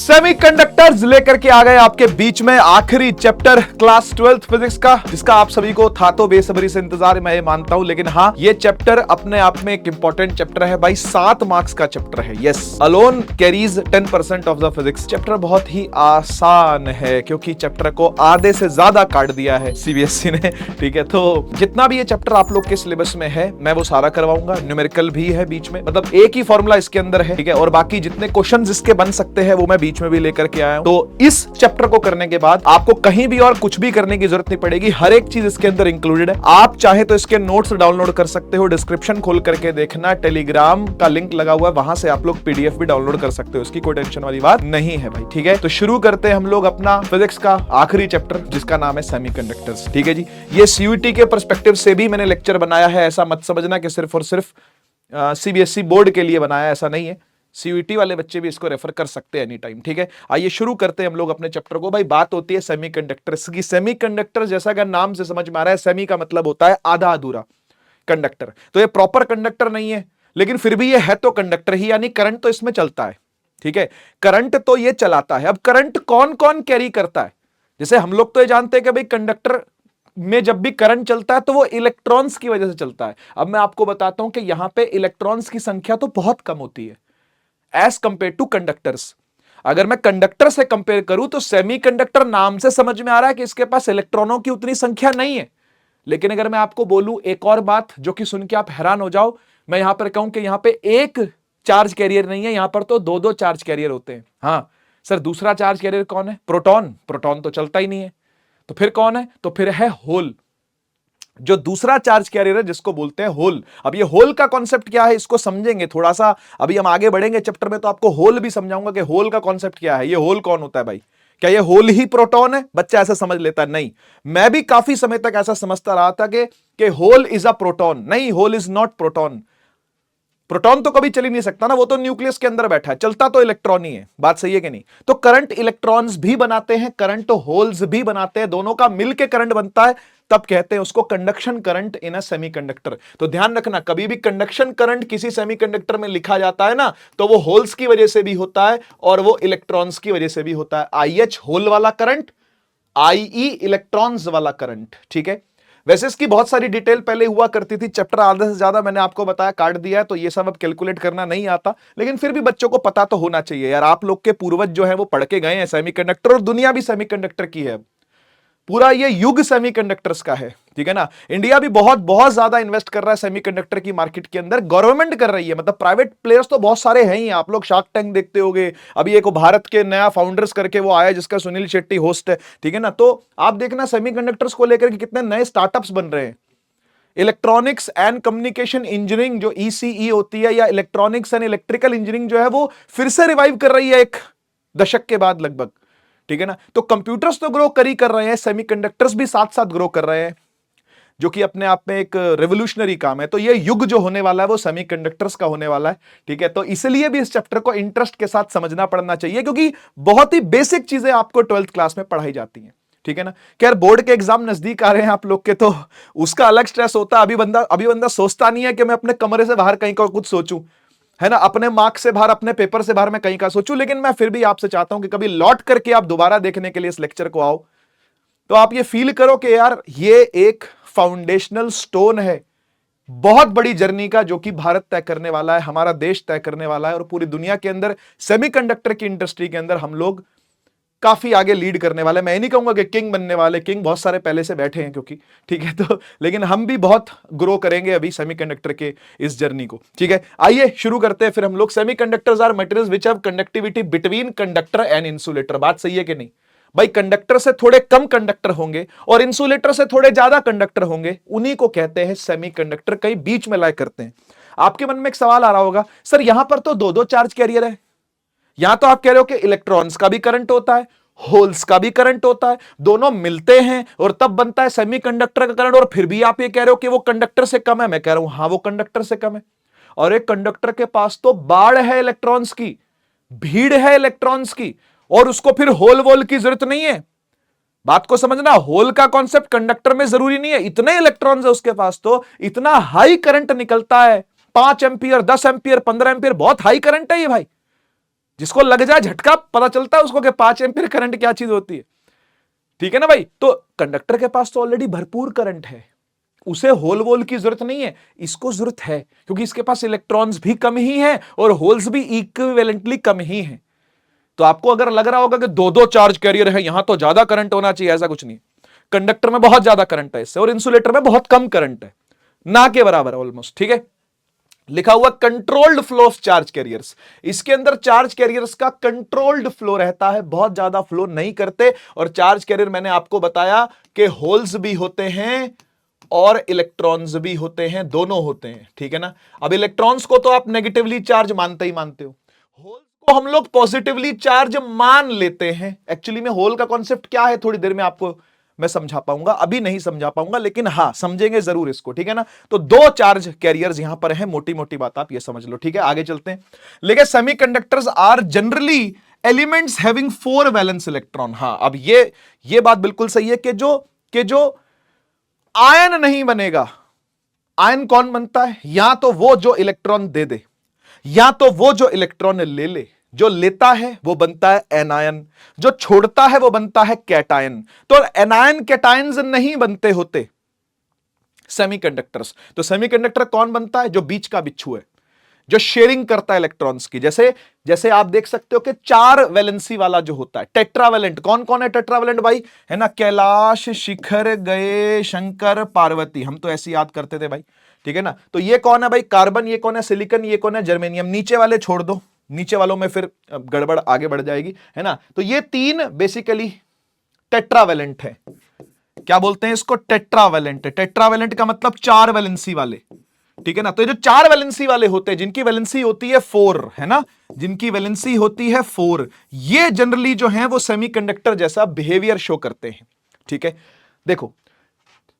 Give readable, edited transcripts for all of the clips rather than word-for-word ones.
Semiconductors लेकर के आ गए आपके बीच में आखिरी चैप्टर क्लास 12th फिजिक्स का, जिसका आप सभी को था तो बेसब्री से इंतजार, मैं ये मानता हूं। लेकिन हाँ, ये चैप्टर अपने आप में एक इंपॉर्टेंट चैप्टर है भाई, 7 मार्क्स का चैप्टर है। Yes, alone carries 10% of the physics. Chapter बहुत ही आसान है क्योंकि चैप्टर को आधे से ज्यादा काट दिया है सीबीएसई ने। ठीक है, तो जितना भी ये चैप्टर आप लोग के सिलेबस में है मैं वो सारा करवाऊंगा। न्यूमेरिकल भी है बीच में, मतलब एक ही फॉर्मूला इसके अंदर है। ठीक है, और बाकी जितने क्वेश्चंस इसके बन सकते हैं वो मैं बीच में भी लेकर के आया हूं। तो इस चैप्टर को करने के बाद आपको कहीं भी और कुछ भी करने की जरूरत नहीं पड़ेगी, हर एक चीज इसके अंदर इंक्लूडेड है। आप चाहे तो इसके नोट्स डाउनलोड कर सकते हो, डिस्क्रिप्शन खोल करके देखना, टेलीग्राम का लिंक लगा हुआ है, वहां से आप लोग पीडीएफ भी डाउनलोड कर सकते हो, इसकी कोई टेंशन वाली बात नहीं है भाई। ठीक है, तो शुरू करते हैं हम लोग अपना फिजिक्स का आखिरी चैप्टर, जिसका नाम है सेमीकंडक्टर्स। ठीक है जी, ये सीयूईटी के पर्सपेक्टिव से भी मैंने लेक्चर बनाया है, ऐसा मत समझना कि सिर्फ और सिर्फ सीबीएसई बोर्ड के लिए बनाया, ऐसा नहीं है। सीयूईटी वाले बच्चे भी इसको रेफर कर सकते हैं एनी टाइम। ठीक है, आइए शुरू करते हैं हम लोग अपने चैप्टर को। भाई बात होती है सेमीकंडक्टर्स की। सेमीकंडक्टर जैसा कि नाम से समझ में आ रहा है, सेमी का मतलब होता है आधा अधूरा कंडक्टर। तो ये प्रॉपर कंडक्टर नहीं है, लेकिन फिर भी ये है तो कंडक्टर ही, यानी करंट तो इसमें चलता है। ठीक है, करंट तो ये चलाता है। अब करंट कौन कौन कैरी करता है? जैसे हम लोग तो ये जानते हैं कि भाई कंडक्टर में जब भी करंट चलता है तो वो इलेक्ट्रॉन्स की वजह से चलता है। अब मैं आपको बताता हूं कि यहां पे इलेक्ट्रॉन्स की संख्या तो बहुत कम होती है एज कंपेयर टू कंडक्टर्स। अगर मैं कंडक्टर से कंपेयर करूं तो सेमीकंडक्टर नाम से समझ में आ रहा है कि इसके पास इलेक्ट्रॉनों की उतनी संख्या नहीं है। लेकिन अगर मैं आपको बोलूं एक और बात जो कि सुन के आप हैरान हो जाओ, मैं यहां पर कहूं कि यहां पे एक चार्ज कैरियर नहीं है, यहां पर तो दो दो चार्ज कैरियर होते हैं। हाँ सर, दूसरा चार्ज कैरियर कौन है? प्रोटॉन। प्रोटॉन तो चलता ही नहीं है, तो फिर कौन है? तो फिर है होल, जो दूसरा चार्ज कैरियर है जिसको बोलते हैं होल। अब ये होल का कॉन्सेप्ट क्या है इसको समझेंगे थोड़ा सा, अभी हम आगे बढ़ेंगे चैप्टर में तो आपको होल भी समझाऊंगा कि होल का कॉन्सेप्ट क्या है। ये होल कौन होता है भाई? क्या ये होल ही प्रोटॉन है? बच्चा ऐसा समझ लेता है। नहीं, मैं भी काफी समय तक ऐसा समझता रहा था कि होल इज अ प्रोटॉन। नहीं, hole is not proton. Proton तो कभी चल ही नहीं सकता ना, वो तो न्यूक्लियस के अंदर बैठा है, चलता तो इलेक्ट्रॉन ही है। बात सही है कि नहीं? तो करंट इलेक्ट्रॉन्स भी बनाते हैं, करंट तो होल्स भी बनाते हैं, दोनों का मिलके करंट बनता है, तब कहते हैं उसको conduction current in a semiconductor. तो ध्यान रखना, कभी भी कंडक्शन करंट किसी सेमीकंडक्टर में लिखा जाता है ना, तो वो होल्स की वजह से भी होता है और वो इलेक्ट्रॉन्स की वजह से भी होता है। आईएच होल वाला करंट, आईई इलेक्ट्रॉन्स वाला करंट। ठीक है, वैसे इसकी बहुत सारी डिटेल पहले हुआ करती थी, चैप्टर आधे से ज्यादा मैंने आपको बताया काट दिया है, तो ये सब अब कैलकुलेट करना नहीं आता, लेकिन फिर भी बच्चों को पता तो होना चाहिए यार। आप लोग के पूर्वज जो है वो पढ़ के गए हैं सेमीकंडक्टर, और दुनिया भी सेमीकंडक्टर की है। पूरा ये युग सेमीकंडक्टर्स का है। ठीक है ना, इंडिया भी बहुत बहुत ज्यादा इन्वेस्ट कर रहा है सेमीकंडक्टर की मार्केट के अंदर, गवर्नमेंट कर रही है, मतलब प्राइवेट प्लेयर्स तो बहुत सारे हैं ही। आप लोग शार्क टैंक देखते होंगे, अभी एक भारत के नया फाउंडर्स करके वो आया जिसका सुनील शेट्टी होस्ट है। ठीक है ना, तो आप देखना सेमीकंडक्टर्स को लेकर के कितने नए स्टार्टअप्स बन रहे हैं। इलेक्ट्रॉनिक्स एंड कम्युनिकेशन इंजीनियरिंग जो ईसीई होती है, या इलेक्ट्रॉनिक्स एंड इलेक्ट्रिकल इंजीनियरिंग जो है, वो फिर से रिवाइव कर रही है एक दशक के बाद लगभग। ठीक है ना, तो कंप्यूटर्स तो ग्रो कर रहे हैं, सेमीकंडक्टर्स भी साथ साथ ग्रो कर रहे हैं, जो कि अपने आप में एक रेवोल्यूशनरी काम है। तो ये युग जो होने वाला है वो सेमीकंडक्टर्स का होने वाला है। ठीक है, तो इसलिए भी इस चैप्टर को इंटरेस्ट के साथ समझना पड़ना चाहिए, क्योंकि बहुत ही बेसिक चीजें आपको 12th क्लास में पढ़ाई जाती हैं। ठीक है ना, खैर बोर्ड के एग्जाम नजदीक आ रहे हैं आप लोग के, तो उसका अलग स्ट्रेस होता है। अभी बंदा सोचता नहीं है कि मैं अपने कमरे से बाहर कहीं का कुछ सोचूं, है ना, अपने मार्क्स से बाहर, अपने पेपर से बाहर मैं कहीं का सोचूं। लेकिन मैं फिर भी आपसे चाहता हूं कि कभी लौट करके आप दोबारा देखने के लिए इस लेक्चर को आओ, तो आप ये फील करो कि यार ये एक फाउंडेशनल स्टोन है बहुत बड़ी जर्नी का, जो कि भारत तय करने वाला है, हमारा देश तय करने वाला है, और पूरी दुनिया के अंदर सेमीकंडक्टर की इंडस्ट्री के अंदर हम लोग काफी आगे लीड करने वाले। मैं नहीं कहूंगा कि किंग बनने वाले, किंग बहुत सारे पहले से बैठे हैं क्योंकि, ठीक है, तो लेकिन हम भी बहुत ग्रो करेंगे अभी सेमीकंडक्टर के इस जर्नी को। ठीक है, आइए शुरू करते हैं फिर हम लोग। Semiconductors are materials which have conductivity between conductor and insulator. बात सही है कि नहीं भाई? कंडक्टर से थोड़े कम कंडक्टर होंगे और इंसुलेटर से थोड़े ज्यादा कंडक्टर होंगे, उन्हीं को कहते हैं सेमीकंडक्टर, कहीं बीच में लाए करते हैं। आपके मन में एक सवाल आ रहा होगा, सर यहां पर तो दो दो चार्ज कैरियर है, यहां तो आप कह रहे हो कि इलेक्ट्रॉन्स का भी करंट होता है, होल्स का भी करंट होता है, दोनों मिलते हैं और तब बनता है सेमीकंडक्टर का करंट, और फिर भी आप ये कह रहे हो कि वो कंडक्टर से कम है। मैं कह रहा हूं हां, वो कंडक्टर से कम है। और एक कंडक्टर के पास तो बाढ़ है इलेक्ट्रॉन्स की, भीड़ है इलेक्ट्रॉन्स की, और उसको फिर होल वोल की जरूरत नहीं है। बात को समझना, होल का कॉन्सेप्ट कंडक्टर में जरूरी नहीं है। इतने इलेक्ट्रॉन्स है उसके पास, तो इतना हाई करंट निकलता है, 5 एंपियर, 10 एंपियर, 15 एंपियर, बहुत हाई करंट है ये भाई। जिसको लग जाए झटका पता चलता है उसको कि 5 एम्पीयर करंट क्या चीज होती है। ठीक है ना भाई। तो कंडक्टर के पास तो ऑलरेडी भरपूर करंट है, उसे होल वोल की जरूरत नहीं है, इसको जरूरत है क्योंकि इसके पास इलेक्ट्रॉन्स भी कम ही हैं और होल्स भी इक्विवेलेंटली कम ही हैं। तो आपको अगर लग रहा होगा कि दो दो चार्ज कैरियर है, यहां तो ज्यादा करंट होना चाहिए, ऐसा कुछ नहीं। कंडक्टर में बहुत ज्यादा करंट है इससे, और इंसुलेटर में बहुत कम करंट है, ना के बराबर ऑलमोस्ट। ठीक है, लिखा हुआ controlled flow of charge carriers. इसके अंदर चार्ज कैरियर्स का कंट्रोल्ड फ्लो रहता है, बहुत ज्यादा फ्लो नहीं करते। और चार्ज कैरियर मैंने आपको बताया कि होल्स भी होते हैं और इलेक्ट्रॉन्स भी होते हैं, दोनों होते हैं। ठीक है ना। अब इलेक्ट्रॉन्स को तो आप नेगेटिवली चार्ज मानते ही मानते हो, होल्स को हम लोग पॉजिटिवली चार्ज मान लेते हैं। एक्चुअली में होल का कॉन्सेप्ट क्या है थोड़ी देर में आपको मैं समझा पाऊंगा, अभी नहीं समझा पाऊंगा, लेकिन हां समझेंगे जरूर इसको। ठीक है ना। तो दो चार्ज कैरियर्स यहां पर हैं, मोटी मोटी बात आप ये समझ लो। ठीक है, आगे चलते हैं। लेकिन semiconductors are generally elements having 4 valence electron. हां, अब ये बात बिल्कुल सही है कि जो आयन नहीं बनेगा, आयन कौन बनता है? या तो वो जो इलेक्ट्रॉन दे दे, या तो वो जो इलेक्ट्रॉन ले ले। जो लेता है वो बनता है एनायन, जो छोड़ता है वो बनता है कैटायन। तो एनायन कैटायंस नहीं बनते होते सेमीकंडक्टर्स। तो सेमीकंडक्टर कौन बनता है? जो बीच का बिच्छू है, जो शेयरिंग करता है इलेक्ट्रॉन्स की। जैसे आप देख सकते हो कि 4 वैलेंसी वाला जो होता है टेट्रावैलेंट। कौन कौन है टेट्रावैलेंट भाई? है ना, कैलाश, शिखर, गए, शंकर, पार्वती। हम तो ऐसे याद करते थे भाई। ठीक है ना। तो ये कौन है भाई? कार्बन, ये कौन है? सिलिकॉन, ये कौन है? जर्मेनियम। नीचे वाले छोड़ दो, नीचे वालों में फिर गड़बड़ आगे बढ़ जाएगी, है ना। तो ये 3 बेसिकली टेट्रावैलेंट है। क्या बोलते हैं इसको? टेट्रावैलेंट। टेट्रावैलेंट का मतलब 4 वैलेंसी वाले। ठीक है ना। तो ये जो 4 वैलेंसी वाले होते हैं, जिनकी वैलेंसी होती है 4, है ना, जिनकी वैलेंसी होती है 4, ये जनरली जो है वो सेमीकंडक्टर जैसा बिहेवियर शो करते हैं। ठीक है, देखो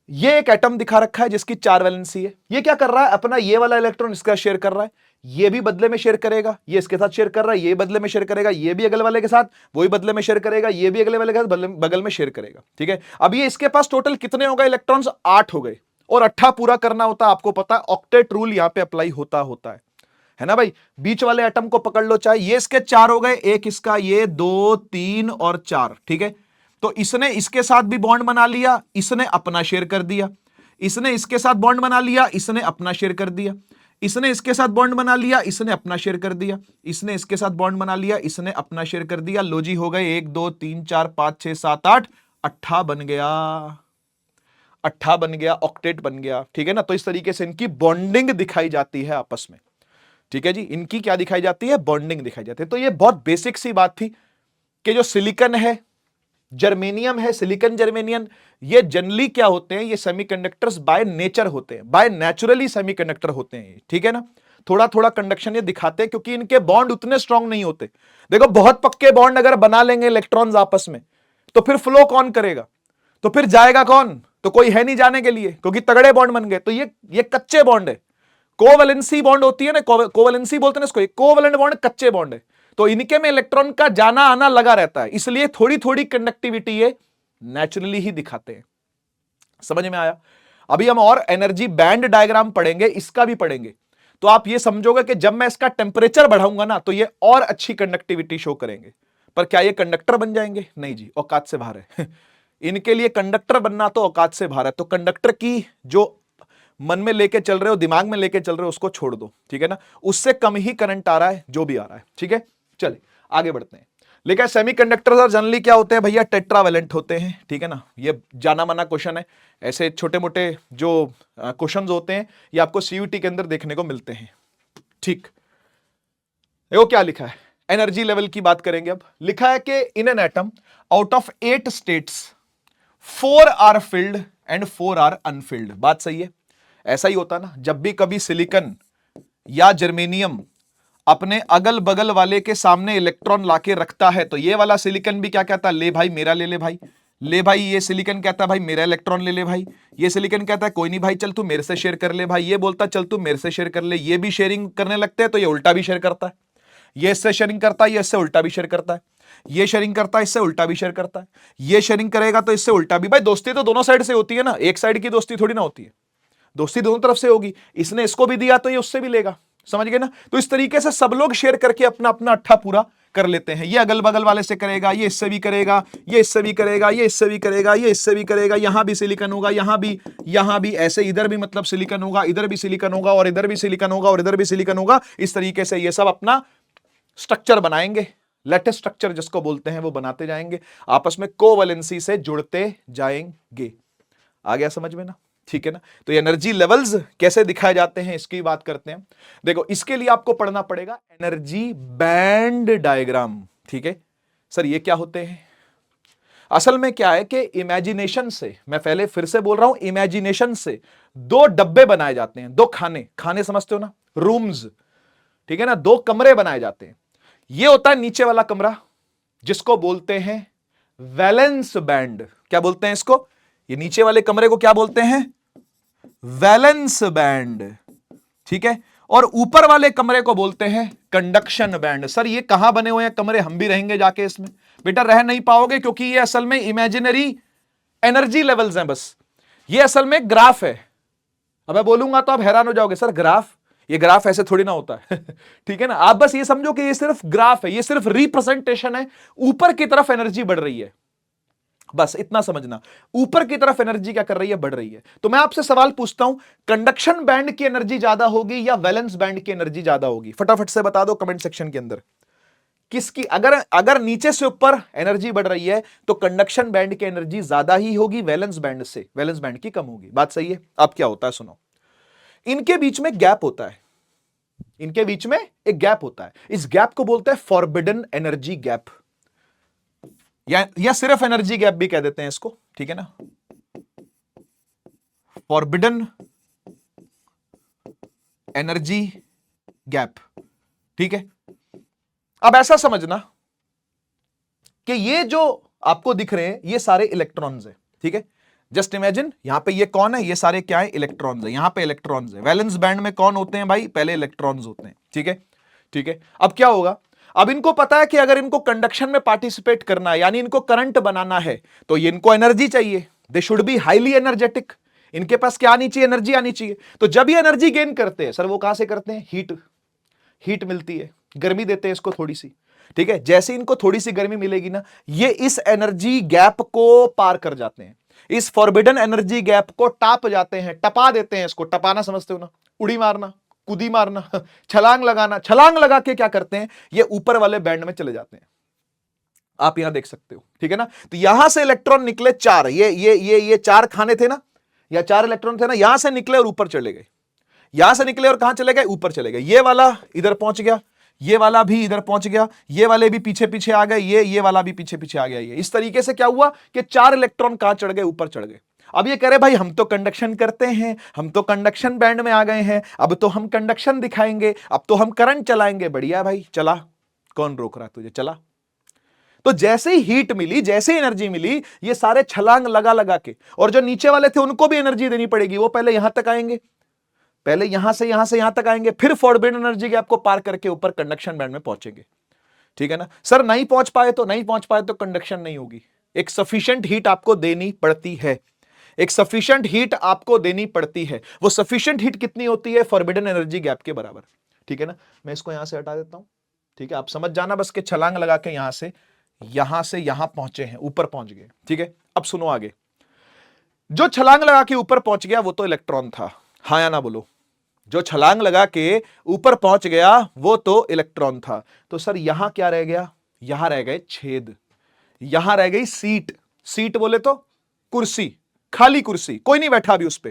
ये एक एटम दिखा रखा है जिसकी 4 वैलेंसी है। ये क्या कर रहा है? अपना ये वाला इलेक्ट्रॉन इसका शेयर कर रहा है, ये भी बदले में शेयर करेगा, ये इसके साथ शेयर कर रहा है, ये बदले में शेयर करेगा, ये भी अगले वाले के साथ वही बदले में शेयर करेगा, ये भी अगले वाले के साथ बगल में शेयर करेगा। ठीक है, अब ये इसके पास टोटल कितने हो गए इलेक्ट्रॉन्स? 8 हो गए, और 8 पूरा करना होता है, आपको पता है ऑक्टेट रूल यहां पे अप्लाई होता है ना भाई। बीच वाले एटम को पकड़ लो, चाहे ये इसके 4 हो गए, एक इसका, ये 2, 3 और 4। ठीक है, तो इसने इसके साथ भी बॉन्ड बना लिया, इसने अपना शेयर कर दिया, इसने इसके साथ बॉन्ड बना लिया, इसने अपना शेयर कर दिया, इसने इसके साथ बॉन्ड बना लिया, इसने अपना शेयर कर दिया, इसने इसके साथ बॉन्ड बना लिया, इसने अपना शेयर कर दिया। लो जी, हो गए 1 2 3 4 5 6 7 8, 8 बन गया, 8 बन गया, ऑक्टेट बन गया। ठीक है ना। तो इस तरीके से इनकी बॉन्डिंग दिखाई जाती है आपस में। ठीक है जी, इनकी क्या दिखाई जाती है? बॉन्डिंग दिखाई जाती है। तो ये बहुत बेसिक सी बात थी कि जो सिलिकॉन है, जर्मेनियम है, सिलिकॉन जर्मेनियम, ये जनरली क्या होते हैं? ये सेमीकंडक्टर्स बाय नेचर होते हैं, बाय नेचुरली सेमीकंडक्टर होते हैं। ठीक है ना। थोड़ा थोड़ा कंडक्शन ये दिखाते हैं क्योंकि इनके बॉन्ड उतने स्ट्रांग नहीं होते। देखो बहुत पक्के बॉन्ड अगर बना लेंगे इलेक्ट्रॉन्स आपस में, तो फिर फ्लो कौन करेगा? तो फिर जाएगा कौन? तो कोई है नहीं जाने के लिए, क्योंकि तगड़े बॉन्ड बन गए। तो ये कच्चे बॉन्ड है। कोवैलेंसी बॉन्ड होती है ना, कोवैलेंसी बोलते हैं इसको, कोवैलेंट बॉन्ड कच्चे बॉन्ड है। तो इनके में इलेक्ट्रॉन का जाना आना लगा रहता है, इसलिए थोड़ी थोड़ी कंडक्टिविटी ये नेचुरली ही दिखाते हैं। समझ में आया? अभी हम और एनर्जी बैंड डायग्राम पढ़ेंगे, इसका भी पढ़ेंगे, तो आप ये समझोगे कि जब मैं इसका टेम्परेचर बढ़ाऊंगा ना, तो ये और अच्छी कंडक्टिविटी शो करेंगे। पर क्या ये कंडक्टर बन जाएंगे? नहीं जी, औकात से बाहर है। इनके लिए कंडक्टर बनना तो औकात से बाहर है। तो कंडक्टर की जो मन में लेके चल रहे हो, दिमाग में लेके चल रहे हो, उसको छोड़ दो। ठीक है ना। उससे कम ही करंट आ रहा है, जो भी आ रहा है। ठीक है, चलिए आगे बढ़ते हैं। लेकिन सेमीकंडक्टर्स और जनरली क्या होते हैं भैया? टेट्रावैलेंट होते हैं। ठीक है ना। ये जाना माना क्वेश्चन है। ऐसे छोटे मोटे जो क्वेश्चंस होते हैं ये आपको सीयूटी के अंदर देखने को मिलते हैं। ठीक, देखो क्या लिखा है, एनर्जी लेवल की बात करेंगे। अब लिखा है कि in an atom out of 8 states 4 are filled and 4 are unfilled. बात सही है, ऐसा ही होता ना। जब भी कभी सिलिकॉन या जर्मेनियम अपने अगल बगल वाले के सामने इलेक्ट्रॉन लाके रखता है, तो ये वाला सिलिकॉन भी क्या कहता है? ले भाई मेरा ले ले भाई, ले भाई। ये सिलिकॉन कहता है भाई मेरा इलेक्ट्रॉन ले ले भाई। ये सिलिकॉन कहता है कोई नहीं भाई, चल तू मेरे से शेयर कर ले भाई। ये बोलता चल तू मेरे से शेयर कर ले। ये भी शेयरिंग करने लगते हैं, तो ये उल्टा भी शेयर करता है। ये इससे शेयरिंग करता है, ये इससे उल्टा भी शेयर करता है। ये शेयरिंग करता है, इससे उल्टा भी शेयर करता है। ये शेयरिंग करेगा तो इससे उल्टा भी। भाई दोस्ती तो दोनों साइड से होती है ना, एक साइड की दोस्ती थोड़ी ना होती है। दोस्ती दोनों तरफ से होगी। इसने इसको भी दिया तो ये उससे भी लेगा। समझ गए ना? तो इस तरीके से सब लोग शेयर करके अपना अपना अट्ठा पूरा कर लेते हैं। ये अगल बगल वाले से करेगा, ये इससे भी करेगा, ये इससे भी करेगा, ये इससे भी करेगा, ये इससे भी करेगा, यहां भी सिलिकॉन होगा, यहां भी ऐसे, इधर भी मतलब सिलिकॉन होगा, इधर भी सिलिकॉन होगा, और इधर भी सिलिकॉन होगा, और इधर भी सिलिकॉन होगा। इस तरीके से ये सब अपना स्ट्रक्चर बनाएंगे, लेटेस्ट स्ट्रक्चर जिसको बोलते हैं वो बनाते जाएंगे, आपस में कोवैलेंसी से जुड़ते जाएंगे। आ गया समझ में ना? ठीक है ना? तो एनर्जी लेवल्स कैसे दिखाए जाते हैं इसकी बात करते हैं। देखो, इसके लिए आपको पढ़ना पड़ेगा एनर्जी बैंड डायग्राम। ठीक है सर, ये क्या होते हैं? असल में क्या है कि इमेजिनेशन से, मैं पहले फिर से बोल रहा हूं, इमेजिनेशन से दो डब्बे बनाए जाते हैं, दो खाने समझते हो ना, रूम्स। ठीक है ना? दो कमरे बनाए जाते हैं। ये होता है नीचे वाला कमरा जिसको बोलते हैं वैलेंस बैंड। क्या बोलते हैं इसको? ये नीचे वाले कमरे को क्या बोलते हैं? Valence band. ठीक है? और ऊपर वाले कमरे को बोलते हैं कंडक्शन बैंड। सर ये कहां बने हुए हैं कमरे? हम भी रहेंगे जाके इसमें। बेटा रह नहीं पाओगे, क्योंकि ये असल में इमेजिनरी एनर्जी लेवल्स हैं बस। ये असल में ग्राफ है। अब मैं बोलूंगा तो आप हैरान हो जाओगे, सर ग्राफ? ये ग्राफ ऐसे थोड़ी ना होता है। ठीक है ना? आप बस ये समझो कि ये सिर्फ ग्राफ है, ये सिर्फ रिप्रेजेंटेशन है। ऊपर की तरफ एनर्जी बढ़ रही है, बस इतना समझना। ऊपर की तरफ एनर्जी क्या कर रही है? बढ़ रही है। तो मैं आपसे सवाल पूछता हूं, कंडक्शन बैंड की एनर्जी ज्यादा होगी या वैलेंस बैंड की एनर्जी ज्यादा होगी? फटाफट से बता दो कमेंट सेक्शन के अंदर। किसकी? अगर नीचे से ऊपर एनर्जी बढ़ रही है तो कंडक्शन बैंड की एनर्जी ज्यादा ही होगी वैलेंस बैंड से, वैलेंस बैंड की कम होगी। बात सही है? अब क्या होता है सुनो, इनके बीच में गैप होता है, इनके बीच में एक गैप होता है। इस गैप को बोलते हैं फॉरबिडन एनर्जी गैप, या सिर्फ एनर्जी गैप भी कह देते हैं इसको। ठीक है ना? Forbidden energy gap. ठीक है? अब ऐसा समझना कि ये जो आपको दिख रहे हैं ये सारे इलेक्ट्रॉन्स हैं। ठीक है? जस्ट इमेजिन, यहां पे ये कौन है? ये सारे क्या है? इलेक्ट्रॉन्स है। यहां पे इलेक्ट्रॉन्स है। वैलेंस बैंड में कौन होते हैं भाई? पहले इलेक्ट्रॉन्स होते हैं। ठीक है? ठीक है? अब क्या होगा? अब इनको पता है कि अगर इनको कंडक्शन में पार्टिसिपेट करना है, यानी इनको करंट बनाना है, तो ये इनको एनर्जी चाहिए। They should be highly energetic. इनके पास क्या आनी चाहिए? एनर्जी आनी चाहिए। तो जब ये एनर्जी गेन करते हैं, सर वो कहां से करते हैं? हीट मिलती है, गर्मी देते हैं इसको थोड़ी सी। ठीक है? जैसे इनको थोड़ी सी गर्मी मिलेगी ना, ये इस एनर्जी गैप को पार कर जाते हैं, इस फॉरबिडन एनर्जी गैप को टाप जाते हैं, टपा देते हैं। इसको टपाना समझते हो ना? उड़ी मारना, कूदी मारना, छलांग लगाना। छलांग लगा के क्या करते हैं? ये ऊपर वाले बैंड में चले जाते हैं। आप यहां देख सकते हो। ठीक है ना? तो यहां से इलेक्ट्रॉन निकले चार, ये चार खाने थे ना, या चार इलेक्ट्रॉन थे ना, यहां से निकले और ऊपर चले गए। यहां से निकले और कहां चले गए? ऊपर चले गए। ये वाला इधर पहुंच गया, ये वाला भी इधर पहुंच गया, ये वाले भी पीछे पीछे आ गए, ये वाला भी पीछे पीछे आ गया। ये इस तरीके से क्या हुआ कि चार इलेक्ट्रॉन कहां चढ़ गए? ऊपर चढ़ गए। अब ये कह रहे भाई हम तो कंडक्शन करते हैं, हम तो कंडक्शन बैंड में आ गए हैं, अब तो हम कंडक्शन दिखाएंगे, अब तो हम करंट चलाएंगे। बढ़िया भाई, चला, कौन रोक रहा तुझे? चला। तो जैसे ही हीट मिली, जैसे ही एनर्जी मिली, ये सारे छलांग लगा लगा के, और जो नीचे वाले थे उनको भी एनर्जी देनी पड़ेगी, वो पहले यहां तक आएंगे, पहले यहां से यहां तक आएंगे, फिर फॉरबिडन एनर्जी गैप को पार करके ऊपर कंडक्शन बैंड में पहुंचेंगे। ठीक है ना? सर नहीं पहुंच पाए तो कंडक्शन नहीं होगी। एक सफिशिएंट हीट आपको देनी पड़ती है, एक सफिशिएंट हीट आपको देनी पड़ती है। वो सफिशिएंट हीट कितनी होती है? फॉरबिडन एनर्जी गैप के बराबर। ठीक है ना? मैं इसको यहां से हटा देता हूं। ठीक है? आप समझ जाना बस के छलांग लगा के यहां से यहां पहुंचे हैं, ऊपर पहुंच गए। ठीक है? अब सुनो आगे। जो छलांग लगा के ऊपर पहुंच गया वो तो इलेक्ट्रॉन था, हाँ या ना बोलो? जो छलांग लगा के ऊपर पहुंच गया वो तो इलेक्ट्रॉन था। तो सर यहां क्या रह गया? यहां रह गए छेद, यहां रह गई सीट। सीट बोले तो कुर्सी, खाली कुर्सी, कोई नहीं बैठा अभी उस पे।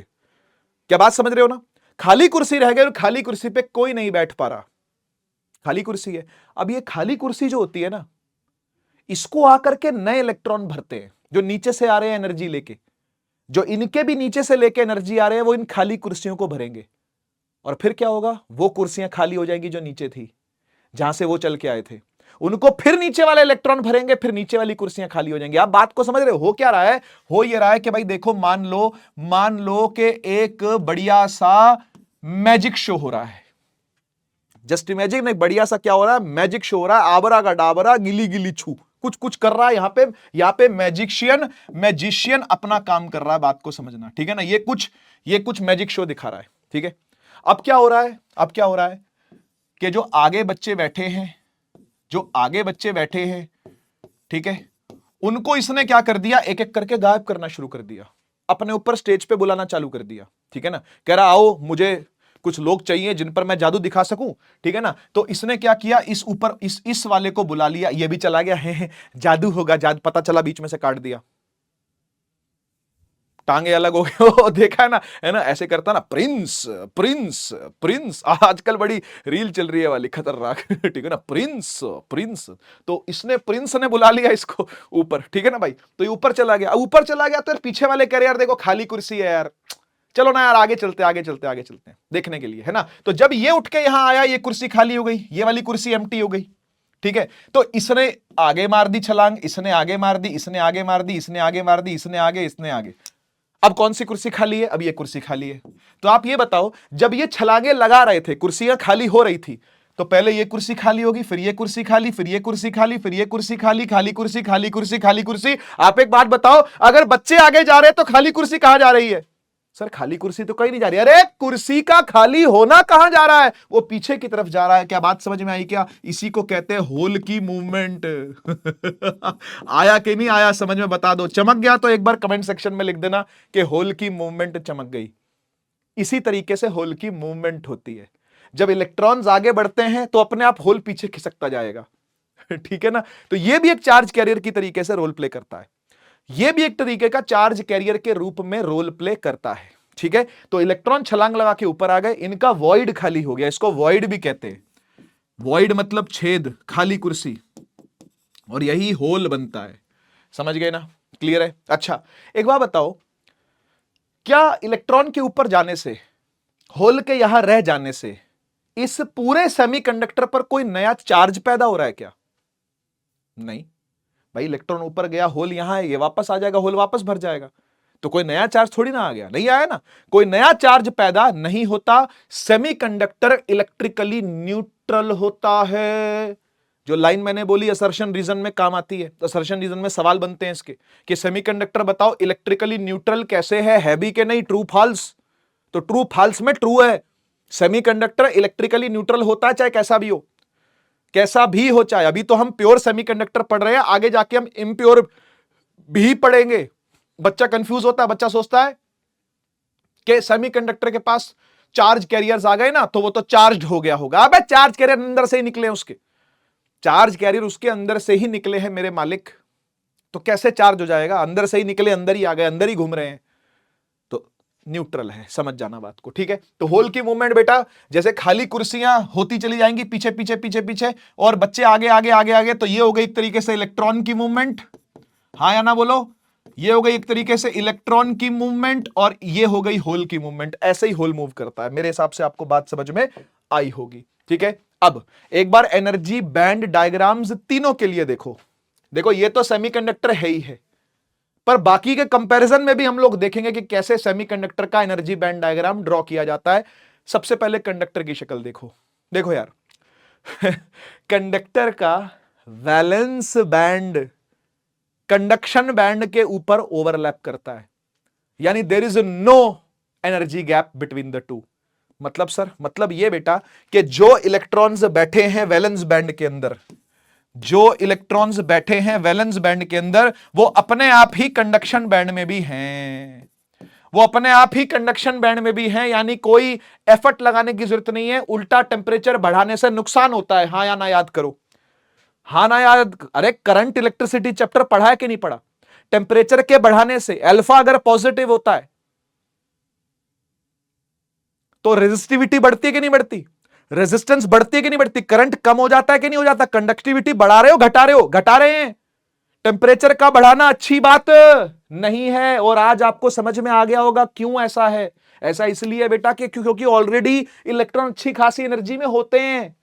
क्या बात समझ रहे हो ना? खाली कुर्सी रह गई और खाली कुर्सी पे कोई नहीं बैठ पा रहा, खाली कुर्सी है। अब ये खाली कुर्सी जो होती है ना, इसको आकर के नए इलेक्ट्रॉन भरते हैं जो नीचे से आ रहे हैं एनर्जी लेके, जो इनके भी नीचे से लेके एनर्जी आ रहे हैं वो इन खाली कुर्सियों को भरेंगे। और फिर क्या होगा? वो कुर्सियां खाली हो जाएंगी जो नीचे थी, जहां से वो चल के आए थे, उनको फिर नीचे वाले इलेक्ट्रॉन भरेंगे, फिर नीचे वाली कुर्सियां खाली हो जाएंगी। आप बात को समझ रहे हो क्या रहा है? हो ये रहा है कि भाई देखो, मान लो कि एक बढ़िया सा मैजिक शो हो रहा है। जस्ट इमेजिन, एक बढ़िया सा क्या हो रहा है? मैजिक शो हो रहा है। आबरा का डाबरा, गिली गिली छू, कुछ कर रहा है यहां पे मैजिशियन अपना काम कर रहा है। बात को समझना, ठीक है ना? ये कुछ मैजिक शो दिखा रहा है। ठीक है? अब क्या हो रहा है? कि जो आगे बच्चे बैठे हैं, ठीक है, उनको इसने क्या कर दिया, एक एक करके गायब करना शुरू कर दिया, अपने ऊपर स्टेज पे बुलाना चालू कर दिया, ठीक है ना। कह रहा आओ मुझे कुछ लोग चाहिए जिन पर मैं जादू दिखा सकूं, ठीक है ना। तो इसने क्या किया, इस ऊपर इस वाले को बुला लिया, ये भी चला गया, है जादू होगा, जादू, पता चला बीच में से काट दिया, टांगे अलग हो गए। देखा है ना, ऐसे करता ना, प्रिंस प्रिंस प्रिंस, आजकल बड़ी रील चल रही है वाली खतरनाक, ठीक है ना, प्रिंस प्रिंस। तो इसने, प्रिंस ने बुला लिया इसको ऊपर, ठीक है ना भाई। तो ये ऊपर चला गया, तो पीछे वाले कह रहे यार देखो खाली कुर्सी है यार, चलो ना यार आगे चलते हैं देखने के लिए, है ना। तो जब ये उठ के यहां आया, ये कुर्सी खाली हो गई, ये वाली कुर्सी एम्प्टी हो गई, ठीक है। तो इसने आगे मार दी छलांग, इसने आगे मार दी, इसने आगे मार दी, इसने आगे मार दी, इसने आगे। अब कौन सी कुर्सी खाली है, अब ये कुर्सी खाली है। तो आप ये बताओ, जब ये छलांगे लगा रहे थे, कुर्सियां खाली हो रही थी, तो पहले ये कुर्सी खाली होगी, फिर ये कुर्सी खाली, फिर ये कुर्सी खाली, फिर ये कुर्सी खाली, खाली कुर्सी, खाली कुर्सी, खाली कुर्सी। आप एक बात बताओ, अगर बच्चे आगे जा रहे हैं तो खाली कुर्सी कहां जा रही है? सर खाली कुर्सी तो कहीं नहीं जा रही। अरे कुर्सी का खाली होना कहां जा रहा है? वो पीछे की तरफ जा रहा है। क्या बात समझ में आई क्या? इसी को कहते हैं होल की मूवमेंट। आया कि नहीं आया समझ में, बता दो। चमक गया तो एक बार कमेंट सेक्शन में लिख देना कि होल की मूवमेंट चमक गई। इसी तरीके से होल की मूवमेंट होती है। जब इलेक्ट्रॉन्स आगे बढ़ते हैं तो अपने आप होल पीछे खिसकता जाएगा। ठीक है ना। तो यह भी एक चार्ज कैरियर की तरीके से रोल प्ले करता है। यह भी एक तरीके का चार्ज कैरियर के रूप में रोल प्ले करता है। ठीक है। तो इलेक्ट्रॉन छलांग लगा के ऊपर आ गए, इनका वॉइड खाली हो गया, इसको वॉइड भी कहते हैं। वॉइड मतलब छेद, खाली कुर्सी, और यही होल बनता है। समझ गए ना? क्लियर है? अच्छा एक बात बताओ, क्या इलेक्ट्रॉन के ऊपर जाने से, होल के यहां रह जाने से इस पूरे सेमीकंडक्टर पर कोई नया चार्ज पैदा हो रहा है क्या? नहीं भाई, इलेक्ट्रॉन ऊपर गया, होल यहां है, ये वापस आ जाएगा, होल वापस भर जाएगा। तो कोई नया चार्ज थोड़ी ना आ गया, नहीं आया ना, कोई नया चार्ज पैदा नहीं होता। सेमीकंडक्टर इलेक्ट्रिकली न्यूट्रल होता है। जो लाइन मैंने बोली असर्शन रीजन में काम आती है। असर्शन रीजन में सवाल बनते हैं इसके कि सेमीकंडक्टर बताओ इलेक्ट्रिकली न्यूट्रल कैसे है भी कि नहीं, ट्रू फॉल्स। तो ट्रू फॉल्स में ट्रू है, सेमीकंडक्टर इलेक्ट्रिकली न्यूट्रल होता है, चाहे कैसा भी हो, कैसा भी हो। चाहे अभी तो हम प्योर सेमीकंडक्टर पढ़ रहे हैं, आगे जाके हम इम्प्योर भी पढ़ेंगे। बच्चा कंफ्यूज होता है, बच्चा सोचता है कि सेमीकंडक्टर के पास चार्ज कैरियर्स आ गए ना तो वो तो चार्ज हो गया होगा। अबे चार्ज कैरियर अंदर से ही निकले, उसके चार्ज कैरियर उसके अंदर से ही निकले हैं मेरे मालिक। तो कैसे चार्ज हो जाएगा? अंदर से ही निकले, अंदर ही आ गए, अंदर ही घूम रहे हैं, तो न्यूट्रल है। समझ जाना बात को, ठीक है। तो होल की मूवमेंट बेटा, जैसे खाली कुर्सियां होती चली जाएंगी पीछे पीछे पीछे पीछे, और बच्चे आगे आगे आगे आगे, तो ये हो गई एक तरीके से इलेक्ट्रॉन की मूवमेंट। हाँ या ना बोलो? ये हो गई एक तरीके से इलेक्ट्रॉन की मूवमेंट, और ये हो गई होल की मूवमेंट। ऐसे ही होल मूव करता है। मेरे हिसाब से आपको बात समझ में आई होगी, ठीक है। अब एक बार एनर्जी बैंड डायग्राम्स तीनों के लिए देखो। देखो ये तो सेमीकंडक्टर है ही है, पर बाकी के कंपैरिजन में भी हम लोग देखेंगे कि कैसे सेमीकंडक्टर का एनर्जी बैंड डायग्राम ड्रॉ किया जाता है। सबसे पहले कंडक्टर की शक्ल देखो। देखो यार, कंडक्टर का वैलेंस बैंड कंडक्शन बैंड के ऊपर ओवरलैप करता है, यानी there is no energy gap between the two. मतलब सर, मतलब ये बेटा कि जो इलेक्ट्रॉन्स बैठे हैं वैलेंस बैंड के अंदर, जो इलेक्ट्रॉन्स बैठे हैं वैलेंस बैंड के अंदर, वो अपने आप ही कंडक्शन बैंड में भी हैं। वो अपने आप ही कंडक्शन बैंड में भी हैं, यानी कोई एफर्ट लगाने की जरूरत नहीं है। उल्टा टेम्परेचर बढ़ाने से नुकसान होता है। हाँ या ना याद करो? हाँ ना याद? अरे करंट इलेक्ट्रिसिटी चैप्टर पढ़ा है कि नहीं पढ़ा? टेम्परेचर के बढ़ाने से अल्फा अगर पॉजिटिव होता है तो रेजिस्टिविटी बढ़ती है कि नहीं बढ़ती? रेजिस्टेंस बढ़ती है कि नहीं बढ़ती? करंट कम हो जाता है कि नहीं हो जाता? कंडक्टिविटी बढ़ा रहे हो घटा रहे हो? घटा रहे हैं। टेम्परेचर का बढ़ाना अच्छी बात नहीं है, और आज आपको समझ में आ गया होगा क्यों ऐसा है। ऐसा इसलिए बेटा कि क्योंकि ऑलरेडी इलेक्ट्रॉन अच्छी खासी एनर्जी में होते हैं।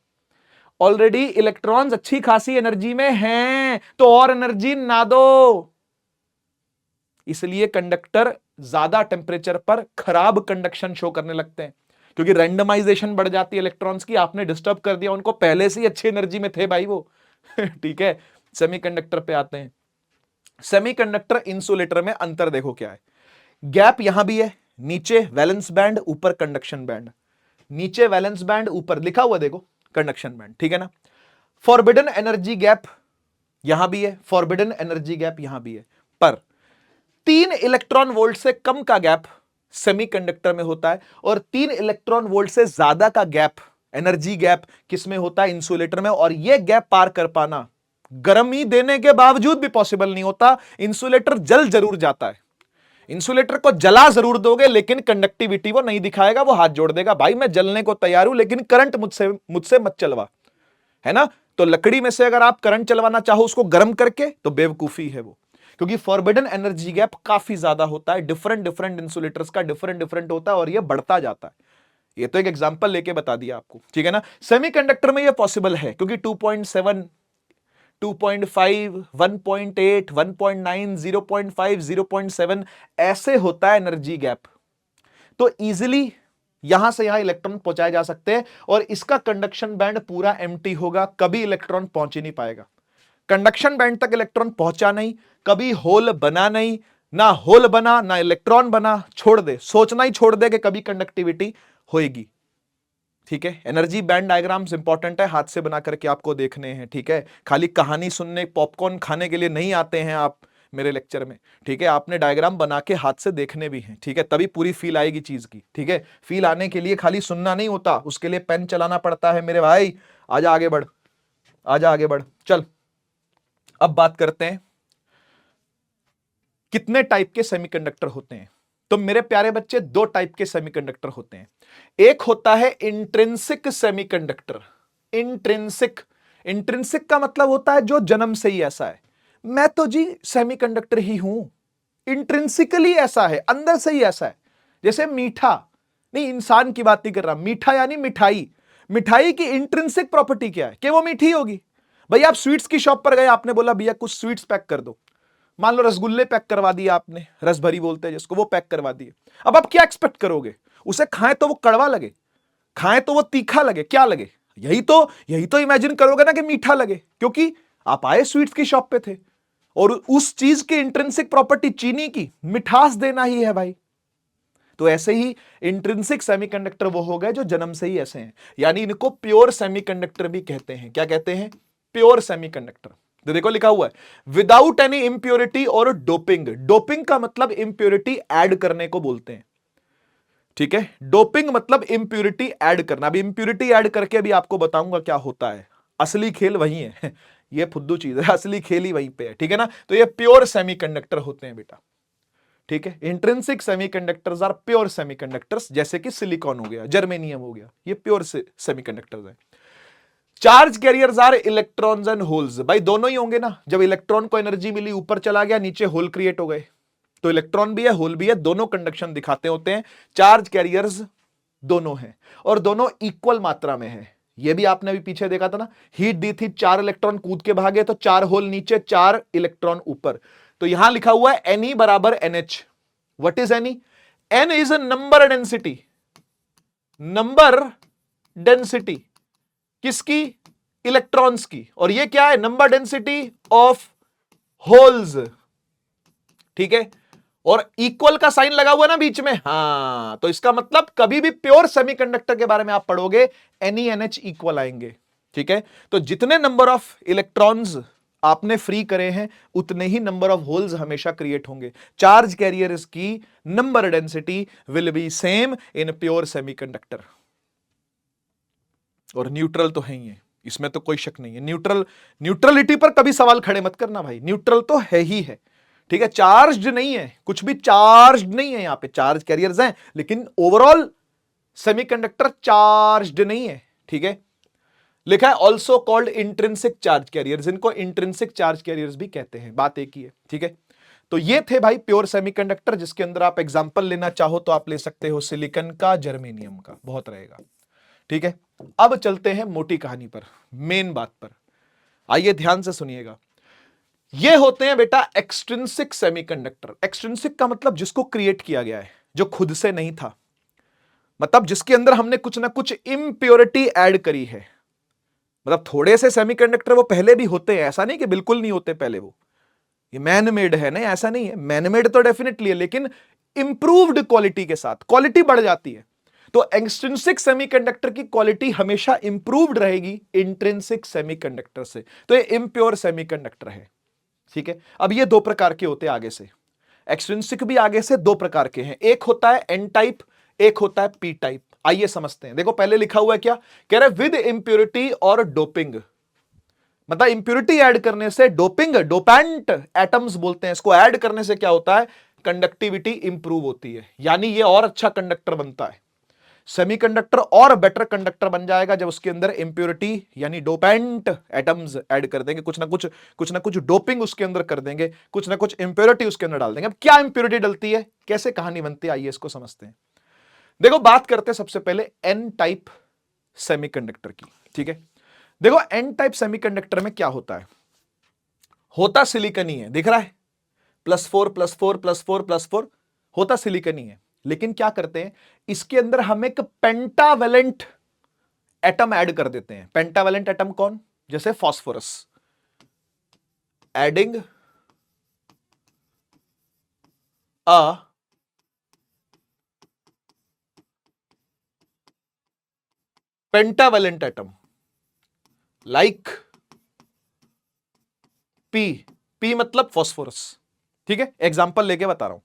ऑलरेडी इलेक्ट्रॉन्स अच्छी खासी एनर्जी में हैं, तो और एनर्जी ना दो। इसलिए कंडक्टर ज्यादा टेम्परेचर पर खराब कंडक्शन शो करने लगते हैं, क्योंकि रैंडमाइजेशन बढ़ जाती है इलेक्ट्रॉन्स की। आपने डिस्टर्ब कर दिया उनको, पहले से ही अच्छी एनर्जी में थे भाई वो। ठीक है। सेमीकंडक्टर पे आते हैं। सेमीकंडक्टर इंसुलेटर में अंतर देखो क्या है। गैप यहां भी है, नीचे वैलेंस बैंड, ऊपर कंडक्शन बैंड। नीचे वैलेंस बैंड, ऊपर लिखा हुआ देखो कंडक्शन बैंड, ठीक है ना। फॉरबिडन एनर्जी गैप यहां भी है, फॉरबिडन एनर्जी गैप यहां भी है, पर 3 इलेक्ट्रॉन वोल्ट से कम का गैप सेमीकंडक्टर में होता है और 3 इलेक्ट्रॉन वोल्ट से ज्यादा का गैप, एनर्जी गैप, किसमें होता है? इंसुलेटर में। और यह गैप पार कर पाना गर्मी देने के बावजूद भी पॉसिबल नहीं होता। इंसुलेटर जल जरूर जाता है, इंसुलेटर को जला जरूर दोगे लेकिन कंडक्टिविटी वो नहीं दिखाएगा, वो हाथ जोड़ देगा, भाई मैं जलने को तैयार हूं लेकिन करंट मुझसे मत चलवा, है ना। तो लकड़ी में से अगर आप करंट चलवाना चाहो उसको गर्म करके, तो बेवकूफी है वो, क्योंकि फॉरबिडन एनर्जी गैप काफी ज्यादा होता है, डिफरेंट इंसुलेटर्स का डिफरेंट होता है और ये बढ़ता जाता है। ये तो एक एग्जांपल लेके बता दिया आपको, ठीक है ना। सेमीकंडक्टर में ये पॉसिबल है क्योंकि 2.7, 2.5, 1.8, 1.9, 0.5, 0.7 ऐसे होता है एनर्जी गैप, तो इजीली यहां से यहां इलेक्ट्रॉन पहुंचाए जा सकते हैं और इसका कंडक्शन बैंड पूरा एम्प्टी होगा, कभी इलेक्ट्रॉन पहुंच ही नहीं पाएगा। कंडक्शन बैंड तक इलेक्ट्रॉन पहुंचा नहीं, कभी होल बना नहीं, ना होल बना ना इलेक्ट्रॉन बना, छोड़ दे, सोचना ही छोड़ दे कि कभी कंडक्टिविटी होएगी, ठीक है। एनर्जी बैंड डायग्राम्स इंपॉर्टेंट है, हाथ से बना करके आपको देखने हैं, ठीक है। खाली कहानी सुनने, पॉपकॉर्न खाने के लिए नहीं आते हैं आप मेरे लेक्चर में, ठीक है। आपने डायग्राम बना के हाथ से देखने भी हैं, ठीक है, तभी पूरी फील आएगी चीज की, ठीक है। फील आने के लिए खाली सुनना नहीं होता, उसके लिए पेन चलाना पड़ता है मेरे भाई। आजा आगे बढ़, आजा आगे बढ़, चल। अब बात करते हैं कितने टाइप के सेमीकंडक्टर होते हैं। तो मेरे प्यारे बच्चे, 2 टाइप के सेमीकंडक्टर होते हैं। एक होता है इंट्रिंसिक सेमीकंडक्टर। इंट्रिंसिक, इंट्रिंसिक का मतलब होता है जो जन्म से ही ऐसा है, मैं तो जी सेमीकंडक्टर ही हूं, इंट्रिंसिकली ऐसा है, अंदर से ही ऐसा है। जैसे मीठा, नहीं इंसान की बात नहीं कर रहा, मीठा यानी मिठाई, मिठाई की इंट्रिंसिक प्रॉपर्टी क्या है? कि वो मीठी होगी। भाई आप स्वीट्स की शॉप पर गए, आपने बोला भैया कुछ स्वीट्स पैक कर दो, मान लो रसगुल्ले पैक करवा दिए आपने, रसभरी बोलते हैं जिसको, वो पैक करवा दिए। अब आप क्या एक्सपेक्ट करोगे? उसे खाएं तो वो कड़वा लगे, खाएं तो वो तीखा लगे, क्या लगे? यही तो इमेजिन करोगे ना कि मीठा लगे, क्योंकि आप आए स्वीट्स की शॉप पे थे और उस चीज की इंट्रिंसिक प्रॉपर्टी चीनी की मिठास देना ही है भाई। तो ऐसे ही इंट्रिंसिक सेमीकंडक्टर वो हो गए जो जन्म से ही ऐसे हैं, यानी इनको प्योर सेमीकंडक्टर भी कहते हैं। क्या कहते हैं? Pure semiconductor. तो देखो लिखा हुआ है विदाउट एनी इंप्योरिटी और डोपिंग। डोपिंग का मतलब इंप्योरिटी ऐड करने को बोलते हैं, ठीक है। डोपिंग मतलब इंप्योरिटी ऐड करना। अभी इंप्योरिटी ऐड करके अभी आपको बताऊंगा क्या होता है। असली खेल वही है ये फुद्दू चीज है, असली खेल ही वहीं पे है, ठीक है ना। तो ये प्योर सेमीकंडक्टर होते हैं बेटा, ठीक है। Intrinsic semiconductors are pure semiconductors, जैसे कि सिलिकॉन हो गया, जर्मेनियम हो गया, ये प्योर सेमीकंडक्टर्स हैं। Charge carriers are electrons and holes. भाई दोनों ही होंगे ना, जब इलेक्ट्रॉन को एनर्जी मिली ऊपर चला गया, नीचे होल क्रिएट हो गए, तो इलेक्ट्रॉन भी है होल भी है, दोनों कंडक्शन दिखाते होते हैं। चार्ज कैरियर्स दोनों हैं और दोनों इक्वल मात्रा में है। ये भी आपने अभी पीछे देखा था ना, हीट दी थी, 4 इलेक्ट्रॉन कूद के भागे, तो 4 होल नीचे, 4 इलेक्ट्रॉन ऊपर। तो यहां लिखा हुआ है Ne बराबर NH। What is Ne? N is a number density, number density किसकी? इलेक्ट्रॉन्स की। और ये क्या है? नंबर डेंसिटी ऑफ होल्स, ठीक है। और इक्वल का साइन लगा हुआ ना बीच में, हां, तो इसका मतलब कभी भी प्योर सेमीकंडक्टर के बारे में आप पढ़ोगे NeNH इक्वल आएंगे, ठीक है। तो जितने नंबर ऑफ इलेक्ट्रॉन्स आपने फ्री करे हैं उतने ही नंबर ऑफ होल्स हमेशा क्रिएट होंगे। चार्ज कैरियर्स की number density will be same in pure semiconductor. और न्यूट्रल तो है ही है, इसमें तो कोई शक नहीं है। न्यूट्रलिटी पर कभी सवाल खड़े मत करना भाई, न्यूट्रल तो है ही है, ठीक है। चार्ज नहीं है, कुछ भी चार्ज नहीं है, यहां पे चार्ज कैरियर्स हैं लेकिन ओवरऑल सेमीकंडक्टर चार्ज्ड नहीं है, ठीक है। लिखा है also called intrinsic charge carriers, इनको इंट्रिंसिक चार्ज कैरियर्स भी कहते हैं, बात एक ही है, ठीक है। तो ये थे भाई प्योर सेमीकंडक्टर, जिसके अंदर आप एग्जांपल लेना चाहो तो आप ले सकते हो सिलिकॉन का, जर्मेनियम का, बहुत रहेगा, ठीक है। अब चलते हैं मोटी कहानी पर, मेन बात पर। आइए ध्यान से सुनिएगा। ये होते हैं बेटा एक्सट्रिंसिक सेमीकंडक्टर। एक्सट्रिंसिक का मतलब जिसको क्रिएट किया गया है, जो खुद से नहीं था, मतलब जिसके अंदर हमने कुछ ना कुछ इम्प्योरिटी ऐड करी है। मतलब थोड़े से सेमीकंडक्टर वो पहले भी होते हैं, ऐसा नहीं कि बिल्कुल नहीं होते पहले, वो ये मैन मेड है ना, ऐसा नहीं है। मैन मेड तो डेफिनेटली है, लेकिन इंप्रूव्ड क्वालिटी के साथ क्वालिटी बढ़ जाती है। तो एक्सट्रिंसिक सेमीकंडक्टर की क्वालिटी हमेशा इंप्रूव्ड रहेगी इंट्रिंसिक सेमीकंडक्टर से, तो ये इम्प्योर सेमीकंडक्टर है। ठीक है, अब ये दो प्रकार के होते हैं आगे से, एक्सट्रिंसिक भी आगे से दो प्रकार के हैं, एक होता है एन टाइप, एक होता है पी टाइप। आइए समझते हैं। देखो पहले लिखा हुआ है क्या, कह रहा है विद इंप्योरिटी और डोपिंग, मतलब इंप्योरिटी ऐड करने से, डोपिंग डोपेंट एटम्स बोलते हैं इसको, ऐड करने से क्या होता है, कंडक्टिविटी इंप्रूव होती है, यानी ये और अच्छा कंडक्टर बनता है। सेमीकंडक्टर और बेटर कंडक्टर बन जाएगा जब उसके अंदर इंप्योरिटी यानी डोपेंट एटम्स ऐड कर देंगे, कुछ ना कुछ डोपिंग उसके अंदर कर देंगे, कुछ ना कुछ इंप्योरिटी उसके अंदर डाल देंगे। अब क्या इंप्योरिटी डलती है, कैसे कहानी बनती है, आइए इसको समझते हैं। देखो बात करते हैं सबसे पहले एन टाइप सेमीकंडक्टर की। ठीक है, देखो एन टाइप सेमीकंडक्टर में क्या होता है, होता सिलिकॉन ही है, दिख रहा है, +4 +4 +4 +4 होता सिलिकॉन ही है। लेकिन क्या करते हैं, इसके अंदर हम एक पेंटावेलेंट एटम ऐड कर देते हैं। पेंटावेलेंट एटम कौन, जैसे phosphorus, adding a pentavalent atom like P मतलब फास्फोरस। ठीक है, एग्जांपल लेके बता रहा हूं।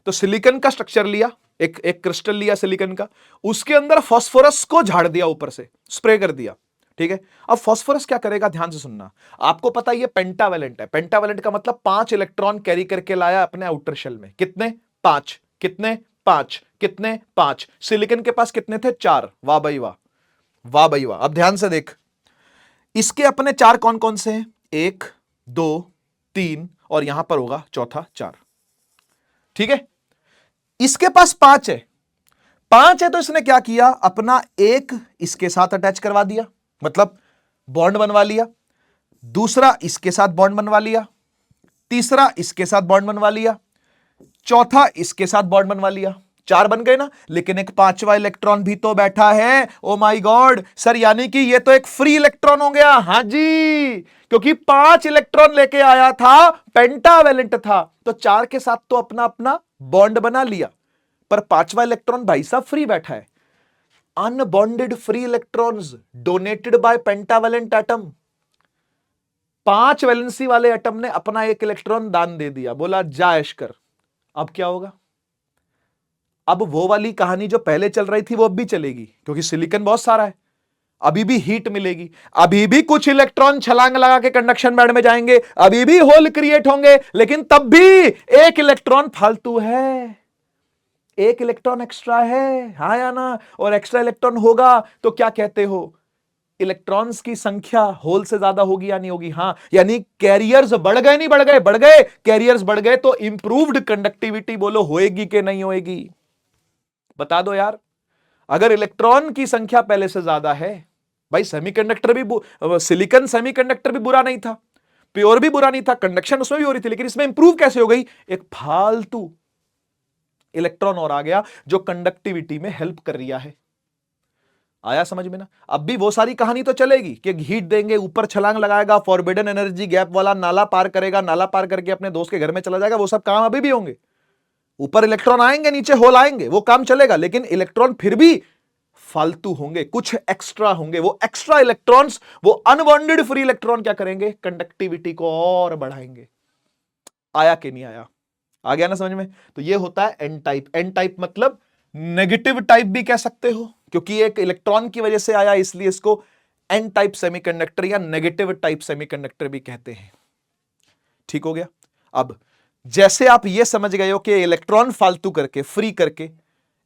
तो सिलिकॉन का स्ट्रक्चर लिया, एक क्रिस्टल लिया सिलिकॉन का, उसके अंदर फास्फोरस को झाड़ दिया, ऊपर से स्प्रे कर दिया। ठीक है, अब फास्फोरस क्या करेगा, ध्यान से सुनना। आपको पता है ये पेंटावेलेंट है, पेंटावेलेंट का मतलब 5 इलेक्ट्रॉन कैरी करके लाया अपने आउटर शेल में। कितने, 5, कितने 5, कितने 5। सिलिकॉन के पास कितने थे, 4। वाह भाई वाह, वाह भाई वाह। अब ध्यान से देख, इसके अपने 4 कौन कौन से हैं, 1 2 3 और यहां पर होगा चौथा 4। ठीक है, इसके पास 5 है, 5 है तो इसने क्या किया, अपना एक इसके साथ अटैच करवा दिया, मतलब बॉन्ड बनवा लिया, दूसरा इसके साथ बॉन्ड बनवा लिया, तीसरा इसके साथ बॉन्ड बनवा लिया, चौथा इसके साथ बॉन्ड बनवा लिया। 4 बन गए ना, लेकिन एक 5वां इलेक्ट्रॉन भी तो बैठा है। ओ माय गॉड सर, यानी कि ये तो एक फ्री इलेक्ट्रॉन हो गया। हां जी, क्योंकि 5 इलेक्ट्रॉन लेके आया था, पेंटावेलेंट था, तो 4 के साथ तो अपना अपना बॉन्ड बना लिया, पर 5वां इलेक्ट्रॉन भाई साहब फ्री बैठा है। Unbonded free electrons donated bye pentavalent atom. 5 valency वाले एटम ने अपना एक इलेक्ट्रॉन दान दे दिया, बोला जा ऐश कर। अब क्या होगा, अब वो वाली कहानी जो पहले चल रही थी वो अब भी चलेगी, क्योंकि सिलिकॉन बहुत सारा है, अभी भी हीट मिलेगी, अभी भी कुछ इलेक्ट्रॉन छलांग लगा के कंडक्शन बैंड में जाएंगे, अभी भी होल क्रिएट होंगे, लेकिन तब भी एक इलेक्ट्रॉन फालतू है, एक इलेक्ट्रॉन एक्स्ट्रा है, हाँ या ना। और एक्स्ट्रा इलेक्ट्रॉन होगा तो क्या कहते हो, इलेक्ट्रॉन्स की संख्या होल से ज्यादा होगी या नहीं होगी, हाँ, यानी कैरियर्स बढ़ गए, नहीं बढ़ गए, बढ़ गए, कैरियर्स बढ़ गए, तो इंप्रूव्ड कंडक्टिविटी बोलो होएगी कि नहीं होएगी, बता दो यार। अगर इलेक्ट्रॉन की संख्या पहले से ज्यादा है, भाई सेमीकंडक्टर भी, सिलिकॉन सेमीकंडक्टर भी बुरा नहीं था, प्योर भी बुरा नहीं था, कंडक्शन उसमें भी हो रही थी, लेकिन इसमें इंप्रूव कैसे हो गई, एक फालतू इलेक्ट्रॉन और आ गया जो कंडक्टिविटी में हेल्प कर रहा है। आया समझ में ना। अब भी वो सारी कहानी तो चलेगी कि हीट देंगे, ऊपर छलांग लगाएगा, फॉरबिडन एनर्जी गैप वाला नाला पार करेगा, नाला पार करके अपने दोस्त के घर में चला जाएगा, वो सब काम अभी भी होंगे। ऊपर इलेक्ट्रॉन आएंगे, नीचे होल आएंगे, वो काम चलेगा, लेकिन इलेक्ट्रॉन फिर भी फालतू होंगे, कुछ एक्स्ट्रा होंगे। वो एक्स्ट्रा इलेक्ट्रॉन्स, वो अनबॉन्डेड फ्री इलेक्ट्रॉन क्या करेंगे, कंडक्टिविटी को और बढ़ाएंगे। आया कि नहीं आया, आ गया ना समझ में। तो ये होता है एन टाइप। एन टाइप मतलब नेगेटिव टाइप भी कह सकते हो, क्योंकि एक इलेक्ट्रॉन की वजह से आया, इसलिए इसको एन टाइप सेमीकंडक्टर या नेगेटिव टाइप सेमीकंडक्टर भी कहते हैं। ठीक हो गया। अब जैसे आप ये समझ गए हो कि इलेक्ट्रॉन फालतू करके, फ्री करके,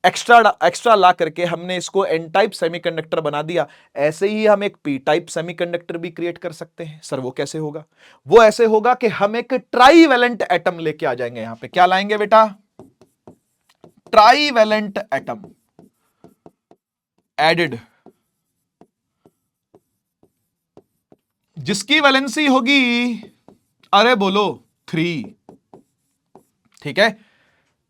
एक्स्ट्रा ला करके हमने इसको एन टाइप सेमीकंडक्टर बना दिया, ऐसे ही हम एक पी टाइप सेमीकंडक्टर भी क्रिएट कर सकते हैं। सर वो कैसे होगा, वो ऐसे होगा कि हम एक ट्राईवैलेंट एटम लेके आ जाएंगे। यहां पे क्या लाएंगे बेटा, ट्राईवैलेंट एटम एडेड, जिसकी वैलेंसी होगी, अरे बोलो 3। ठीक है,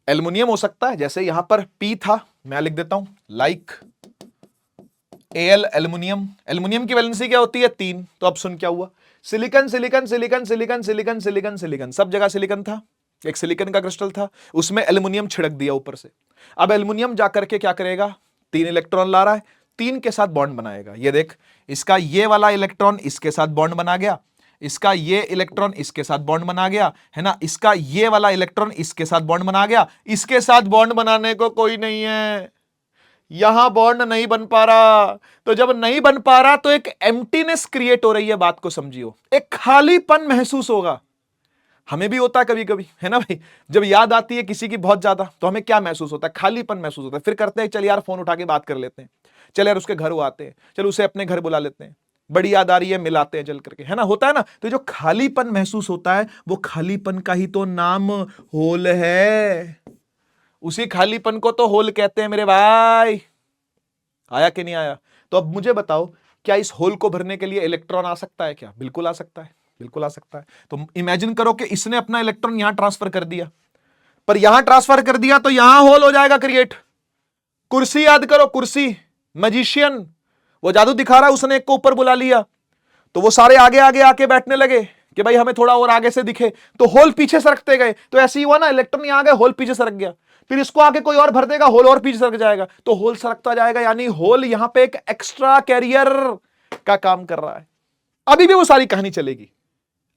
एल्युमिनियम हो सकता है, जैसे यहां पर P था, मैं लिख देता हूं लाइक Al एल्युमिनियम। एल्युमिनियम की वैलेंसी क्या होती है, 3। तो अब सुन क्या हुआ, silicon silicon silicon silicon silicon silicon silicon, सब जगह सिलिकॉन था, एक सिलिकॉन का क्रिस्टल था, उसमें एल्युमिनियम छिड़क दिया ऊपर से। अब एल्युमिनियम जाकर के क्या करेगा, 3 इलेक्ट्रॉन ला रहा है, 3 के साथ बॉन्ड बनाएगा। ये देख, इसका ये वाला इलेक्ट्रॉन इसके साथ बॉन्ड बना गया, इसका ये इलेक्ट्रॉन इसके साथ बॉन्ड बना गया, है ना, इसका ये वाला इलेक्ट्रॉन इसके साथ बॉन्ड बना गया, इसके साथ बॉन्ड बनाने को कोई नहीं है, यहां बॉन्ड नहीं बन पा रहा। तो जब नहीं बन पा रहा तो एक एम्प्टीनेस क्रिएट हो रही है, बात को समझियो, एक खालीपन महसूस होगा। हमें भी होता है कभी कभी, है ना भाई, जब याद आती है किसी की बहुत ज्यादा तो हमें क्या महसूस होता है, खालीपन महसूस होता है। फिर करते हैं चल यार फोन उठा के बात कर लेते हैं, चल यार उसके घर वो आते हैं, चल उसे अपने घर बुला लेते हैं, बड़ी याद आ रही है मिलाते हैं चल करके, है ना, होता है ना। तो जो खालीपन महसूस होता है वो खालीपन का ही तो नाम होल है, उसी खालीपन को तो होल कहते हैं मेरे भाई। आया कि नहीं आया? तो अब मुझे बताओ, क्या इस होल को भरने के लिए इलेक्ट्रॉन आ सकता है क्या? बिल्कुल आ सकता है, बिल्कुल आ सकता है। तो इमेजिन करो कि इसने अपना इलेक्ट्रॉन यहां ट्रांसफर कर दिया, पर यहां ट्रांसफर कर दिया तो यहां होल हो जाएगा क्रिएट। कुर्सी याद करो, कुर्सी, मैजिशियन, वो जादू दिखा रहा है, उसने एक को ऊपर बुला लिया तो वो सारे आगे आगे आके बैठने लगे कि भाई हमें थोड़ा और आगे से दिखे, तो होल पीछे सरकते गए। तो ऐसे ही हुआ ना, इलेक्ट्रॉन यहां आ गए, होल पीछे सरक गया, फिर इसको आगे कोई और भर देगा, होल और पीछे सरक जाएगा, तो होल सरकता जाएगा, यानी होल यहां पे एक एक्स्ट्रा कैरियर का काम कर रहा है। अभी भी वो सारी कहानी चलेगी,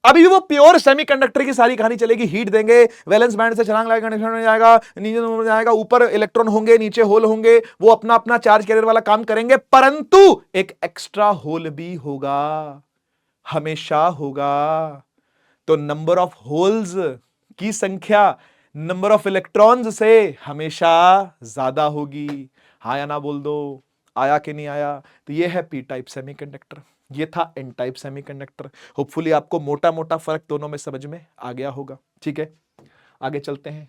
अभी भी वो प्योर सेमीकंडक्टर की सारी कहानी चलेगी। हीट देंगे, वैलेंस बैंड से छलांग लगा कंडक्शन में जाएगा, नीचे जाएगा, ऊपर इलेक्ट्रॉन होंगे, नीचे होल होंगे, वो अपना अपना चार्ज कैरियर वाला काम करेंगे, परंतु एक एक्स्ट्रा होल भी होगा, हमेशा होगा। तो नंबर ऑफ होल्स की संख्या नंबर ऑफ इलेक्ट्रॉन्स से हमेशा ज्यादा होगी। हाँ या ना बोल दो, आया कि नहीं आया? तो ये है पी टाइप सेमीकंडक्टर, ये था एन टाइप सेमीकंडक्टर। होपफुली आपको मोटा मोटा फर्क दोनों में समझ में आ गया होगा। ठीक है, आगे चलते हैं।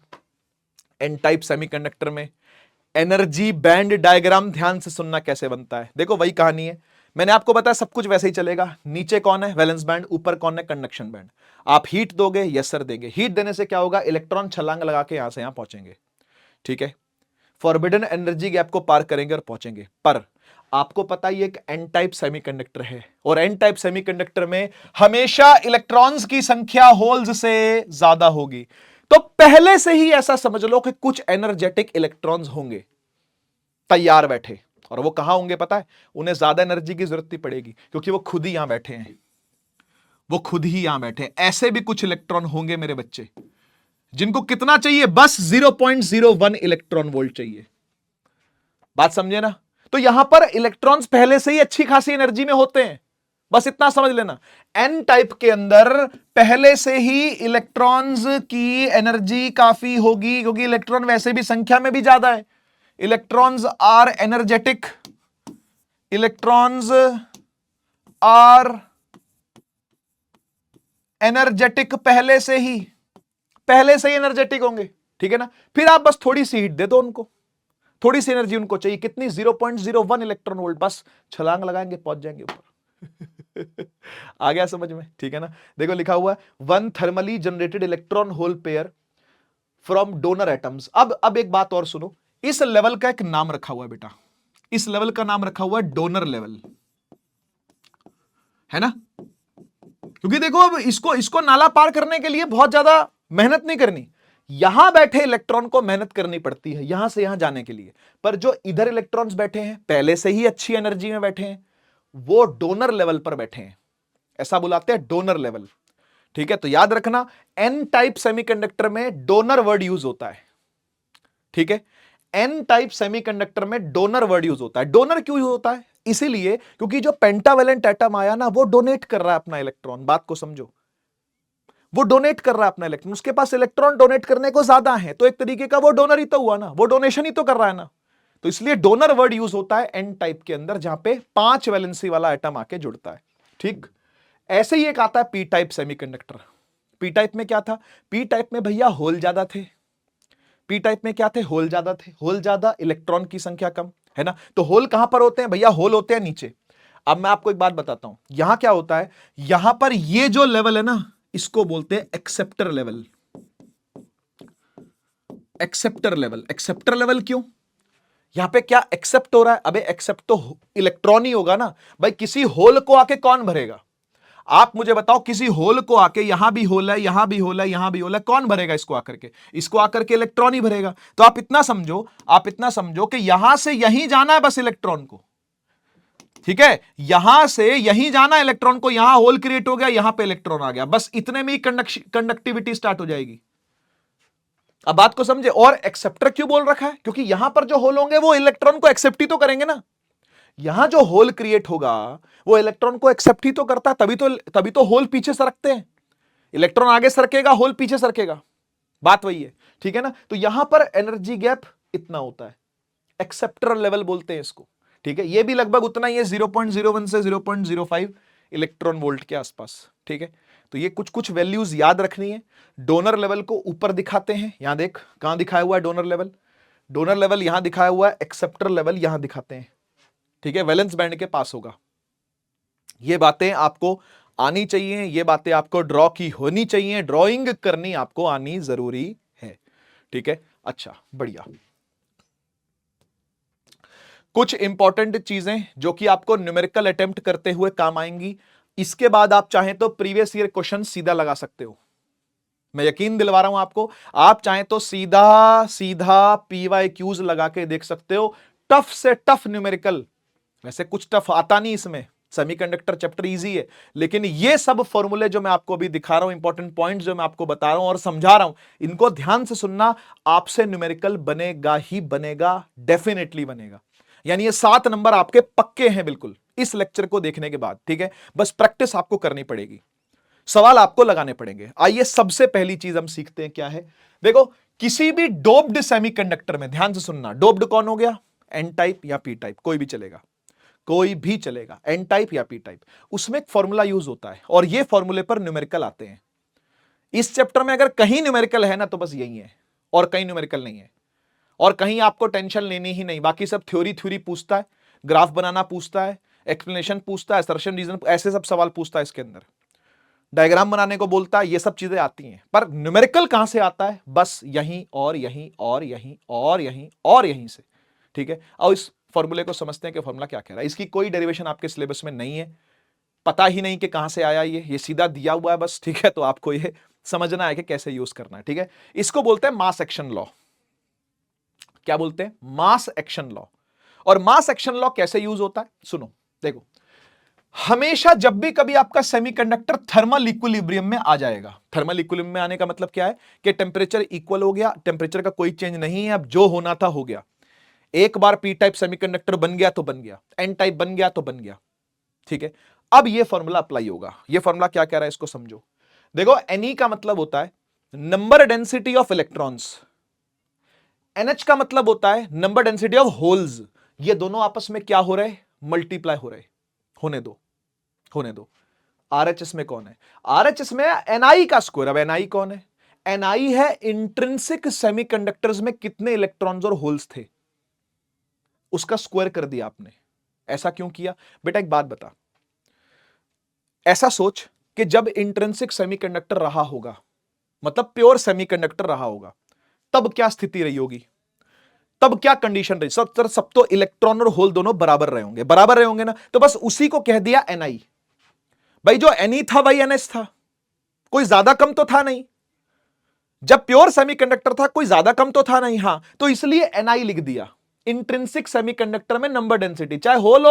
एन टाइप सेमीकंडक्टर में एनर्जी बैंड डायग्राम ध्यान से सुनना कैसे बनता है। देखो वही कहानी है, मैंने आपको बताया सब कुछ वैसे ही चलेगा। नीचे कौन है? वैलेंस बैंड, ऊपर कौन है? Conduction band. आप हीट दोगे, यस सर देंगे, हीट देने से क्या होगा? इलेक्ट्रॉन छलांग लगा के यहां से यहां पहुंचेंगे। ठीक है, फॉरबिडन एनर्जी गैप को पार करेंगे और पहुंचेंगे। पर आपको पता ही एक एन टाइप सेमीकंडक्टर है, और एन टाइप सेमीकंडक्टर में हमेशा इलेक्ट्रॉन्स की संख्या होल्स से ज्यादा होगी। तो पहले से ही ऐसा समझ लो कि कुछ एनर्जेटिक इलेक्ट्रॉन्स होंगे तैयार बैठे, और वो कहां होंगे पता है? उन्हें ज्यादा एनर्जी की जरूरत नहीं पड़ेगी, क्योंकि वो खुद ही यहां बैठे हैं, वो खुद ही यहां बैठे हैं। ऐसे भी कुछ इलेक्ट्रॉन होंगे मेरे बच्चे, जिनको कितना चाहिए? बस 0.01 इलेक्ट्रॉन वोल्ट चाहिए। बात समझे ना? तो यहां पर इलेक्ट्रॉन्स पहले से ही अच्छी खासी एनर्जी में होते हैं, बस इतना समझ लेना। एन टाइप के अंदर पहले से ही इलेक्ट्रॉन्स की एनर्जी काफी होगी, क्योंकि इलेक्ट्रॉन वैसे भी संख्या में भी ज्यादा है। Electrons are energetic, electrons are energetic, पहले से ही एनर्जेटिक होंगे। ठीक है ना? फिर आप बस थोड़ी सी हीट दे दो उनको, थोड़ी सी एनर्जी उनको चाहिए, कितनी? 0.01 इलेक्ट्रॉन वोल्ट, बस छलांग लगाएंगे, पहुंच जाएंगे ऊपर। आ गया समझ में? ठीक है ना? देखो लिखा हुआ है 1 thermally generated electron hole pair from donor atoms. अब एक बात और सुनो, इस लेवल का एक नाम रखा हुआ है बेटा, इस लेवल का नाम रखा हुआ है डोनर लेवल, है ना? क्योंकि देखो अब इसको नाला पार करने के लिए बहुत ज्यादा मेहनत नहीं करनी, यहां बैठे इलेक्ट्रॉन को मेहनत करनी पड़ती है यहां से यहां जाने के लिए। पर जो इधर इलेक्ट्रॉन्स बैठे हैं पहले से ही अच्छी एनर्जी में बैठे हैं, वो डोनर लेवल पर बैठे हैं, ऐसा बुलाते हैं डोनर लेवल। ठीक है, तो याद रखना एन टाइप सेमीकंडक्टर में डोनर वर्ड यूज होता है। ठीक है, एन टाइप सेमीकंडक्टर में डोनर वर्ड यूज होता है। डोनर क्यों यूज होता है? इसीलिए क्योंकि जो पेंटावेलेंट एटम आया ना, वो डोनेट कर रहा है अपना इलेक्ट्रॉन। बात को समझो, वो डोनेट कर रहा है अपना इलेक्ट्रॉन, उसके पास इलेक्ट्रॉन डोनेट करने को ज्यादा है, तो एक तरीके का वो डोनर ही तो हुआ ना, वो डोनेशन ही तो कर रहा है ना। तो इसलिए डोनर वर्ड यूज होता है एन टाइप के अंदर, जहां पे 5 वैलेंसी वाला एटम आके जुड़ता है। ठीक, ऐसे ही एक आता है P type semiconductor. P type में क्या था? पी टाइप में भैया होल ज्यादा थे। पी टाइप में क्या थे? होल ज्यादा थे, होल ज्यादा, इलेक्ट्रॉन की संख्या कम, है ना? तो होल कहां पर होते हैं भैया? होल होते हैं नीचे। अब मैं आपको एक बात बताता हूं, यहां क्या होता है, यहां पर ये जो लेवल है ना, इसको बोलते हैं acceptor level. Acceptor level, acceptor level क्यों? यहां पे क्या एक्सेप्ट हो रहा है? अबे एक्सेप्ट तो इलेक्ट्रॉन ही होगा ना भाई, किसी होल को आके कौन भरेगा? आप मुझे बताओ, किसी होल को आके यहां भी होल है, यहां भी होल है, यहां भी होल है, कौन भरेगा इसको आकर के? इसको आकर के इलेक्ट्रॉन ही भरेगा। तो आप इतना समझो, कि यहां से यहीं जाना है बस इलेक्ट्रॉन को, ठीक है, यहां से यहीं जाना है इलेक्ट्रॉन को, यहां होल क्रिएट हो गया, यहां पे इलेक्ट्रॉन आ गया, बस इतने में ही कंडक्टिविटी स्टार्ट हो जाएगी। अब बात को समझे। और एक्सेप्टर क्यों बोल रखा है? क्योंकि यहां पर जो होल होंगे वो इलेक्ट्रॉन को एक्सेप्ट ही तो करेंगे ना। यहां जो होल क्रिएट होगा वो इलेक्ट्रॉन को एक्सेप्ट ही तो करता है, तभी तो होल पीछे सरकते हैं। इलेक्ट्रॉन आगे सरकेगा, होल पीछे सरकेगा, बात वही है, ठीक है ना। तो यहां पर एनर्जी गैप इतना होता है, एक्सेप्टर लेवल बोलते हैं इसको, ठीक है। ये भी लगभग उतना ही है, 0.01 से 0.05 इलेक्ट्रॉन वोल्ट के आसपास, ठीक है। तो ये कुछ कुछ वैल्यूज याद रखनी है। डोनर लेवल को ऊपर दिखाते हैं, यहां देख कहां दिखाया हुआ है डोनर लेवल, डोनर लेवल यहां दिखाया हुआ है, एक्सेप्टर लेवल यहां दिखाते हैं, ठीक है, वैलेंस बैंड के पास होगा। ये बातें आपको आनी चाहिए, ये बातें आपको ड्रॉ की होनी चाहिए, ड्रॉइंग करनी आपको आनी जरूरी है, ठीक है। अच्छा, बढ़िया। कुछ इंपॉर्टेंट चीजें जो कि आपको न्यूमेरिकल अटेम्प्ट करते हुए काम आएंगी। इसके बाद आप चाहें तो प्रीवियस ईयर क्वेश्चन सीधा लगा सकते हो, मैं यकीन दिलवा रहा हूं आपको। आप चाहें तो सीधा सीधा PYQs लगा के देख सकते हो, टफ से टफ न्यूमेरिकल। वैसे कुछ टफ आता नहीं इसमें, सेमीकंडक्टर चैप्टर इजी है, लेकिन ये सब फॉर्मूले जो मैं आपको अभी दिखा रहा हूं, इंपॉर्टेंट पॉइंट्स जो मैं आपको बता रहा हूं और समझा रहा हूं, इनको ध्यान से सुनना, आपसे न्यूमेरिकल बनेगा ही बनेगा, डेफिनेटली बनेगा। यानी ये 7 नंबर आपके पक्के हैं बिल्कुल इस लेक्चर को देखने के बाद, ठीक है। बस प्रैक्टिस आपको करनी पड़ेगी, सवाल आपको लगाने पड़ेंगे। आइए सबसे पहली चीज हम सीखते हैं क्या है। देखो, किसी भी डोप्ड सेमीकंडक्टर में ध्यान से सुनना, डोप्ड कौन हो गया? एन टाइप या पी टाइप, कोई भी चलेगा, कोई भी चलेगा, एन टाइप या पी टाइप। उसमें एक फॉर्मूला यूज होता है और ये फॉर्मूले पर न्यूमेरिकल आते हैं। इस चैप्टर में अगर कहीं न्यूमेरिकल है ना तो बस यही है, और कहीं न्यूमेरिकल नहीं है, और कहीं आपको टेंशन लेनी ही नहीं। बाकी सब थ्योरी पूछता है, ग्राफ बनाना पूछता है, एक्सप्लेनेशन पूछता है, असर्शन रीजन, ऐसे सब सवाल पूछता है इसके अंदर, डायग्राम बनाने को बोलता है, ये सब चीजें आती हैं। पर न्यूमेरिकल कहां से आता है? बस यहीं और यहीं और यहीं और यहीं और यहीं से, ठीक है। और इस फॉर्मूले को समझते हैं कि फॉर्मूला क्या कह रहा है। इसकी कोई डेरिवेशन आपके सिलेबस में नहीं है, पता ही नहीं कि कहां से आया ये सीधा दिया हुआ है बस, ठीक है। तो आपको ये समझना है कि कैसे यूज करना है, ठीक है। इसको बोलते हैं मास एक्शन लॉ। क्या बोलते हैं? Mass action law. और मास एक्शन लॉ कैसे यूज होता है सुनो, देखो, हमेशा जब भी कभी आपका सेमीकंडक्टर थर्मल इक्विलिब्रियम में आ जाएगा, थर्मल इक्विलिब्रियम में आने का मतलब क्या है कि टेंपरेचर इक्वल हो गया, टेंपरेचर का कोई चेंज नहीं है, अब जो होना था हो गया। एक बार पी टाइप सेमीकंडक्टर बन गया तो बन गया, एन टाइप बन गया तो बन गया, ठीक है। अब ये फॉर्मूला अप्लाई होगा। ये फॉर्मूला क्या कह रहा है इसको समझो। देखो, Ne का मतलब होता है number density of electrons, NH का मतलब होता है नंबर डेंसिटी ऑफ होल्स। ये दोनों आपस में क्या हो रहे? मल्टीप्लाई हो रहे। होने दो। RHS में कौन है? RHS में Ni का स्क्वायर। अब Ni कौन है? Ni है इंट्रिंसिक सेमीकंडक्टर्स में कितने इलेक्ट्रॉन्स और होल्स थे, उसका स्क्वायर कर दिया आपने। ऐसा क्यों किया बेटा? एक बात बता, ऐसा सोच कि जब इंट्रिंसिक सेमीकंडक्टर रहा होगा, मतलब प्योर सेमीकंडक्टर रहा होगा, तब क्या स्थिति रही होगी, तब क्या कंडीशन रही? सब तो इलेक्ट्रॉन और होल दोनों बराबर रहे होंगे ना। तो बस उसी को कह दिया Ni। भाई जो Ne था वही NH था, कोई ज्यादा कम तो था नहीं। जब प्योर सेमीकंडक्टर था कोई ज्यादा कम तो था नहीं, हां, तो इसलिए Ni लिख दिया। इंट्रिंसिक सेमीकंडक्टर में नंबर डेंसिटी चाहे होल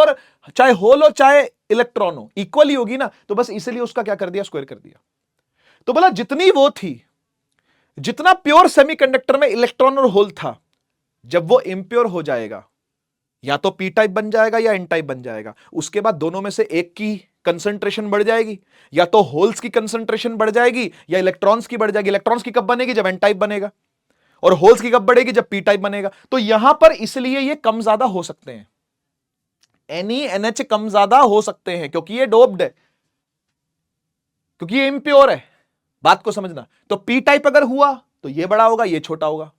हो चाहे इलेक्ट्रॉन हो, इक्वल ही होगी ना, तो बस इसलिए उसका क्या कर दिया? स्क्वायर कर दिया। तो बोला जितनी वो थी, जितना प्योर सेमीकंडक्टर में इलेक्ट्रॉन और होल था, जब वो इम्प्योर हो जाएगा, या तो पी टाइप बन जाएगा या एन टाइप बन जाएगा, उसके बाद दोनों में से एक की कंसंट्रेशन बढ़ जाएगी, या तो होल्स की कंसंट्रेशन बढ़ जाएगी या इलेक्ट्रॉन्स की बढ़ जाएगी। इलेक्ट्रॉन्स की कब बनेगी? जब एन टाइप बनेगा। और होल्स की कब बढ़ेगी? जब पी टाइप बनेगा। तो यहां पर इसलिए ये कम ज्यादा हो सकते हैं, NeNH कम ज्यादा हो सकते हैं, क्योंकि ये डोप्ड है, क्योंकि ये इम्प्योर है। बात को समझना। तो पी टाइप अगर हुआ तो ये बड़ा होगा, ये छोटा होगा।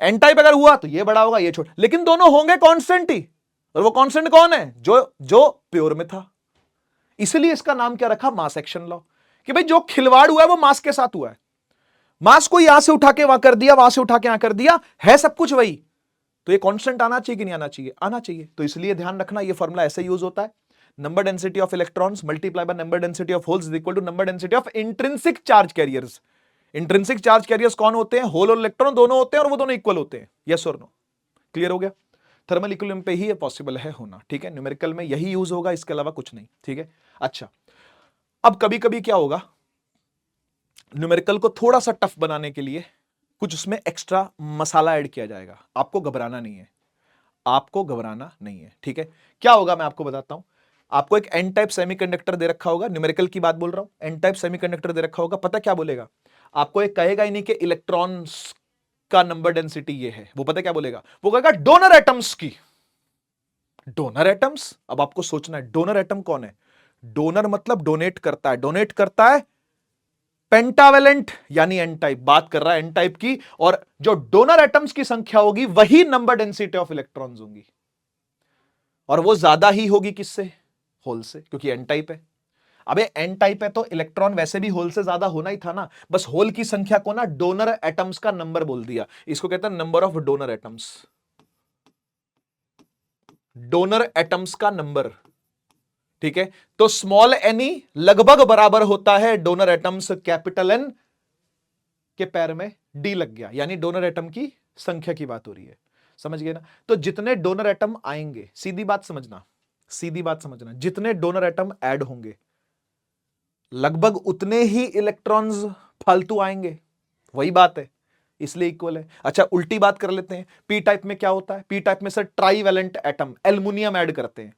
एन टाइप अगर हुआ तो ये बड़ा होगा, ये छोटा, लेकिन दोनों होंगे कांस्टेंट ही। और वो कांस्टेंट कौन है? जो प्योर में था। इसलिए इसका नाम क्या रखा? Mass action law. कि भाई जो खिलवाड़ हुआ है वो मास के साथ हुआ है। मास को यहां से उठा के वहां कर दिया, वहां से उठा के यहां कर दिया, है सब कुछ वही। तो ये कांस्टेंट आना चाहिए कि नहीं आना चाहिए? आना चाहिए। तो इसलिए ध्यान रखना, ये फॉर्मूला ऐसे यूज होता है। number density of electrons multiplied by number density of holes is equal to number density of intrinsic charge carriers. Intrinsic charge carriers कौन होते हैं? होल और इलेक्ट्रॉन दोनों होते हैं और वो दोनों इक्वल होते हैं. यस और नो? क्लियर हो गया? थर्मल इक्विलिब्रियम पे ही पॉसिबल है होना. ठीक है, न्यूमेरिकल में यही यूज होगा, इसके अलावा कुछ नहीं. ठीक है, अच्छा. अब कभी कभी क्या होगा, न्यूमेरिकल को थोड़ा सा टफ बनाने के लिए कुछ उसमें एक्स्ट्रा मसाला ऐड किया जाएगा. आपको घबराना नहीं है, आपको घबराना नहीं है. ठीक है, क्या होगा मैं आपको बताता हूं. आपको एक एन टाइप सेमीकंडक्टर दे रखा होगा, न्यूमेरिकल की बात बोल रहा हूं. एन टाइप सेमीकंडक्टर दे रखा होगा, पता क्या बोलेगा आपको? एक कहेगा ही नहीं कि इलेक्ट्रॉन्स का नंबर डेंसिटी ये है. वो पता क्या बोलेगा? वो कहेगा डोनर एटम्स की. डोनर एटम्स, अब आपको सोचना है डोनर एटम कौन है. डोनर मतलब डोनेट करता है. डोनेट करता है पेंटावेलेंट यानी एन टाइप. बात कर रहा है एन टाइप की, और जो डोनर एटम्स की संख्या होगी वही नंबर डेंसिटी ऑफ इलेक्ट्रॉन्स होंगी, और वो ज्यादा ही होगी किससे? होल से, क्योंकि एन टाइप है. अबे एन टाइप है तो इलेक्ट्रॉन वैसे भी होल से ज्यादा होना ही था ना. बस होल की संख्या को ना डोनर एटम्स का नंबर बोल दिया. इसको कहते हैं number of donor atoms. Donor atoms का नंबर. ठीक है, तो स्मॉल एन ई लगभग बराबर होता है डोनर एटम्स कैपिटल एन के पैर में डी लग गया, यानी डोनर एटम की संख्या की बात हो रही है. समझ गए ना? तो जितने डोनर एटम आएंगे, सीधी बात समझना, सीधी बात समझना, जितने डोनर एटम ऐड होंगे लगभग उतने ही इलेक्ट्रॉन्स फालतू आएंगे. वही बात है, इसलिए इक्वल है. अच्छा, उल्टी बात कर लेते हैं. पी टाइप में क्या होता है? पी टाइप में sir trivalent atom aluminium add करते हैं.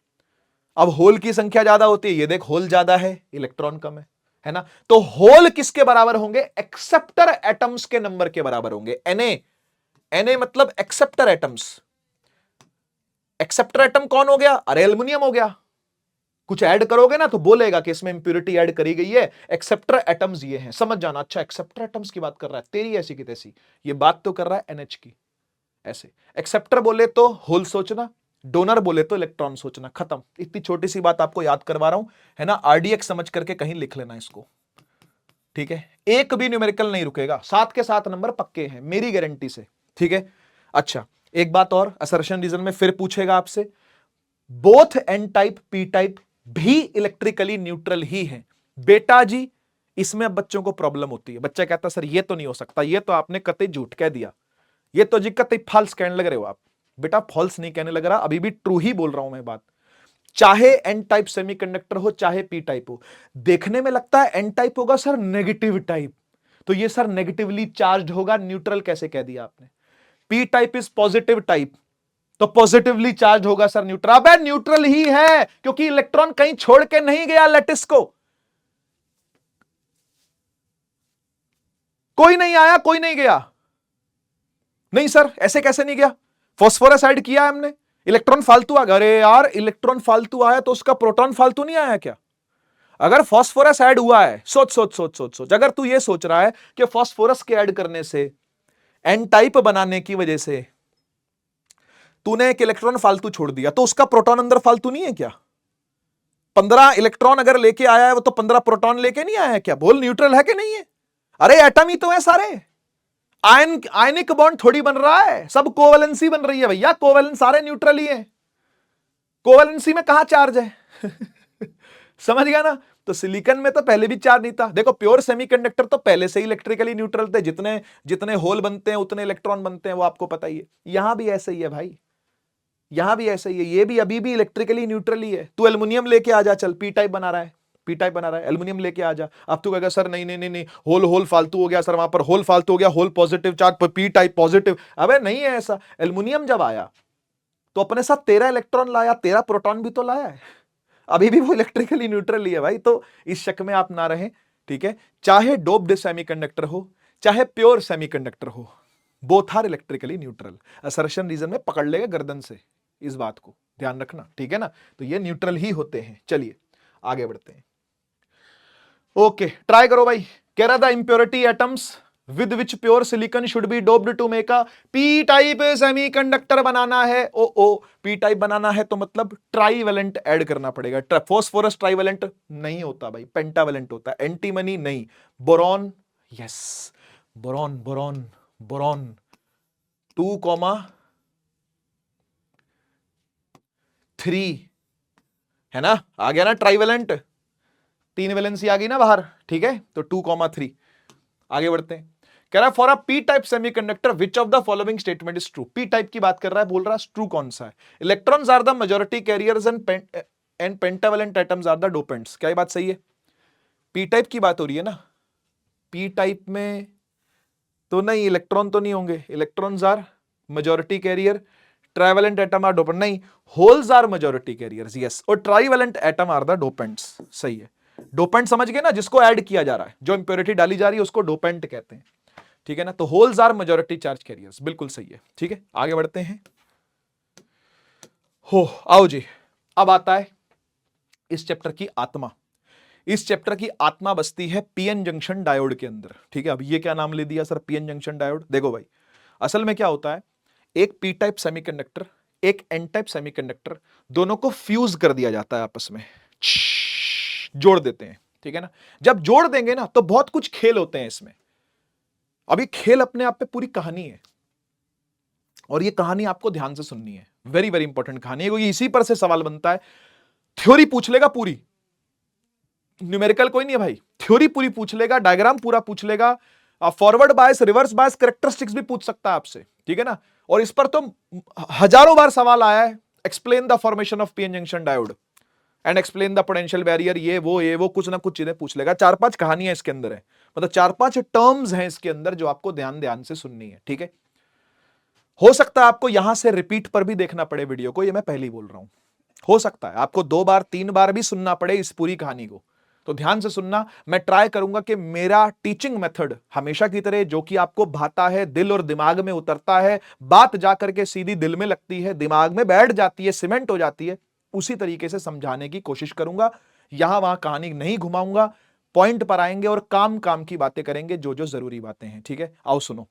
अब होल की संख्या ज्यादा होती है, ये देख होल ज्यादा है, इलेक्ट्रॉन कम है ना? तो होल किसके बराबर होंगे? एक्सेप्टर एटम्स के नंबर के बराबर होंगे. Na मतलब एक्सेप्टर एटम्स. एक्सेप्टर एटम कौन हो गया? अरे एल्युमिनियम हो गया. कुछ ऐड करोगे ना तो बोलेगा कि इसमें इंप्योरिटी ऐड करी गई है. एक्सेप्टर एटम्स ये हैं, समझ जाना. अच्छा, एक्सेप्टर एटम्स की बात कर रहा है, तेरी ऐसी की तैसी. ये बात तो कर रहा है NH की. ऐसे एक्सेप्टर बोले तो होल सोचना, डोनर बोले तो इलेक्ट्रॉन सोचना. खत्म. इतनी छोटी सी बात आपको याद करवा रहा हूं, है ना? RDX समझ करके कहीं लिख लेना इसको. ठीक है, एक भी न्यूमेरिकल नहीं रुकेगा, 7 के 7 नंबर पक्के हैं मेरी गारंटी से. ठीक है, अच्छा एक बात और, असर्शन रीजन में फिर पूछेगा आपसे, both N type P type भी इलेक्ट्रिकली न्यूट्रल ही है. बेटा जी, इसमें अब बच्चों को प्रॉब्लम होती है. बच्चा कहता है सर ये तो नहीं हो सकता, ये तो आपने कतई झूठ कह दिया, ये तो जी कतई फॉल्स कहने लग रहे हो आप. बेटा फॉल्स नहीं कहने लग रहा, अभी भी ट्रू ही बोल रहा हूं मैं बात. चाहे एन टाइप सेमीकंडक्टर हो चाहे पी टाइप हो, देखने में लगता है एन टाइप होगा सर नेगेटिव टाइप, तो ये सर नेगेटिवली चार्ज होगा. न्यूट्रल कैसे कह दिया आपने? P type is positive type, तो पॉजिटिवली चार्ज होगा सर न्यूट्रल. अबे न्यूट्रल ही है, क्योंकि इलेक्ट्रॉन कहीं छोड़ के नहीं गया लैटिस को. कोई नहीं आया, कोई नहीं गया. नहीं सर ऐसे कैसे नहीं गया? फास्फोरस ऐड किया है हमने, इलेक्ट्रॉन फालतू आ गया. अरे यार इलेक्ट्रॉन फालतू आया तो उसका प्रोटॉन फालतू नहीं आया क्या? अगर फास्फोरस ऐड हुआ है, सोच सोच सोच सोच सोच, अगर तू ये सोच रहा है कि फास्फोरस के ऐड करने से, एन टाइप बनाने की वजह से तूने एक इलेक्ट्रॉन फालतू छोड़ दिया, तो उसका प्रोटॉन अंदर फालतू नहीं है क्या? 15 इलेक्ट्रॉन अगर लेके आया है वो तो 15 प्रोटॉन लेके नहीं आया है क्या? बोल न्यूट्रल है कि नहीं है? अरे एटम ही तो है सारे, आयनिक बॉन्ड थोड़ी बन रहा है, सब कोवैलेंसी बन रही है भैया. कोवैलेंस सारे न्यूट्रल ही है, कोवैलेंसी में कहां चार्ज है? समझ गया ना? तो सिलिकॉन में तो पहले भी चार्ज नहीं था. देखो प्योर सेमीकंडक्टर तो पहले से ही इलेक्ट्रिकली न्यूट्रल थे, जितने जितने होल बनते हैं उतने इलेक्ट्रॉन बनते हैं, वो आपको पता ही है. यहां भी ऐसे ही है भाई, यहां भी ऐसे ही है, ये भी अभी भी इलेक्ट्रिकली न्यूट्रल ही है. तू एल्युमिनियम लेके आ जा, चल पी टाइप बना रहा है, पी टाइप बना रहा है, एल्युमिनियम लेके आ जा. अब तू कहेगा सर नहीं नहीं नहीं नहीं, होल होल फालतू हो गया सर, वहां पर होल फालतू हो गया, होल पॉजिटिव चार्ज पर पी टाइप पॉजिटिव. अबे नहीं है ऐसा. एल्युमिनियम जब आया तो अपने साथ 13 इलेक्ट्रॉन लाया, 13 प्रोटॉन भी तो लाया है. अभी भी वो इलेक्ट्रिकली न्यूट्रल ही है भाई, तो इस शक में आप ना रहें. ठीक है, चाहे डोप्ड सेमीकंडक्टर हो चाहे प्योर सेमीकंडक्टर हो, both are electrically neutral. Assertion reason में पकड़ लेगा गर्दन से, इस बात को ध्यान रखना. ठीक है ना? तो ये न्यूट्रल ही होते हैं. चलिए आगे बढ़ते हैं. ओके, ट्राई करो भाई. कह रहा था impurity atoms with which pure silicon should be doped to make a P type semiconductor बनाना है. ओ पी टाइप बनाना है तो मतलब ट्राईवैलेंट ऐड करना पड़ेगा. फास्फोरस ट्राईवैलेंट नहीं होता भाई, पेंटावैलेंट होता है. एंटीमनी नहीं, boron. Yes, boron boron boron 2,3 है ना, आ गया ना ट्राइवेलेंट, 3 वैलेंसी आ गई ना बाहर, ठीक है। तो 2,3 आगे बढ़ते हैं। कह रहा है for a P type semiconductor which of the following statement is true. P type की बात कर रहा है, बोल रहा है ट्रू कौन सा है। Electrons are the majority carriers and pentavalent atoms are the dopants. क्या ये बात सही है? पी टाइप की बात हो रही है ना, पी टाइप में तो नहीं, इलेक्ट्रॉन तो नहीं होंगे, electrons are majority carrier, trivalent atom are dopant, नहीं, holes are majority carriers, yes, और trivalent atom are the dopants, सही है। डोपेंट समझ गए ना, जिसको ऐड किया जा रहा है, जो इंप्योरिटी डाली जा रही है उसको डोपेंट कहते हैं, ठीक है ना। तो holes are majority charge carriers, बिल्कुल सही है, ठीक है। आगे बढ़ते हैं। हो आओ जी, अब आता है इस चैप्टर की आत्मा। इस चैप्टर की आत्मा बसती है पीएन जंक्शन डायोड के अंदर, ठीक है। अब ये क्या नाम ले दिया सर, पीएन जंक्शन डायोड। देखो भाई, असल में क्या होता है, एक पी टाइप सेमीकंडक्टर, एक एन टाइप सेमीकंडक्टर, दोनों को फ्यूज कर दिया जाता है आपस में, जोड़ देते हैं, ठीक है ना। जब जोड़ देंगे ना तो बहुत कुछ खेल होते हैं इसमें। अब ये खेल अपने आप पे पूरी कहानी है, और ये कहानी आपको ध्यान से सुननी है, वेरी वेरी इंपॉर्टेंट कहानी है, क्योंकि इसी पर से सवाल बनता है। थ्योरी पूछ लेगा पूरी, न्यूमेरिकल कोई नहीं है भाई, थ्योरी पूरी पूछ लेगा, डायग्राम पूरा पूछ लेगा, forward bias, reverse bias, characteristics भी पूछ सकता है आपसे, ठीक है ना। और इस पर तो हजारों बार सवाल आया है, explain the formation of PN junction diode and explain the potential barrier, ये वो कुछ ना कुछ चीजें पूछ लेगा। 4-5 कहानियां इसके अंदर है, मतलब 4-5 टर्म्स हैं इसके अंदर जो आपको ध्यान ध्यान से सुननी है, ठीक है। हो सकता है आपको यहां से रिपीट पर भी देखना पड़े वीडियो को, ये मैं पहले ही बोल रहा हूं। हो सकता है आपको 2 बार 3 बार भी सुनना पड़े इस पूरी कहानी को, तो ध्यान से सुनना। मैं ट्राई करूंगा कि मेरा टीचिंग मेथड हमेशा की तरह, जो कि आपको भाता है, दिल और दिमाग में उतरता है, बात जाकर के सीधी दिल में लगती है, दिमाग में बैठ जाती है, सीमेंट हो जाती है, उसी तरीके से समझाने की कोशिश करूंगा। यहां वहां कहानी नहीं घुमाऊंगा, पॉइंट पर आएंगे और काम काम की बातें करेंगे, जो जो जरूरी बातें हैं, ठीक है। आओ सुनो।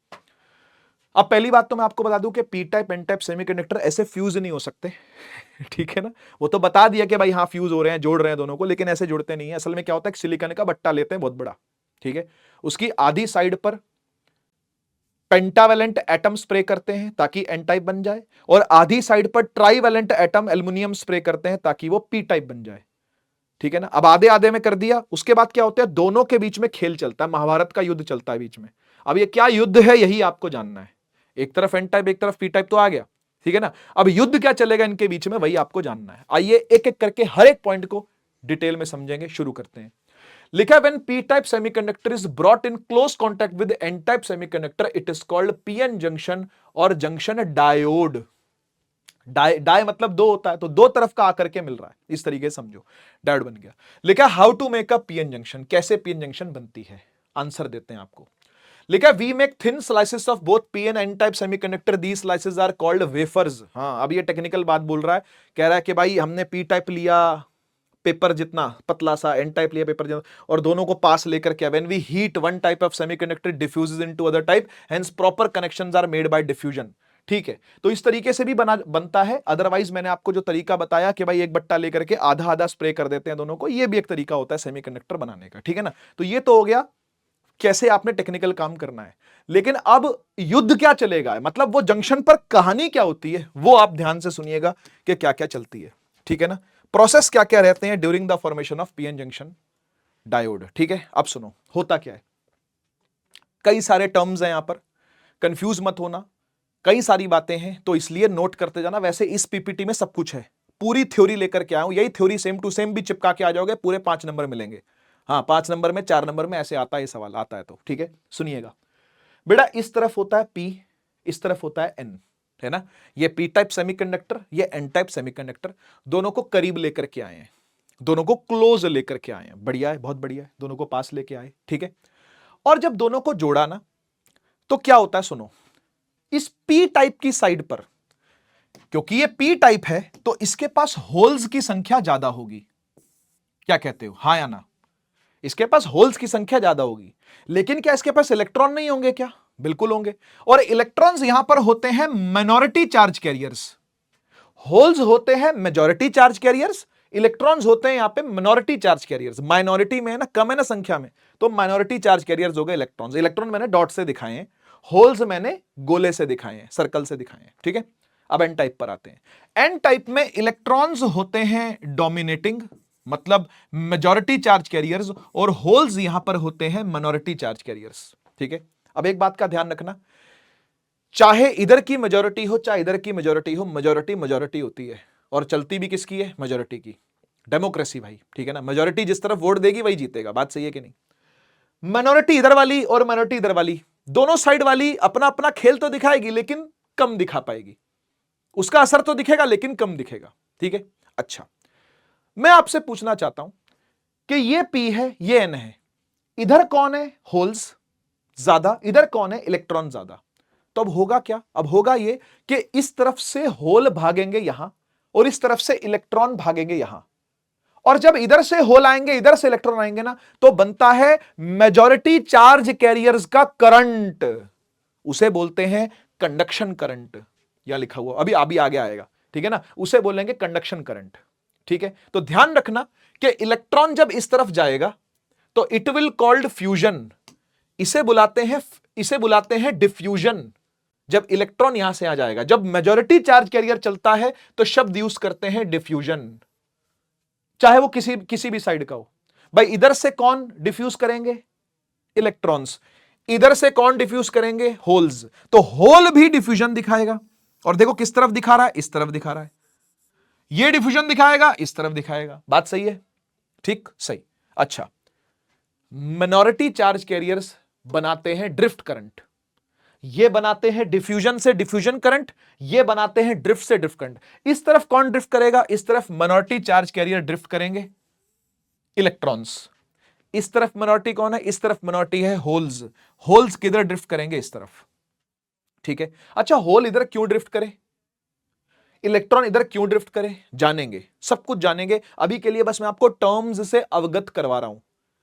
अब पहली बात तो मैं आपको बता दूं कि P type N type semiconductor ऐसे फ्यूज नहीं हो सकते ठीक है ना। वो तो बता दिया कि भाई हाँ फ्यूज हो रहे हैं, जोड़ रहे हैं दोनों को, लेकिन ऐसे जुड़ते नहीं है। असल में क्या होता है, सिलिकॉन का बट्टा लेते हैं बहुत बड़ा, ठीक है, उसकी आधी साइड पर पेंटावेलेंट एटम स्प्रे करते हैं ताकि एन टाइप बन जाए, और आधी साइड पर ट्राइवेलेंट एटम एल्युमिनियम स्प्रे करते हैं ताकि वो पी टाइप बन जाए, ठीक है ना। अब आधे आधे में कर दिया, उसके बाद क्या होता है, दोनों के बीच में खेल चलता है, महाभारत का युद्ध चलता है बीच में। अब ये क्या युद्ध है, यही आपको जानना है। एक तरफ एन टाइप, एक तरफ पी टाइप तो आ गया, ठीक है ना। अब युद्ध क्या चलेगा इनके बीच में, वही आपको जानना है। आइए एक एक करके हर एक पॉइंट को डिटेल में समझेंगे, शुरू करते हैं। लिखा है, when P type semiconductor is brought in close contact with N type semiconductor it is called PN junction और जंक्शन डायोड। डाई मतलब 2 होता है, तो 2 तरफ का आकर के मिल रहा है, इस तरीके से समझो, डायोड बन गया। लिखा how to make a PN junction, कैसे पीएन जंक्शन बनती है, आंसर देते हैं आपको। लिखा we make thin slices of both P N N type semiconductor, the slices are called wafers. हाँ, अब ये टेक्निकल बात बोल रहा है, कह रहा है कि भाई हमने पी टाइप लिया पेपर जितना पतला सा, एन टाइप लिया पेपर जितना, और दोनों को पास लेकर के when we heat one type of semiconductor diffuses into other type, hence proper connections are made by diffusion. ठीक है, तो इस तरीके से भी बनता है। अदरवाइज मैंने आपको जो तरीका बताया कि भाई एक बट्टा लेकर के आधा आधा स्प्रे कर देते हैं दोनों को, ये भी एक तरीका होता है सेमीकंडक्टर बनाने का, ठीक है ना। तो ये तो हो गया कैसे आपने टेक्निकल काम करना है। लेकिन अब युद्ध क्या चलेगा, मतलब वो जंक्शन पर कहानी क्या होती है, वो आप ध्यान से सुनिएगा कि क्या क्या चलती है, ठीक है ना। प्रोसेस क्या क्या रहते हैं during the formation of PN junction diode, ठीक है। अब सुनो होता क्या है, कई सारे टर्म्स हैं यहां पर, कंफ्यूज मत होना, कई सारी बातें हैं, तो इसलिए नोट करते जाना। वैसे इस पीपीटी में सब कुछ है, पूरी थ्योरी लेकर के आऊं, यही थ्योरी सेम टू सेम भी चिपका के आ जाओगे, पूरे 5 नंबर मिलेंगे। हाँ, 5 नंबर में, 4 नंबर में ऐसे आता है सवाल, आता है तो ठीक है, सुनिएगा बेटा। इस तरफ होता है पी, इस तरफ होता है एन, है ना। ये पी टाइप सेमीकंडक्टर, ये एन टाइप सेमीकंडक्टर, दोनों को करीब लेकर के आए हैं, दोनों को क्लोज लेकर के आए हैं। बढ़िया है, बहुत बढ़िया है, दोनों को पास लेके आए, ठीक है। और जब दोनों को जोड़ा ना, तो क्या होता है सुनो, इस पी टाइप की साइड पर, क्योंकि ये पी टाइप है तो इसके पास होल्स की संख्या ज्यादा होगी। क्या कहते हो, हां या ना? इसके पास होल्स की संख्या ज्यादा होगी, लेकिन क्या इसके पास इलेक्ट्रॉन नहीं होंगे क्या? बिल्कुल होंगे। और इलेक्ट्रॉन्स यहां पर होते हैं माइनॉरिटी चार्ज कैरियर्स, होल्स होते हैं मेजॉरिटी चार्ज कैरियर्स, इलेक्ट्रॉन्स होते हैं यहां पे मिनॉरिटी चार्ज कैरियर्स। माइनॉरिटी में है ना, कम है ना संख्या में, तो माइनॉरिटी चार्ज कैरियर्स हो गए इलेक्ट्रॉन्स। इलेक्ट्रॉन मैंने डॉट से दिखाए हैं, होल्स मैंने गोले से दिखाए हैं, सर्कल से दिखाए हैं, ठीक है। अब एन टाइप पर आते हैं। एन टाइप में इलेक्ट्रॉन्स होते हैं डोमिनेटिंग, मतलब मेजॉरिटी चार्ज कैरियर्स, और होल्स यहां पर होते हैं माइनॉरिटी चार्ज कैरियर्स। ठीक है, अब एक बात का ध्यान रखना, चाहे इधर की मेजॉरिटी हो चाहे इधर की मेजॉरिटी हो, मेजॉरिटी मेजॉरिटी होती है और चलती भी किसकी है? मेजॉरिटी की। डेमोक्रेसी भाई, ठीक है ना, मेजॉरिटी जिस तरफ वोट देगी वही जीतेगा। बात सही है कि नहीं? माइनॉरिटी इधर वाली और माइनॉरिटी इधर वाली, दोनों साइड वाली अपना अपना खेल तो दिखाएगी लेकिन कम दिखा पाएगी, उसका असर तो दिखेगा लेकिन कम दिखेगा। ठीक है, अच्छा मैं आपसे पूछना चाहता हूं कि ये P है, ये N है, इधर कौन है? होल्स ज्यादा, इधर कौन है? इलेक्ट्रॉन ज्यादा। तो अब होगा क्या? अब होगा ये कि इस तरफ से होल भागेंगे यहां और इस तरफ से इलेक्ट्रॉन भागेंगे यहां, और जब इधर से होल आएंगे इधर से इलेक्ट्रॉन आएंगे ना, तो बनता है मेजॉरिटी चार्ज कैरियर्स का करंट, उसे बोलते हैं कंडक्शन करंट। यहां लिखा हुआ अभी अभी आगे आएगा, ठीक है ना, उसे बोलेंगे कंडक्शन करंट। ठीक है, तो ध्यान रखना कि इलेक्ट्रॉन जब इस तरफ जाएगा तो इट विल कॉल्ड फ्यूजन, इसे बुलाते हैं डिफ्यूजन। जब इलेक्ट्रॉन यहां से आ जाएगा, जब मेजॉरिटी चार्ज कैरियर चलता है तो शब्द यूज करते हैं डिफ्यूजन, चाहे वो किसी भी साइड का हो। भाई इधर से कौन डिफ्यूज करेंगे? इलेक्ट्रॉन्स। इधर से कौन डिफ्यूज करेंगे? होल्स। तो होल भी डिफ्यूजन दिखाएगा, और देखो किस तरफ दिखा रहा है? इस तरफ दिखा रहा है। ये डिफ्यूजन दिखाएगा, इस तरफ दिखाएगा। बात सही है? ठीक, सही। अच्छा, मिनॉरिटी चार्ज कैरियर्स बनाते हैं ड्रिफ्ट करंट, ये बनाते हैं डिफ्यूजन से डिफ्यूजन करंट, ये बनाते हैं ड्रिफ्ट से ड्रिफ्ट करंट। इस तरफ कौन ड्रिफ्ट करेगा? इस तरफ मिनॉरिटी चार्ज कैरियर ड्रिफ्ट करेंगे, इलेक्ट्रॉन्स। इस तरफ मिनॉरिटी कौन है? इस तरफ मिनॉरिटी है होल्स। होल्स किधर ड्रिफ्ट करेंगे? इस तरफ। ठीक है, अच्छा होल इधर क्यों ड्रिफ्ट करे, इलेक्ट्रॉन इधर क्यों ड्रिफ्ट करे, जानेंगे, सब कुछ जानेंगे। अभी के लिए बस मैं आपको टर्म्स से अवगत करवा रहा हूं।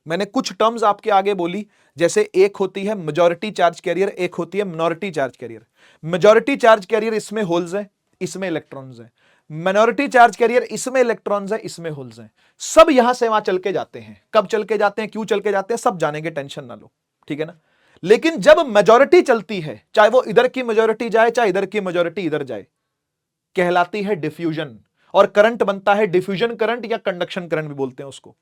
मैंने कुछ टर्म्स आपके आगे बोली, जैसे एक होती है मेजॉरिटी चार्ज कैरियर, एक होती है minority charge carrier. Majority charge carrier इसमें होल्स है, इसमें इलेक्ट्रॉन्स है। मिनॉरिटी चार्ज कैरियर इसमें इलेक्ट्रॉन्स है, इसमें होल्स हैं। सब यहां से वहां चल के जाते हैं, कब चल के जाते हैं, क्यों चल के जाते हैं, सब जानेंगे, टेंशन ना लो। ठीक है ना, लेकिन जब मेजॉरिटी चलती है, चाहे वो इधर की मेजॉरिटी जाए चाहे इधर की मेजॉरिटी इधर जाए, कहलाती है डिफ्यूजन, और करंट बनता है डिफ्यूजन करंट या कंडक्शन करंट भी बोलते हैं उसको।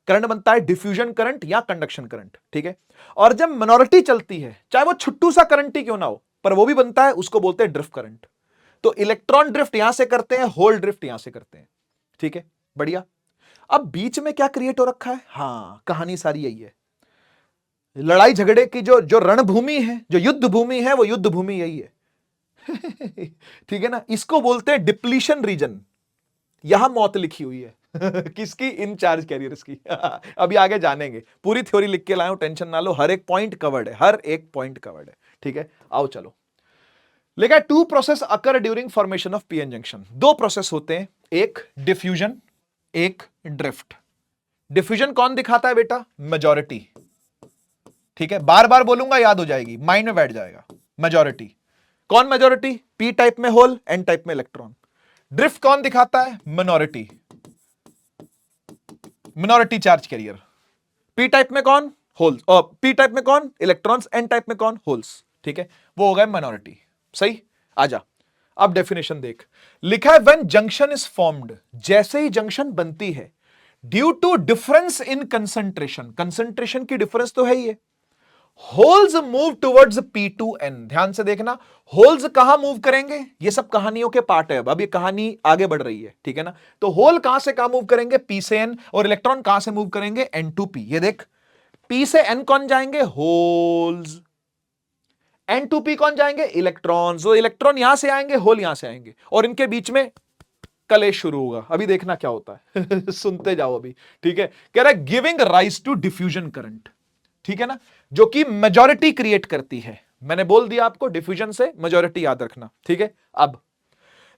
करंट बनता है डिफ्यूजन करंट या कंडक्शन करंट। ठीक है, और जब मिनॉरिटी चलती है, चाहे वो छुट्टू सा करंट ही क्यों ना हो, पर वो भी बनता है, उसको बोलते हैं ड्रिफ्ट करंट। तो इलेक्ट्रॉन ड्रिफ्ट यहां से करते हैं, होल ड्रिफ्ट यहां से करते हैं। ठीक है, बढ़िया। अब बीच में क्या क्रिएट हो रखा है? हां, कहानी सारी यही है। लड़ाई झगड़े की जो जो रणभूमि है, जो युद्ध भूमि है, वो युद्ध भूमि यही है। ठीक है ना, इसको बोलते हैं डिप्लीशन रीजन। यहां मौत लिखी हुई है किसकी? इन चार्ज कैरियर्स की। अभी आगे जानेंगे, पूरी थ्योरी लिख के लाया हूं, टेंशन ना लो, हर एक पॉइंट कवर्ड है, हर एक पॉइंट कवर्ड है। ठीक है, आओ चलो। लेकिन two process occur during formation of PN junction. दो प्रोसेस होते हैं, एक डिफ्यूजन, एक ड्रिफ्ट। डिफ्यूजन कौन दिखाता है बेटा? मेजॉरिटी। ठीक है, बार बार बोलूंगा, याद हो जाएगी, माइंड में बैठ जाएगा। मेजॉरिटी कौन? मेजॉरिटी पी टाइप में होल, एन टाइप में इलेक्ट्रॉन। ड्रिफ्ट कौन दिखाता है? Minority, minority charge carrier. P type में कौन? होल्स। और पी टाइप में कौन? इलेक्ट्रॉन्स। एन टाइप में कौन? होल्स। ठीक है, वो हो गए मिनॉरिटी। सही, आजा। अब डेफिनेशन देख, लिखा है व्हेन जंक्शन इज फॉर्म्ड, जैसे ही जंक्शन बनती है, due to difference in concentration, concentration की डिफरेंस तो है ही है, होल्स मूव टुवर्ड्स P2N। ध्यान से देखना, होल्स कहां मूव करेंगे? ये सब कहानियों के पार्ट है, अब ये कहानी आगे बढ़ रही है। ठीक है ना, तो होल कहां से कहां मूव करेंगे? P से N, और इलेक्ट्रॉन कहां से मूव करेंगे? N to P। ये देख, P से N कौन जाएंगे? होल्स। N to P कौन जाएंगे? इलेक्ट्रॉन्स। वो इलेक्ट्रॉन यहां से आएंगे, होल यहां से आएंगे, और इनके बीच में कलेश शुरू होगा। अभी देखना क्या होता है सुनते जाओ अभी। ठीक है, कह रहा है giving rise to diffusion current. ठीक है ना, जो कि मेजॉरिटी क्रिएट करती है। मैंने बोल दिया आपको, डिफ्यूजन से मेजॉरिटी याद रखना। ठीक है, अब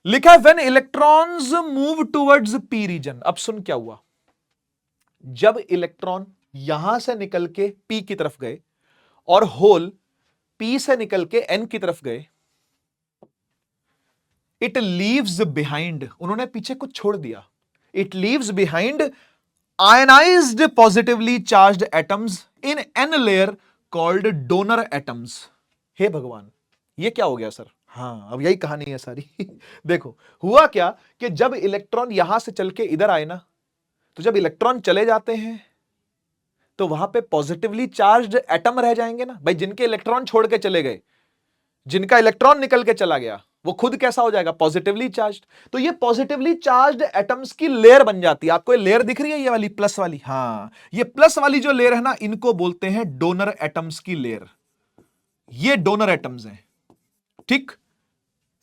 लिखा है when electrons move towards P region. अब सुन क्या हुआ, जब इलेक्ट्रॉन यहां से निकल के पी की तरफ गए और होल पी से निकल के एन की तरफ गए, इट लीव्स बिहाइंड, उन्होंने पीछे कुछ छोड़ दिया। It leaves behind ionised positively charged atoms in N layer called donor atoms. हे भगवान, ये क्या हो गया सर? हाँ, अब यही कहानी है सारी। देखो हुआ क्या कि जब इलेक्ट्रॉन यहां से चल के इधर आए ना, तो जब इलेक्ट्रॉन चले जाते हैं तो वहां पे पॉजिटिवली चार्ज्ड एटम रह जाएंगे ना भाई, जिनके इलेक्ट्रॉन छोड़ के चले गए, जिनका इलेक्ट्रॉन निकल के चला गया, वो खुद कैसा हो जाएगा, पॉजिटिवली चार्ज्ड। तो ये पॉजिटिवली चार्ज्ड एटम्स की लेयर बन जाती है। आपको ये लेयर दिख रही है, ये वाली प्लस वाली, हाँ, ये प्लस वाली जो लेयर है ना, इनको बोलते हैं डोनर एटम्स की लेयर। ये डोनर एटम्स हैं, ठीक।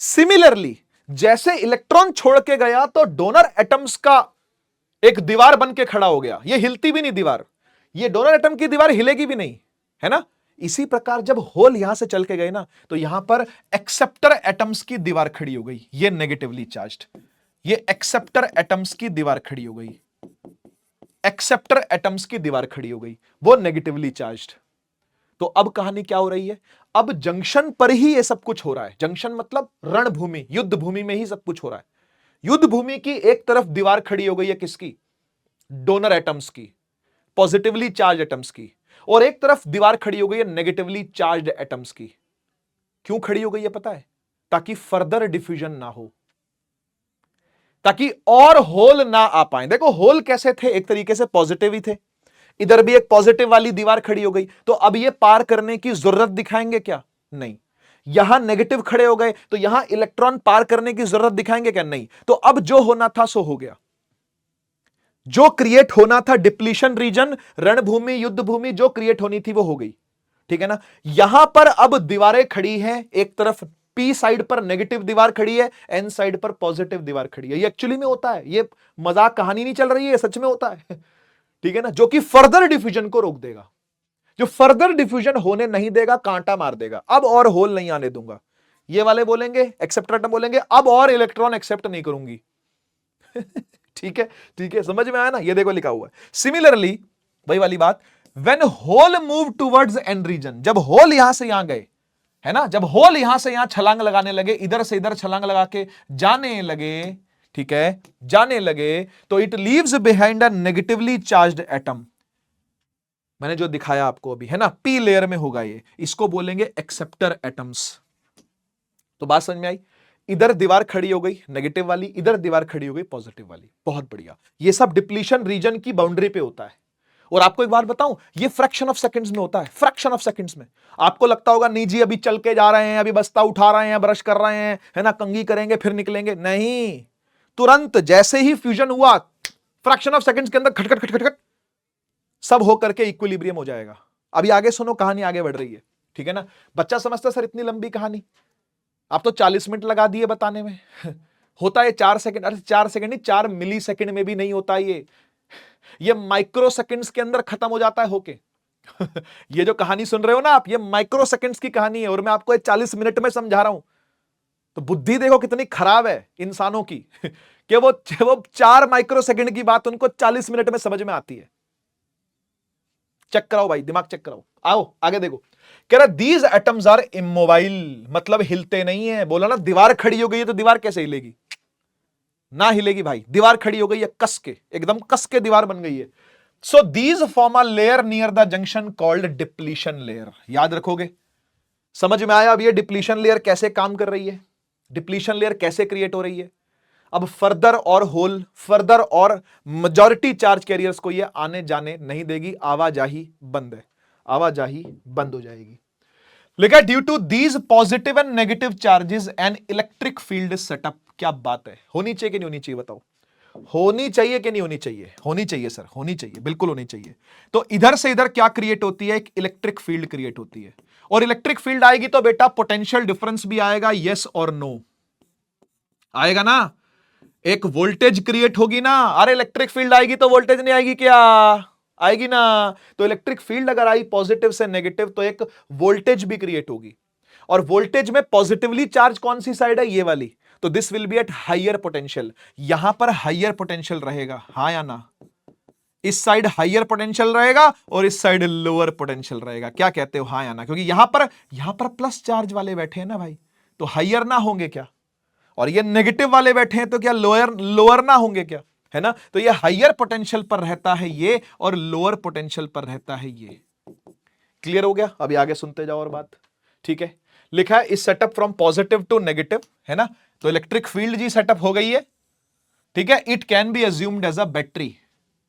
सिमिलरली जैसे इलेक्ट्रॉन छोड़ के गया तो डोनर एटम्स का एक दीवार बन के खड़ा हो गया। ये हिलती भी नहीं दीवार, ये डोनर एटम की दीवार हिलेगी भी नहीं, है ना। इसी प्रकार जब होल यहां से चल के गए ना, तो यहां पर एक्सेप्टर एटम्स की दीवार खड़ी हो गई, ये नेगेटिवली चार्ज्ड। ये एक्सेप्टर एटम्स की दीवार खड़ी हो गई, एक्सेप्टर एटम्स की दीवार खड़ी हो गई, वो नेगेटिवली चार्ज्ड। तो अब कहानी क्या हो रही है, अब जंक्शन पर ही ये सब कुछ हो रहा है। जंक्शन मतलब रणभूमि, युद्ध भूमि में ही सब कुछ हो रहा है। युद्ध भूमि की एक तरफ दीवार खड़ी हो गई है, किसकी, डोनर एटम्स की, पॉजिटिवली चार्ज एटम्स की, और एक तरफ दीवार खड़ी हो गई है नेगेटिवली चार्ज्ड एटम्स की। क्यों खड़ी हो गई है पता है, ताकि फर्दर डिफ्यूजन ना हो, ताकि और होल ना आ पाए। देखो होल कैसे थे, एक तरीके से पॉजिटिव ही थे, इधर भी एक पॉजिटिव वाली दीवार खड़ी हो गई, तो अब ये पार करने की जरूरत दिखाएंगे क्या, नहीं। यहां नेगेटिव खड़े हो गए तो यहां इलेक्ट्रॉन पार करने की जरूरत दिखाएंगे क्या, नहीं। तो अब जो होना था सो हो गया, जो क्रिएट होना था डिप्लीशन रीजन, रणभूमि, युद्ध भूमि जो क्रिएट होनी थी वो हो गई, ठीक है ना। यहां पर अब दीवारें खड़ी हैं, एक तरफ पी साइड पर नेगेटिव दीवार खड़ी है, एन साइड पर पॉजिटिव दीवार खड़ी है। ये एक्चुअली में होता है, ये मजाक कहानी नहीं चल रही है, सच में होता है, ठीक है ना, जो कि फर्दर डिफ्यूजन को रोक देगा, जो फर्दर डिफ्यूजन होने नहीं देगा, कांटा मार देगा। अब और होल नहीं आने दूंगा, ये वाले बोलेंगे, एक्सेप्टर एटम बोलेंगे, अब और इलेक्ट्रॉन एक्सेप्ट नहीं करूंगी। ठीक है, ठीक है, समझ में आया ना। ये देखो लिखा हुआ है सिमिलरली, वही वाली बात, when hole move towards N region, जब होल यहां से यहां गए, है ना, जब होल यहां से यहां छलांग लगाने लगे, इधर से इधर छलांग लगा के जाने लगे, ठीक है, जाने लगे, तो it leaves behind a negatively charged atom. मैंने जो दिखाया आपको अभी, है ना, पी लेयर में होगा ये, इसको बोलेंगे एक्सेप्टर एटम्स। तो बात समझ में आई, इधर दीवार खड़ी हो गई नेगेटिव वाली, इधर दीवार खड़ी हो गई पॉजिटिव वाली, बहुत बढ़िया। ये सब डिप्लीशन रीजन की बाउंड्री पे होता है। और आपको एक बात बताऊं, ये फ्रैक्शन ऑफ सेकंड्स में होता है, फ्रैक्शन ऑफ सेकंड्स में। आपको लगता होगा नहीं जी अभी चल के जा रहे हैं, अभी बस्ता उठा रहे हैं, ब्रश कर रहे हैं, है ना, कंघी करेंगे फिर निकलेंगे, नहीं, तुरंत जैसे ही फ्यूजन हुआ, फ्रैक्शन ऑफ सेकंड्स के अंदर खटखट खटखट खट सब होकर के इक्विलिब्रियम हो जाएगा। अभी आगे सुनो, कहानी आगे बढ़ रही है, ठीक है ना। बच्चा समझता सर इतनी लंबी कहानी, आप तो 40 मिनट लगा दिए बताने में। होता है 4 सेकंड, अरे 4 सेकंड नहीं, 4 मिली सेकंड में भी नहीं होता ये माइक्रो सेकंड्स के अंदर खत्म हो जाता है होके। ये जो कहानी सुन रहे हो ना आप, ये माइक्रो सेकंड्स की कहानी है, और मैं आपको 40 मिनट में समझा रहा हूं। तो बुद्धि देखो कितनी खराब है इंसानों की, कि वो 4 माइक्रो सेकंड की बात उनको 40 मिनट में समझ में आती है। चेक कराओ भाई, दिमाग चेक कराओ। आओ आगे देखो, कह रहा दीज एटम्स आर इमोबाइल, मतलब हिलते नहीं है। बोला ना दीवार खड़ी हो गई है, तो दीवार कैसे हिलेगी, ना हिलेगी भाई। दीवार खड़ी हो गई है कस के, एकदम कस के दीवार बन गई है। So these form a layer near the junction called depletion layer. याद रखोगे, समझ में आया अब ये डिप्लीशन लेयर कैसे काम कर रही है, डिप्लीशन लेयर कैसे क्रिएट हो रही है। अब फर्दर और होल, फर्दर और मेजॉरिटी चार्ज कैरियर्स को ये आने जाने नहीं देगी, आवाजाही बंद है, आवाजाही बंद हो जाएगी। लिखा due to these positive and negative charges and electric field setup. क्या बात है, होनी चाहिए कि नहीं होनी चाहिए बताओ, होनी चाहिए कि नहीं होनी चाहिए, होनी चाहिए सर, होनी चाहिए, बिल्कुल होनी चाहिए। तो इधर से इधर क्या क्रिएट होती है, एक इलेक्ट्रिक फील्ड क्रिएट होती है, और इलेक्ट्रिक फील्ड आएगी तो बेटा पोटेंशियल डिफरेंस भी आएगा, यस और नो आएगा ना। एक वोल्टेज क्रिएट होगी ना, अरे इलेक्ट्रिक फील्ड आएगी तो वोल्टेज नहीं आएगी क्या, आएगी ना। तो इलेक्ट्रिक फील्ड अगर आई पॉजिटिव से नेगेटिव, तो एक वोल्टेज भी क्रिएट होगी, और वोल्टेज में पॉजिटिवली चार्ज कौन सी साइड है, ये वाली। तो this will be at higher potential, यहां पर हायर पोटेंशियल रहेगा, हाँ या ना। इस साइड हायर पोटेंशियल रहेगा और इस साइड लोअर पोटेंशियल रहेगा। क्या कहते हो, हाँ या ना, क्योंकि यहां पर प्लस चार्ज वाले बैठे हैं ना भाई, तो हायर ना होंगे क्या, और ये नेगेटिव वाले बैठे हैं तो क्या लोअर ना होंगे क्या, है ना। तो ये हायर पोटेंशियल पर रहता है ये, और लोअर पोटेंशियल पर रहता है ये। क्लियर हो गया, अभी आगे सुनते जाओ और बात। ठीक है, लिखा है is setup from positive to negative, है ना, तो इलेक्ट्रिक फील्ड जी सेटअप हो गई है, ठीक है। It can be assumed as a battery,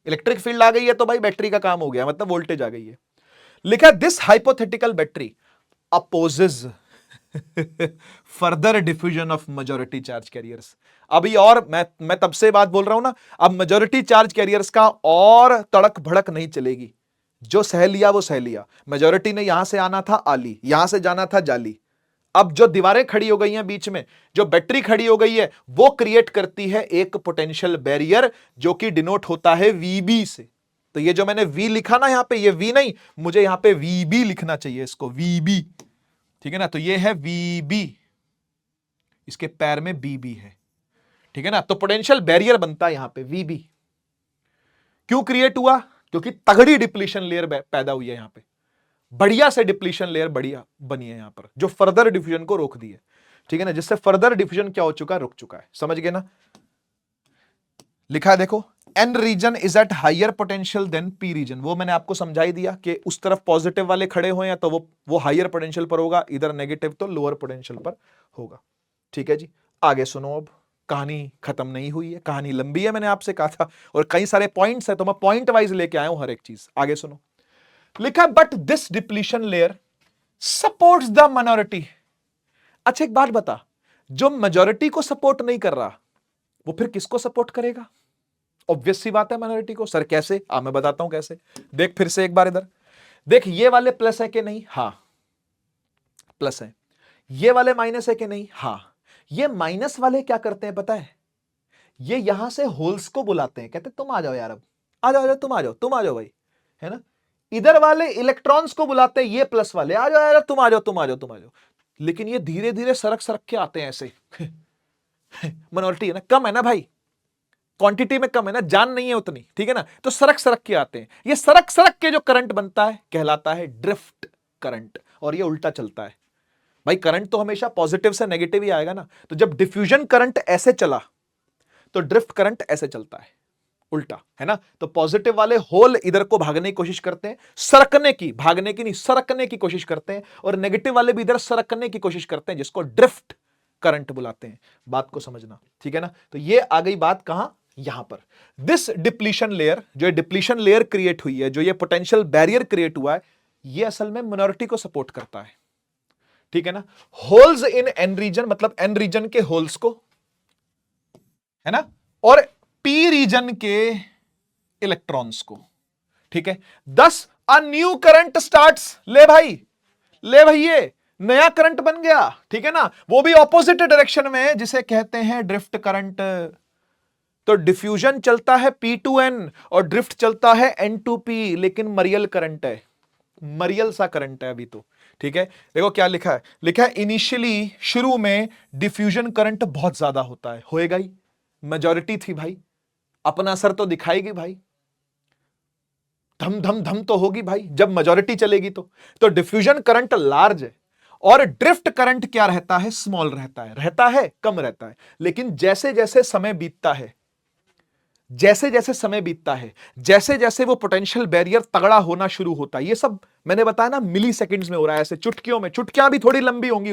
electric field आ गई है तो भाई बैटरी का काम हो गया, मतलब वोल्टेज आ गई है। लिखा this hypothetical battery opposes further diffusion of majority charge carriers. अभी और मैं तब से बात बोल रहा हूं ना, अब मेजॉरिटी चार्ज कैरियर्स का और तड़क भड़क नहीं चलेगी, जो सह लिया वो सह लिया। मेजॉरिटी ने यहां से आना था आली, यहां से जाना था जाली। अब जो दीवारें खड़ी हो गई हैं बीच में, जो बैटरी खड़ी हो गई है, वो क्रिएट करती है एक पोटेंशियल बैरियर जो कि डिनोट होता है वीबी से। तो ये जो मैंने वी लिखा ना यहां पे, ये वी नहीं, मुझे यहां पे वीबी लिखना चाहिए, इसको वीबी, ठीक है ना। तो ये है वीबी, इसके पैर में बीबी है, ठीक है ना। तो पोटेंशियल बैरियर बनता है यहां पे वीबी। क्यों क्रिएट हुआ? क्योंकि तगड़ी डिप्लीशन लेयर पैदा हुई है यहां पे, बढ़िया से डिप्लीशन लेयर बढ़िया बनी है यहां पर, जो फर्दर डिफ्यूजन को रोक दी है, ठीक है ना। जिससे फर्दर डिफ्यूजन क्या हो चुका है, रुक चुका है, समझ गए ना। लिखा है देखो, N region is at higher potential than P region. वो मैंने आपको समझा ही दिया कि उस तरफ पॉजिटिव वाले खड़े हुए हैं तो वो हायर पोटेंशियल पर होगा, इधर नेगेटिव तो लोअर पोटेंशियल पर होगा, ठीक है जी। आगे सुनो, अब कहानी खत्म नहीं हुई है, कहानी लंबी है, मैंने आपसे कहा था, और कई सारे पॉइंट्स है तो मैं पॉइंट वाइज लेके आया हूं हर एक चीज। आगे सुनो, लिखा but this depletion layer supports the minority. अच्छा एक बात बता, जो मेजॉरिटी को सपोर्ट नहीं कर रहा वो फिर किसको सपोर्ट करेगा? ऑब्वियस सी बात है, माइनॉरिटी को। सर कैसे? मैं बताता हूं कैसे। देख फिर से एक बार इधर देख, ये वाले प्लस है कि नहीं? हां प्लस है। ये वाले माइनस है कि नहीं? हां। ये माइनस वाले क्या करते हैं पता है? ये यहां से होल्स को बुलाते हैं, कहते तुम आ जाओ यार, अब आ जाओ, तुम आ जाओ भाई, है ना। इधर वाले इलेक्ट्रॉन्स को बुलाते हैं ये प्लस वाले, आ जाओ यार, तुम आ जाओ। लेकिन ये धीरे धीरे सरक सरक के आते हैं ऐसे माइनॉरिटी है ना, कम है ना भाई, क्वांटिटी में कम है ना, जान नहीं है उतनी, ठीक है ना। तो सरक सरक के आते हैं, ये सरक सरक के जो करंट बनता है कहलाता है ड्रिफ्ट करंट, और ये उल्टा चलता है भाई। करंट तो हमेशा पॉजिटिव से नेगेटिव ही आएगा ना, तो जब डिफ्यूजन करंट ऐसे चला तो ड्रिफ्ट करंट ऐसे चलता है, उल्टा, है ना। तो पॉजिटिव वाले होल इधर को भागने की कोशिश करते हैं, सरकने की, भागने की नहीं, सरकने की कोशिश करते हैं, और नेगेटिव वाले भी इधर सरकने की कोशिश करते हैं, जिसको ड्रिफ्ट करंट बुलाते हैं। बात को समझना, ठीक है ना। तो ये आ गई बात कहां? यहां पर दिस डिप्लीशन लेयर, जो डिप्लीशन लेयर क्रिएट हुई है, जो ये पोटेंशियल बैरियर क्रिएट हुआ है, ये असल में मिनॉरिटी को सपोर्ट करता है, ठीक है ना। होल्स इन एन रीजन, मतलब एन रीजन के होल्स को, है ना, और पी रीजन के इलेक्ट्रॉन्स को, ठीक है। दस अ न्यू करंट स्टार्ट्स। ले भाई ये नया करंट बन गया, ठीक है ना। वो भी ऑपोजिट डायरेक्शन में, जिसे कहते हैं ड्रिफ्ट करंट। तो डिफ्यूजन चलता है P2N और ड्रिफ्ट चलता है N2P, लेकिन मरियल करंट है, मरियल सा करंट है अभी तो, ठीक है। देखो क्या लिखा है, लिखा है इनिशियली, शुरू में डिफ्यूजन करंट बहुत ज्यादा होता है, होएगा ही, मेजॉरिटी थी भाई, अपना असर तो दिखाएगी भाई, धम धम धम तो होगी भाई जब मेजॉरिटी चलेगी तो डिफ्यूजन करंट लार्ज है, और ड्रिफ्ट करंट क्या रहता है? स्मॉल रहता है, कम रहता है। लेकिन जैसे जैसे समय बीतता है, जैसे जैसे वो पोटेंशियल बैरियर तगड़ा होना शुरू होता है, ये सब मैंने बताया ना मिली सेकेंड्स में हो रहा है, ऐसे चुटकियों में, चुटकियां भी थोड़ी लंबी होंगी,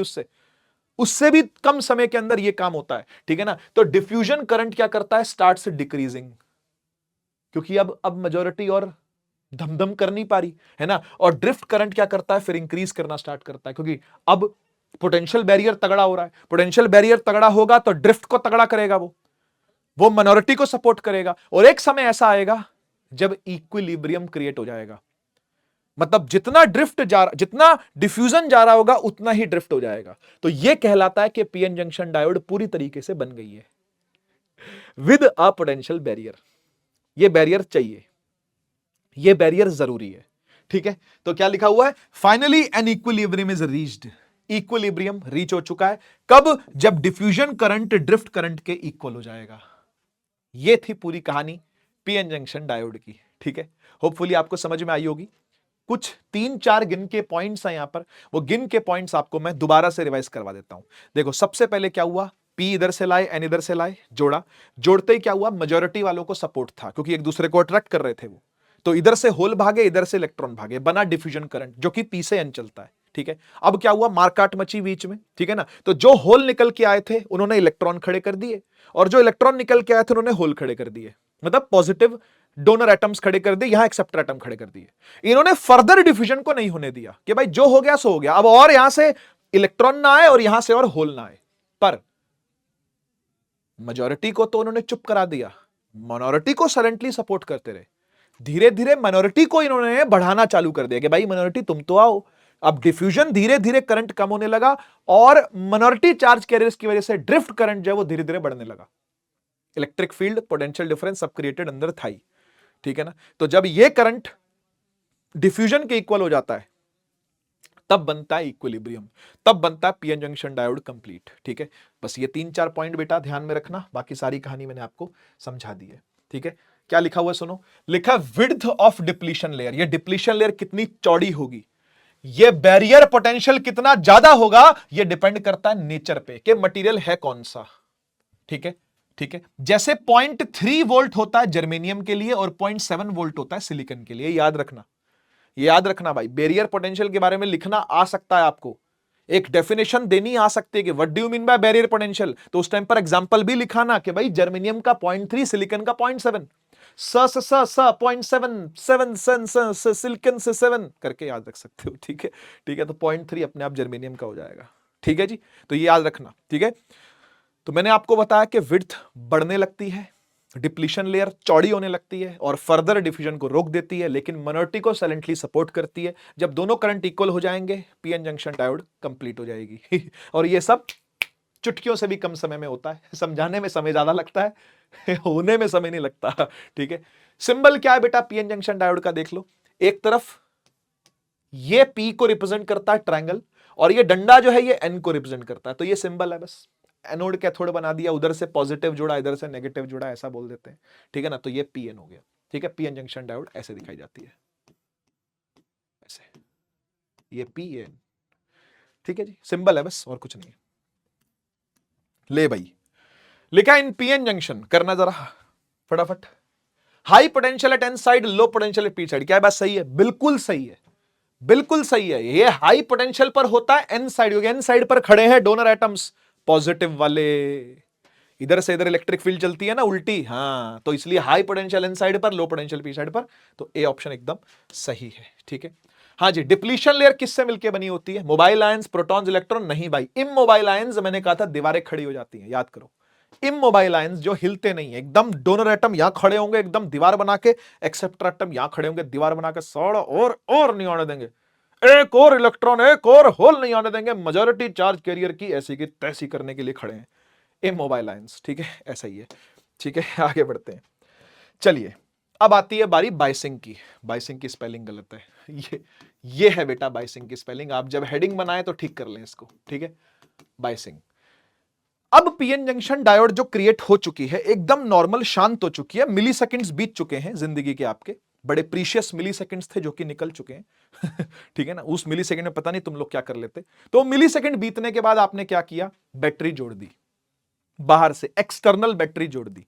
उससे भी कम समय के अंदर ये काम होता है, ठीक है ना। तो डिफ्यूजन करंट क्या करता है? स्टार्ट्स डिक्रीजिंग, क्योंकि अब मेजॉरिटी और धमधम कर नहीं पा रही, है ना। और ड्रिफ्ट करंट क्या करता है? फिर इंक्रीज करना स्टार्ट करता है, क्योंकि अब पोटेंशियल बैरियर तगड़ा हो रहा है। पोटेंशियल बैरियर तगड़ा होगा तो ड्रिफ्ट को तगड़ा करेगा, वो माइनॉरिटी को सपोर्ट करेगा, और एक समय ऐसा आएगा जब इक्विलिब्रियम क्रिएट हो जाएगा, मतलब जितना डिफ्यूजन जा रहा होगा उतना ही ड्रिफ्ट हो जाएगा। तो यह कहलाता है कि पीएन जंक्शन डायोड पूरी तरीके से बन गई है विद अ पोटेंशियल बैरियर। यह बैरियर चाहिए, यह बैरियर जरूरी है, ठीक है। तो क्या लिखा हुआ है? Finally an equilibrium is reached. Equilibrium reach हो चुका है, कब? जब डिफ्यूजन करंट ड्रिफ्ट करंट के इक्वल हो जाएगा। यह थी पूरी कहानी पीएन जंक्शन डायोड की, ठीक है। होपफुली आपको समझ में आई होगी। कुछ 3-4 गिन के पॉइंट्स हैं यहां पर, वो गिन के पॉइंट्स आपको मैं दोबारा से रिवाइज करवा देता हूं। देखो सबसे पहले क्या हुआ, पी इधर से लाए, एन इधर से लाए, जोड़ा, जोड़ते ही क्या हुआ? मेजॉरिटी वालों को सपोर्ट था, क्योंकि एक दूसरे को अट्रैक्ट कर रहे थे वो, तो इधर से होल भागे, इधर से इलेक्ट्रॉन भागे, बना डिफ्यूजन करंट, जो कि पी से एन चलता है, ठीक है, अब क्या हुआ, मारकाट मची बीच में, ठीक है ना। तो जो होल निकल के आए थे उन्होंने इलेक्ट्रॉन खड़े कर दिए, और जो इलेक्ट्रॉन निकल के आए थे उन्होंने होल खड़े कर दिए, मतलब पॉजिटिव डोनर एटम्स खड़े कर दिए, यहां एक्सेप्टर एटम खड़े कर दिए। इन्होंने फर्दर डिफ्यूजन को नहीं होने दिया कि भाई जो हो गया सो हो गया, अब और यहां से इलेक्ट्रॉन ना आए और यहां से और होल ना आए। पर मेजॉरिटी को तो उन्होंने चुप करा दिया, माइनॉरिटी को साइलेंटली सपोर्ट करते रहे। धीरे धीरे माइनॉरिटी को इन्होंने बढ़ाना चालू कर दिया कि भाई माइनॉरिटी तुम तो आओ। अब डिफ्यूजन धीरे धीरे करंट कम होने लगा, और माइनॉरिटी चार्ज कैरियर्स की वजह से ड्रिफ्ट करंट जो है वो धीरे धीरे बढ़ने लगा। इलेक्ट्रिक फील्ड पोटेंशियल डिफरेंस सब क्रिएटेड अंदर था ही, ठीक है ना। तो जब ये करंट डिफ्यूजन के इक्वल हो जाता है तब बनता है इक्विलिब्रियम, तब बनता है पीएन जंक्शन डायोड कंप्लीट, ठीक है। बस ये 3-4 पॉइंट बेटा ध्यान में रखना, बाकी सारी कहानी मैंने आपको समझा दी है, ठीक है। क्या लिखा हुआ है सुनो, लिखा विड्थ ऑफ डिप्लीशन लेयर, ये डिप्लीशन लेयर कितनी चौड़ी होगी, ये बैरियर पोटेंशियल कितना ज्यादा होगा, ये डिपेंड करता है नेचर पे कि मटेरियल है कौन सा, ठीक है, ठीक है। जैसे 0.3 वोल्ट होता है जर्मेनियम के लिए और 0.7 वोल्ट होता है सिलिकॉन के लिए, याद रखना, याद रखना भाई। बैरियर पोटेंशियल के बारे में लिखना आ सकता है आपको, एक डेफिनेशन देनी आ सकती है कि what do you mean by barrier potential, तो उस टाइम पर एग्जांपल भी लिखाना कि भाई जर्मेनियम का 0.3, सिलिकॉन का 0.7, 0.7 सिलिकॉन से 7 करके याद रख सकते हो, ठीक है, ठीक है। तो 0.3 अपने आप जर्मेनियम का हो जाएगा, ठीक है जी। तो ये याद रखना, ठीक है। तो मैंने आपको बताया कि विड्थ बढ़ने लगती है, डिप्लीशन लेयर चौड़ी होने लगती है और फर्दर डिफ्यूजन को रोक देती है, लेकिन माइनॉरिटी को साइलेंटली सपोर्ट करती है। जब दोनों करंट इक्वल हो जाएंगे पीएन जंक्शन डायोड कंप्लीट हो जाएगी और ये सब चुटकियों से भी कम समय में होता है, समझाने में समय ज्यादा लगता है होने में समय नहीं लगता, ठीक है। सिंबल क्या है बेटा पीएन जंक्शन डायोड का, देख लो। एक तरफ ये पी को रिप्रेजेंट करता है ट्रायंगल, और ये डंडा जो है ये एन को रिप्रेजेंट करता है, तो ये सिंबल है बस। एनोड कैथोड बना दिया, उधर से पॉजिटिव जुड़ा इधर से नेगेटिव जुड़ा, ऐसा बोल देते हैं, ठीक है ना। तो ये पीएन हो गया, ठीक है। पीएन जंक्शन डायोड ऐसे दिखाई जाती है, ऐसे, ये पीएन, ठीक है जी, सिंबल है बस और कुछ नहीं है। ले भाई, लिखा इन पीएन जंक्शन, करना जरा फटाफट। High potential at N side, low potential at P side, क्या बात सही है? बिल्कुल सही है, बिल्कुल सही है। ये हाई पोटेंशियल पर होता है एन साइड, क्योंकि एन साइड पर खड़े हैं डोनर एटम्स पॉजिटिव वाले, इधर से इधर इलेक्ट्रिक फील्ड चलती है ना उल्टी, हाँ, तो इसलिए हाई पोटेंशियल एन साइड पर, लो पोटेंशियल पी साइड पर, तो ए ऑप्शन एकदम सही है, ठीक है। हाँ जी, डिप्लीशन लेयर किससे मिलकर बनी होती है? Mobile ions, protons, electron? नहीं भाई, इमोबाइल आयंस, मैंने कहा था दीवारें खड़ी हो जाती हैं, याद करो। इमोबाइल आयंस जो हिलते नहीं है, एकदम डोनर एटम यहां खड़े होंगे एकदम दीवार बना के, एक्सेप्टर एटम यहां खड़े होंगे दीवार बना के, सौड़ और नहीं आने देंगे, एक और इलेक्ट्रॉन, एक और होल नहीं आने देंगे, मेजॉरिटी चार्ज कैरियर की ऐसी की तैसी करने के लिए खड़े हैं इमोबाइल आयंस, ठीक है, ऐसा ही है, ठीक है। आगे बढ़ते हैं, चलिए। अब आती है बारी बाइसिंग की। बाइसिंग की स्पेलिंग गलत है, ये है बेटा बाइसिंग की स्पेलिंग, आप जब हेडिंग बनाए तो ठीक कर लें इसको, ठीक है। बाइसिंग, अब पीएन जंक्शन डायोड जो क्रिएट हो चुकी है एकदम नॉर्मल शांत हो चुकी है, मिली सेकेंड्स बीत चुके हैं जिंदगी के, आपके बड़े प्रीशियस मिली सेकेंड्स थे जो कि निकल चुके हैं ठीक है ना। उस मिली सेकेंड में पता नहीं तुम लोग क्या कर लेते। तो मिली सेकेंड बीतने के बाद आपने क्या किया? बैटरी जोड़ दी, बाहर से एक्सटर्नल बैटरी जोड़ दी,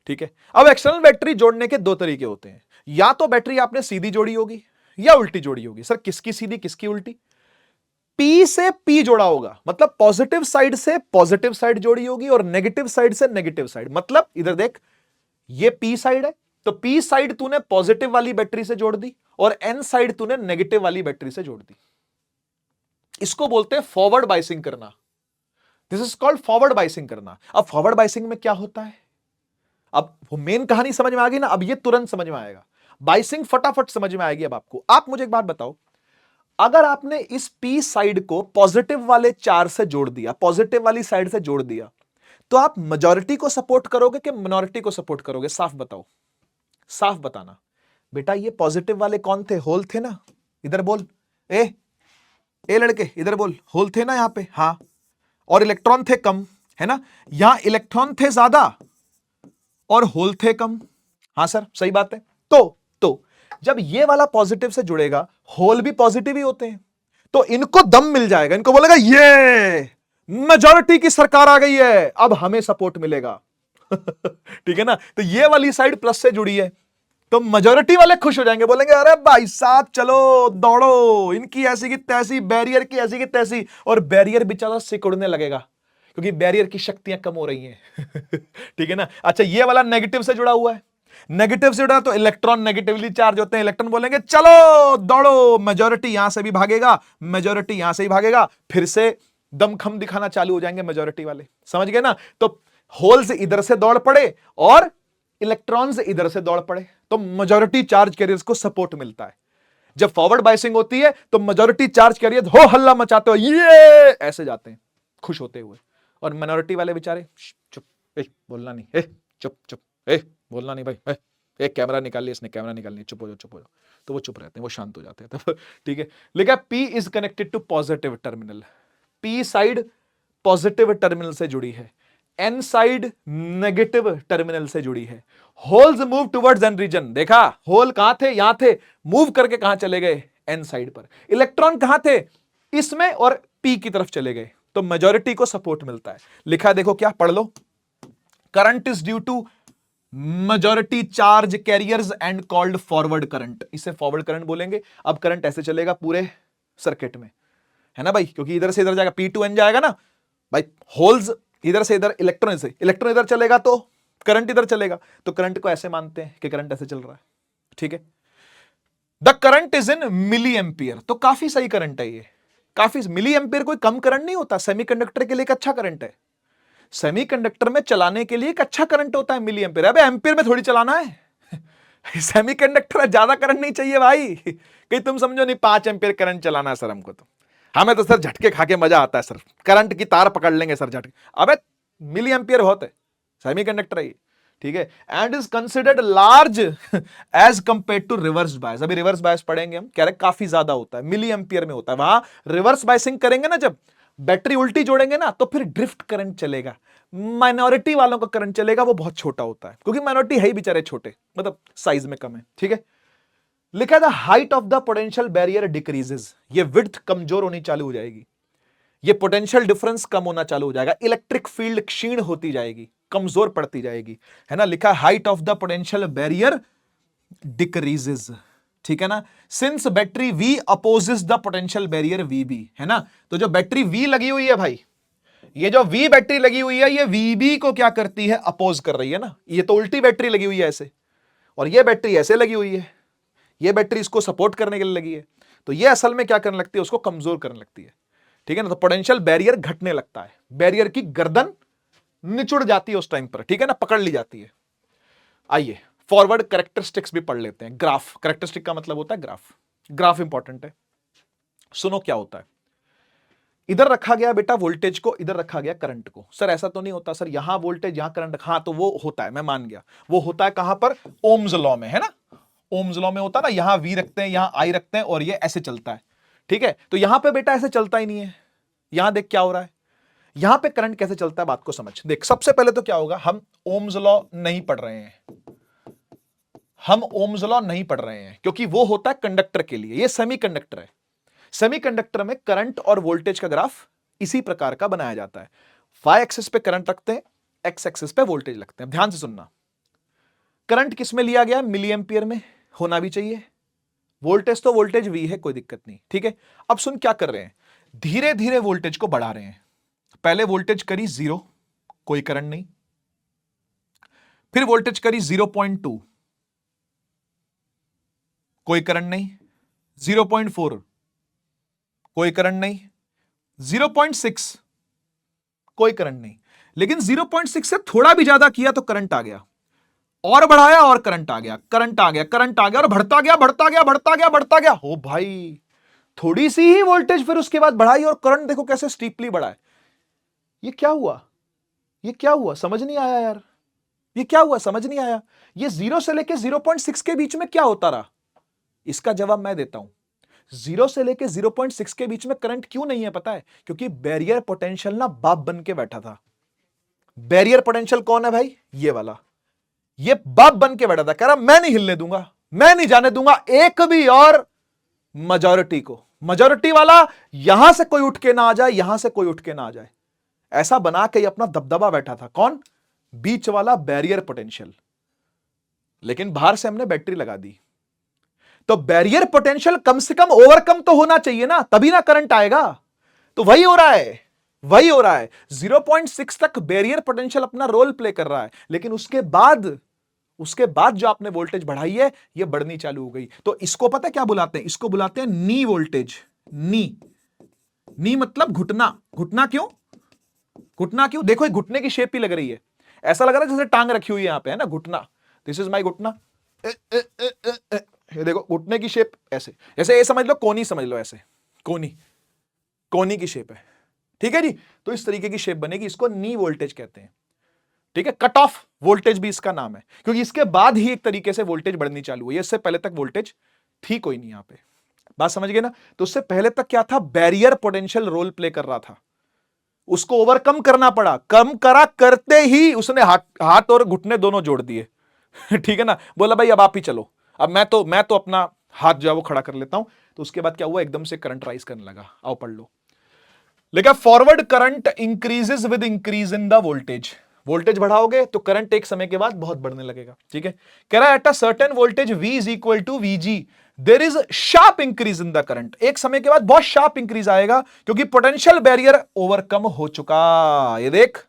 ठीक है। अब एक्सटर्नल बैटरी जोड़ने के दो तरीके होते हैं, या तो बैटरी आपने सीधी जोड़ी होगी या उल्टी जोड़ी होगी। सर किसकी सीधी किसकी उल्टी? पी से पी जोड़ा होगा, मतलब पॉजिटिव साइड से पॉजिटिव साइड जोड़ी होगी और नेगेटिव साइड से नेगेटिव साइड। मतलब इधर देख, ये पी साइड है, तो पी साइड तूने पॉजिटिव वाली बैटरी से जोड़ दी और एन साइड तूने नेगेटिव वाली बैटरी से जोड़ दी। इसको बोलते हैं फॉरवर्ड बाइसिंग करना। This is called forward biasing करना। अब फॉरवर्ड बाइसिंग में क्या होता है, अब वो मेन कहानी समझ में आ गई ना, अब ये तुरंत समझ में आएगा, बाइसिंग फटाफट समझ में आएगी अब आपको। आप मुझे एक बात बताओ, अगर आपने इस पी साइड को पॉजिटिव वाले चार्ज से जोड़ दिया, पॉजिटिव वाली साइड से जोड़ दिया, तो आप मेजॉरिटी को सपोर्ट करोगे कि मिनॉरिटी को सपोर्ट करोगे? साफ बताओ, साफ बताना बेटा। ये पॉजिटिव वाले कौन थे? होल थे ना, इधर बोल, ए लड़के इधर बोल, होल थे ना यहां पे, हाँ, और इलेक्ट्रॉन थे कम, है ना। यहां इलेक्ट्रॉन थे ज्यादा और होल थे कम, हाँ सर सही बात है। तो जब ये वाला पॉजिटिव से जुड़ेगा, होल भी पॉजिटिव ही होते हैं, तो इनको दम मिल जाएगा, इनको बोलेगा ये मेजॉरिटी की सरकार आ गई है, अब हमें सपोर्ट मिलेगा ठीक है ना। तो ये वाली साइड प्लस से जुड़ी है, तो मेजॉरिटी वाले खुश हो जाएंगे, बोलेंगे अरे भाई साहब चलो दौड़ो, इनकी ऐसी की तैसी, बैरियर की ऐसी की तैसी, और बैरियर बेचारा सिकुड़ने लगेगा क्योंकि बैरियर की शक्तियां कम हो रही हैं। ठीक है ना। अच्छा, ये वाला नेगेटिव से जुड़ा हुआ है, नेगेटिव से जुड़ा तो इलेक्ट्रॉन नेगेटिवली चार्ज होते हैं, इलेक्ट्रॉन बोलेंगे चलो दौड़ो, मेजॉरिटी यहां से भी भागेगा, मेजॉरिटी यहां से ही भागेगा, फिर से दमखम दिखाना चालू हो जाएंगे मेजॉरिटी वाले, समझ गए ना। तो होल्स इधर से दौड़ पड़े और इलेक्ट्रॉन्स इधर से दौड़ पड़े, तो मेजॉरिटी चार्ज कैरियर्स को सपोर्ट मिलता है। जब फॉरवर्ड बाइसिंग होती है तो मेजॉरिटी चार्ज कैरियर हो हल्ला मचाते हो, ये ऐसे जाते हैं खुश होते हुए, और माइनॉरिटी वाले बेचारे चुप, बोलना नहीं, चुप चुप, बोलना नहीं भाई, कैमरा निकाल लिया इसने, कैमरा निकाल लिया, चुप हो जाओ चुप हो जाओ, तो वो चुप रहते हैं, वो शांत हो जाते हैं। तो ठीक है, लिखा P is connected to positive terminal, P side positive terminal से जुड़ी है, एन साइड नेगेटिव टर्मिनल से जुड़ी है। Holes move towards N region, देखा होल कहां थे, यहां थे, मूव करके कहां चले गए, एन साइड पर। इलेक्ट्रॉन कहां थे, इसमें, और पी की तरफ चले गए, तो मेजॉरिटी को सपोर्ट मिलता है। लिखा है देखो क्या, पढ़ लो, current is due to majority charge carriers and called forward current, इसे फॉरवर्ड करंट बोलेंगे। अब करंट ऐसे चलेगा पूरे सर्किट में, है ना भाई, क्योंकि इधर से इधर जाएगा, पी टू एन जाएगा ना भाई, होल्स इधर से इधर, इलेक्ट्रॉन से इलेक्ट्रॉन इधर चलेगा तो करंट इधर चलेगा, तो करंट को ऐसे मानते हैं कि करंट ऐसे चल रहा है। ठीक है, the current is in milli ampere, तो काफी सही करंट है ये, काफी मिली एम्पियर कोई कम करंट नहीं होता, सेमीकंडक्टर के लिए एक अच्छा करंट है, सेमीकंडक्टर में चलाने के लिए एक अच्छा करंट होता है मिली एम्पियर। अबे एम्पियर में थोड़ी चलाना है। सेमीकंडक्टर में ज्यादा करंट नहीं चाहिए भाई, कहीं तुम समझो नहीं 5 एम्पियर करंट चलाना है सर हमको, तो हमें तो सर झटके खा के मजा आता है सर, करंट की तार पकड़ लेंगे सर झटके, अबे मिली एम्पियर बहुत है, सेमीकंडक्टर है ये। ठीक है, and is considered large as compare to reverse bias, अभी रिवर्स बायस पढ़ेंगे हम, कह रहे काफी ज्यादा होता है, मिली एम्पियर में होता है, वहां रिवर्स बायसिंग करेंगे ना, जब बैटरी उल्टी जोड़ेंगे ना, तो फिर ड्रिफ्ट करंट चलेगा, माइनॉरिटी वालों का करंट चलेगा, वो बहुत छोटा होता है, क्योंकि माइनॉरिटी है ही बेचारे छोटे, मतलब साइज में कम है। ठीक है, लिखा था height of the potential barrier decreases, ये विड्थ कमजोर होनी चालू हो जाएगी, ये पोटेंशियल डिफरेंस कम होना चालू हो जाएगा, इलेक्ट्रिक फील्ड क्षीण होती जाएगी, कमजोर पड़ती जाएगी, है ना। लिखा height of the potential barrier decreases, ठीक है ना, since battery V opposes the potential barrier VB, है ना। तो जो बैटरी V लगी हुई है भाई, ये जो V बैटरी लगी हुई है, ये VB को क्या करती है, अपोज कर रही है ना, ये तो उल्टी बैटरी लगी हुई है ऐसे, और ये बैटरी ऐसे लगी हुई है, ये बैटरी इसको सपोर्ट करने के लिए लगी है, तो ये असल में क्या करने लगती है, उसको कमजोर करने लगती है। ठीक है ना, तो पोटेंशियल बैरियर घटने लगता है, बैरियर की गर्दन निचुड़ जाती है उस टाइम पर, ठीक है ना, पकड़ ली जाती है। आइए फॉरवर्ड कैरेक्टरिस्टिक्स भी पढ़ लेते हैं। ग्राफ, कैरेक्टरिस्टिक का मतलब होता है ग्राफ, ग्राफ इंपॉर्टेंट है। सुनो क्या होता है, इधर रखा गया बेटा वोल्टेज को, इधर रखा गया करंट को। सर ऐसा तो नहीं होता सर, यहां वोल्टेज यहां करंट, हाँ तो वो होता है, मैं मान गया, वो होता है कहां पर, ओम्स लॉ में, है ना, ओम्स लॉ में होता है ना, यहां V रखते हैं, यहां I रखते हैं, और ये ऐसे चलता है। ठीक है, तो यहां पे बेटा ऐसे चलता ही नहीं है, यहां देख क्या हो रहा है, यहां पे करंट कैसे चलता है, बात को समझ। देख सबसे पहले तो क्या होगा, हम ओम्स लॉ नहीं पढ़ रहे हैं, हम ओम्स लॉ नहीं पढ़ रहे हैं, क्योंकि वो होता है कंडक्टर के लिए, ये सेमीकंडक्टर है। सेमीकंडक्टर में करंट और वोल्टेज का ग्राफ इसी प्रकार का बनाया जाता है, वाई एक्सिस पे करंट रखते हैं, एक्स एक्सिस पे वोल्टेज रखते हैं। ध्यान से सुनना, करंट किस में लिया गया, मिली एम्पियर में होना भी चाहिए, वोल्टेज तो वोल्टेज V है, कोई दिक्कत नहीं। ठीक है, अब सुन क्या कर रहे हैं, धीरे धीरे वोल्टेज को बढ़ा रहे हैं। पहले वोल्टेज करी 0, कोई करंट नहीं, फिर वोल्टेज करी 0.2, कोई करंट नहीं, 0.4, कोई करंट नहीं, 0.6, कोई करंट नहीं, लेकिन 0.6 से थोड़ा भी ज्यादा किया तो करंट आ गया, और बढ़ाया और करंट आ गया, करंट आ गया, करंट आ गया, और बढ़ता गया बढ़ता गया बढ़ता गया बढ़ता गया। हो भाई, थोड़ी सी ही वोल्टेज फिर उसके बाद बढ़ाई, और करंट देखो कैसे स्टीपली बढ़ा है। ये क्या हुआ, ये क्या हुआ, समझ नहीं आया यार, ये क्या हुआ, समझ नहीं आया। ये 0 से लेके 0.6 के बीच में क्या होता रहा, इसका जवाब मैं देता हूं। 0 से लेके 0.6 के बीच में करंट क्यों नहीं है पता है, क्योंकि बैरियर पोटेंशियल ना बाप बन के बैठा था। बैरियर पोटेंशियल कौन है भाई, ये वाला, ये बाप बन के बैठा था, कह रहा मैं नहीं हिलने दूंगा, मैं नहीं जाने दूंगा एक भी और मेजॉरिटी को, मेजॉरिटी वाला यहां से कोई उठ के ना आ जाए, यहां से कोई उठ के ना आ जाए, ऐसा बना के अपना दबदबा बैठा था। कौन, बीच वाला बैरियर पोटेंशियल। लेकिन बाहर से हमने बैटरी लगा दी, तो बैरियर पोटेंशियल कम से कम ओवरकम तो होना चाहिए ना, तभी ना करंट आएगा। तो वही हो रहा है, वही हो रहा है। 0.6 तक बैरियर पोटेंशियल अपना रोल प्ले कर रहा है, लेकिन उसके बाद जो आपने वोल्टेज बढ़ाई है, ये बढ़नी चालू हो गई। तो इसको पता है क्या बुलाते हैं? इसको बुलाते हैं नी वोल्टेज। नी मतलब घुटना। घुटना क्यों? घुटना क्यों? देखो, घुटने की शेप ही लग रही है, ऐसा लग रहा है जैसे टांग रखी हुई है यहां पे, है ना, घुटना। दिस इज माई घुटना। ये देखो घुटने की शेप ऐसे, जैसे ये समझ लो कोनी, समझ लो ऐसे कोनी की शेप है, ठीक है जी। तो इस तरीके की शेप बनेगी, इसको नी वोल्टेज कहते हैं, ठीक है। कट ऑफ वोल्टेज भी इसका नाम है, क्योंकि इसके बाद ही एक तरीके से वोल्टेज बढ़नी चालू हुई है, इससे पहले तक वोल्टेज थी कोई नहीं यहां पे। बात समझ गए ना? तो उससे पहले तक क्या था? बैरियर पोटेंशियल रोल प्ले कर रहा था, उसको ओवरकम करना पड़ा। कम करा करते ही उसने हाथ और घुटने दोनों जोड़ दिए ठीक है ना, बोला भाई अब आप ही चलो, अब मैं तो अपना हाथ जो है वो खड़ा कर लेता हूं। तो उसके बाद क्या हुआ? एकदम से करंट राइज करने लगा। आओ पढ़ लो। लेकिन forward current increases with increase in the voltage. Voltage बढ़ाओगे तो करंट एक समय के बाद बहुत बढ़ने लगेगा, ठीक है। कह रहा है at a certain voltage V is equal to VG there is sharp increase in the current. एक समय के बाद बहुत शार्प इंक्रीज आएगा, क्योंकि पोटेंशियल बैरियर ओवरकम हो चुका। ये देख,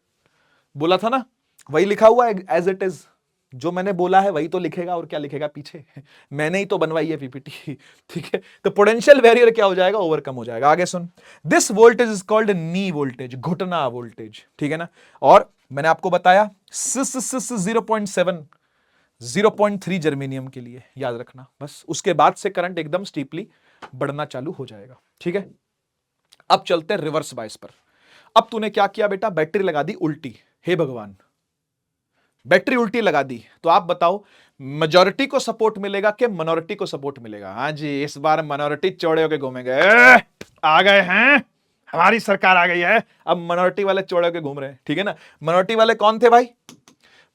बोला था ना, वही लिखा हुआ है एज इट इज। जो मैंने बोला है वही तो लिखेगा, और क्या लिखेगा पीछे मैंने ही तो बनवाई है पीपीटी, ठीक है। तो पोटेंशियल बैरियर क्या हो जाएगा? ओवरकम हो जाएगा। आगे सुन, this voltage is called knee voltage, घुटना वोल्टेज, ठीक है ना। और मैंने आपको बताया 0.7 0.3 जर्मेनियम के लिए, याद रखना बस। उसके बाद से करंट एकदम स्टीपली बढ़ना चालू हो जाएगा, ठीक है। अब चलते हैं रिवर्स बायस पर। अब तूने क्या किया बेटा? बैटरी लगा दी उल्टी। हे भगवान, बैटरी उल्टी लगा दी, तो आप बताओ मेजॉरिटी को सपोर्ट मिलेगा कि मिनॉरिटी को सपोर्ट मिलेगा? हाँ जी, इस बार मिनॉरिटी चौड़े होके घूमेंगे। आ गए हैं, हमारी सरकार आ गई है, अब मिनॉरिटी वाले चौड़े होके घूम रहे हैं, ठीक है ना। मिनॉरिटी वाले कौन थे भाई?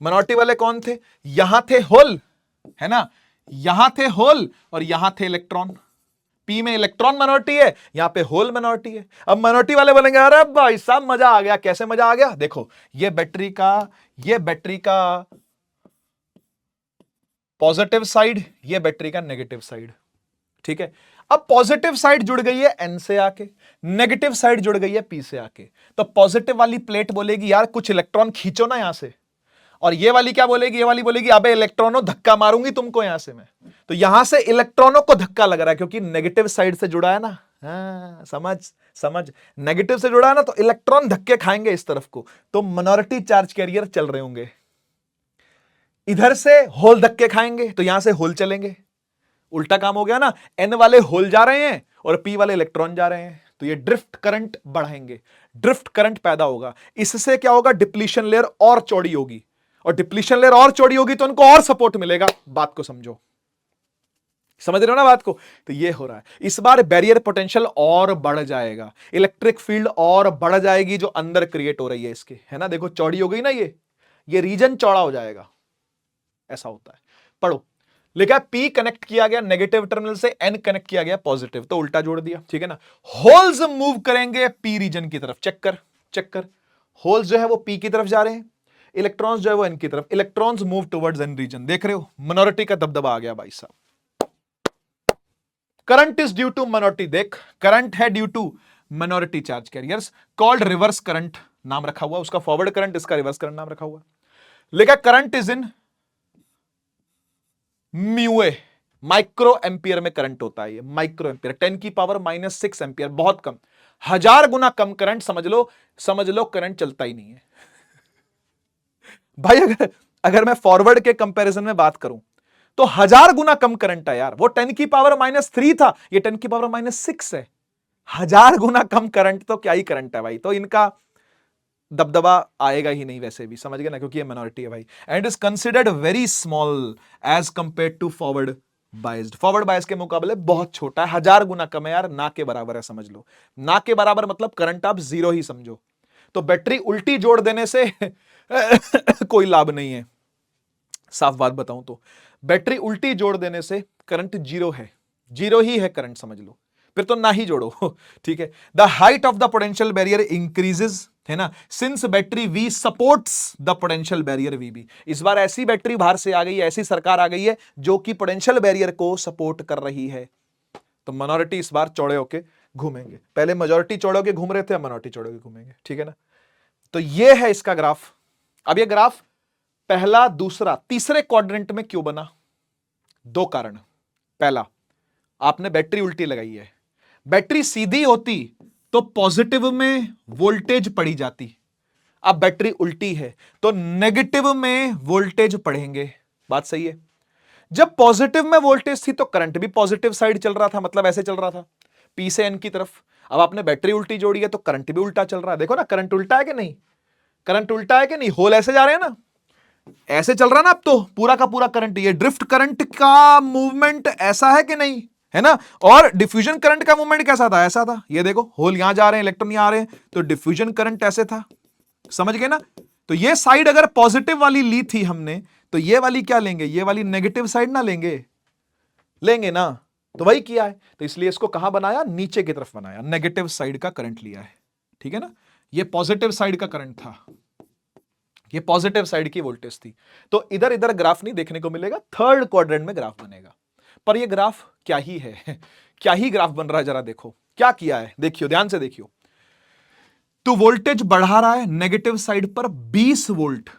मिनॉरिटी वाले कौन थे? यहां थे होल, है ना, यहां थे होल और यहां थे इलेक्ट्रॉन। पी में इलेक्ट्रॉन मिनॉरिटी है, यहां पे होल मिनॉरिटी है। अब मिनॉरिटी वाले बोलेंगे अरे भाई साहब मजा आ गया। कैसे मजा आ गया? देखो, ये बैटरी का पॉजिटिव साइड, ये बैटरी का नेगेटिव साइड, ठीक है। अब पॉजिटिव साइड जुड़ गई है N से आके, नेगेटिव साइड जुड़ गई है P से आके। तो पॉजिटिव वाली प्लेट बोलेगी यार कुछ इलेक्ट्रॉन खींचो ना यहां से, और ये वाली क्या बोलेगी? ये वाली बोलेगी अबे इलेक्ट्रॉनों धक्का मारूंगी तुमको यहां से मैं। तो यहां से इलेक्ट्रॉनों को धक्का लग रहा है, क्योंकि नेगेटिव साइड से जुड़ा है ना। हाँ, समझ नेगेटिव से जुड़ा है ना, तो इलेक्ट्रॉन धक्के खाएंगे इस तरफ को, तो मिनॉरिटी चार्ज कैरियर चल रहे होंगे। इधर से होल धक्के खाएंगे तो यहां से होल चलेंगे। उल्टा काम हो गया ना, N वाले होल जा रहे हैं और P वाले इलेक्ट्रॉन जा रहे हैं, तो ये ड्रिफ्ट करंट बढ़ाएंगे, ड्रिफ्ट करंट पैदा होगा। इससे क्या होगा? डिप्लीशन लेयर और चौड़ी होगी, और डिप्लीशन लेयर और चौड़ी होगी तो उनको और सपोर्ट मिलेगा। बात को समझो, समझ रहे हो ना बात को? तो ये हो रहा है। इस बार बैरियर पोटेंशियल और बढ़ जाएगा, इलेक्ट्रिक फील्ड और बढ़ जाएगी जो अंदर क्रिएट हो रही है इसके, है ना। देखो चौड़ी हो गई ना, ये रीजन चौड़ा हो जाएगा, ऐसा होता है। पढ़ो, लिखा P कनेक्ट किया गया नेगेटिव टर्मिनल से, N कनेक्ट किया गया पॉजिटिव, तो उल्टा जोड़ दिया, ठीक है ना। होल्स मूव करेंगे P रीजन की तरफ। चेक कर, होल्स जो है वो P की तरफ जा रहे हैं, इलेक्ट्रॉन्स जो है वो N की तरफ। Electrons move towards N region. देख रहे हो, मिनॉरिटी का दबदबा आ गया भाई साहब। Current is due to minority. देख, करंट है due to minority charge carriers, called reverse current नाम रखा हुआ। उसका फॉरवर्ड करंट, इसका रिवर्स करंट नाम रखा हुआ। लिखा current is in mu A, micro ampere में करंट होता है। ये माइक्रो एम्पियर, 10⁻⁻⁶ एम्पियर, बहुत कम, 1000 गुना कम करंट। समझ लो करंट चलता ही नहीं है भाई। अगर मैं फॉरवर्ड के कंपैरिजन में बात करूं तो 1000 गुना कम करंट है यार। वो 10⁻³ था, ये 10⁻⁶ है। 1000 गुना कम करंट, तो क्या ही करंट है भाई। तो इनका दबदबा आएगा ही नहीं वैसे भी, समझ गए ना, क्योंकि ये मिनॉरिटी है भाई। And is considered very small as compared to forward biased. Forward bias के मुकाबले बहुत छोटा है, 1000 गुना कम है यार, ना के बराबर है। समझ लो, ना के बराबर मतलब करंट आप 0 ही समझो। तो बैटरी उल्टी जोड़ देने से कोई लाभ नहीं है। साफ बात बताऊं तो बैटरी उल्टी जोड़ देने से करंट 0 है, 0 ही है करंट, समझ लो। फिर तो ना ही जोड़ो ठीक है। The height of the potential barrier increases है ना, since battery V supports the potential barrier VB. इस बार ऐसी बैटरी बाहर से आ गई है, ऐसी सरकार आ गई है जो कि पोटेंशियल बैरियर को सपोर्ट कर रही है, तो माइनॉरिटी इस बार चौड़े होके घूमेंगे। पहले मेजॉरिटी चौड़े होके घूम रहे थे, अब माइनॉरिटी चौड़े होके घूमेंगे, ठीक है ना। तो ये है इसका ग्राफ। अब ये ग्राफ पहला, दूसरा, तीसरे क्वाड्रेंट में क्यों बना? दो कारण। पहला, आपने बैटरी उल्टी लगाई है। बैटरी सीधी होती तो पॉजिटिव में वोल्टेज पड़ी जाती, अब बैटरी उल्टी है तो नेगेटिव में वोल्टेज पढ़ेंगे। बात सही है। जब पॉजिटिव में वोल्टेज थी तो करंट भी पॉजिटिव साइड चल रहा था, मतलब ऐसे चल रहा था, पी से एन की तरफ। अब आपने बैटरी उल्टी जोड़ी है तो करंट भी उल्टा चल रहा है। देखो ना, करंट उल्टा है कि नहीं, करंट उल्टा है कि नहीं, होल ऐसे जा रहे हैं ना, ऐसे चल रहा है ना। अब तो पूरा का पूरा करंट, ये ड्रिफ्ट करंट का मूवमेंट ऐसा है कि नहीं, है ना। और डिफ्यूजन करंट का मूवमेंट कैसा था? ऐसा था। ये देखो, होल यहां जा रहे हैं, इलेक्ट्रॉन यहां आ रहे हैं, तो डिफ्यूजन करंट ऐसे था, समझ गए ना। तो ये साइड अगर पॉजिटिव वाली ली थी हमने, तो ये वाली क्या लेंगे, ये वाली नेगेटिव साइड ना लेंगे, लेंगे ना। तो वही किया है, तो इसलिए इसको कहां बनाया, नीचे की तरफ बनाया, नेगेटिव साइड का करंट लिया है, ठीक है ना। ये पॉजिटिव साइड का करंट था, ये पॉजिटिव साइड की वोल्टेज थी। तो इधर इधर ग्राफ नहीं देखने को मिलेगा, थर्ड क्वाड्रेंट में ग्राफ बनेगा। पर ये ग्राफ क्या ही है, क्या ही ग्राफ बन रहा है, जरा देखो क्या किया है, देखियो, ध्यान से देखियो। तो वोल्टेज बढ़ा रहा है नेगेटिव साइड पर 20 वोल्ट,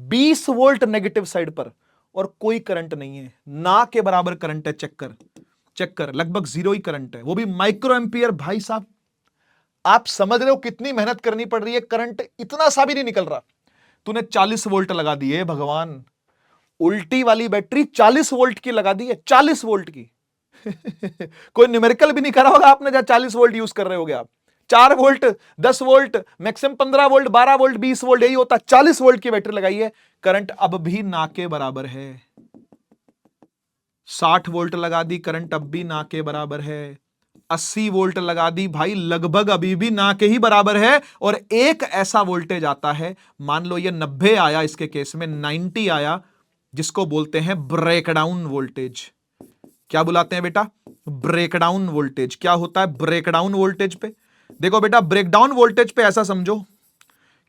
20 वोल्ट नेगेटिव साइड पर, और कोई करंट नहीं है, ना के बराबर करंट है। चेक कर, लगभग जीरो ही करंट है, वो भी माइक्रो एम्पियर। भाई साहब, आप समझ रहे हो कितनी मेहनत करनी पड़ रही है, करंट इतना सा भी नहीं निकल रहा। तूने 40 वोल्ट लगा दिए, भगवान, उल्टी वाली बैटरी 40 वोल्ट की लगा दी है, 40 वोल्ट की। कोई न्यूमेरिकल भी नहीं करा होगा आपने जहां 40 वोल्ट यूज कर रहे होगे आप। 4 volt, 10 volt, maximum 15 volt, 12 volt, 20 volt, यही होता। 40 वोल्ट की बैटरी लगाई है, करंट अब भी ना के बराबर है। 60 वोल्ट लगा दी, करंट अब भी ना के बराबर है। 80 वोल्ट लगा दी, भाई लगभग अभी भी ना के ही बराबर है। और एक ऐसा वोल्टेज आता है, मान लो ये 90 आया, इसके केस में 90 आया, जिसको बोलते हैं ब्रेकडाउन वोल्टेज। क्या बुलाते हैं बेटा? Breakdown voltage. क्या होता है ब्रेकडाउन वोल्टेज पे? देखो बेटा, ब्रेकडाउन वोल्टेज पे ऐसा समझो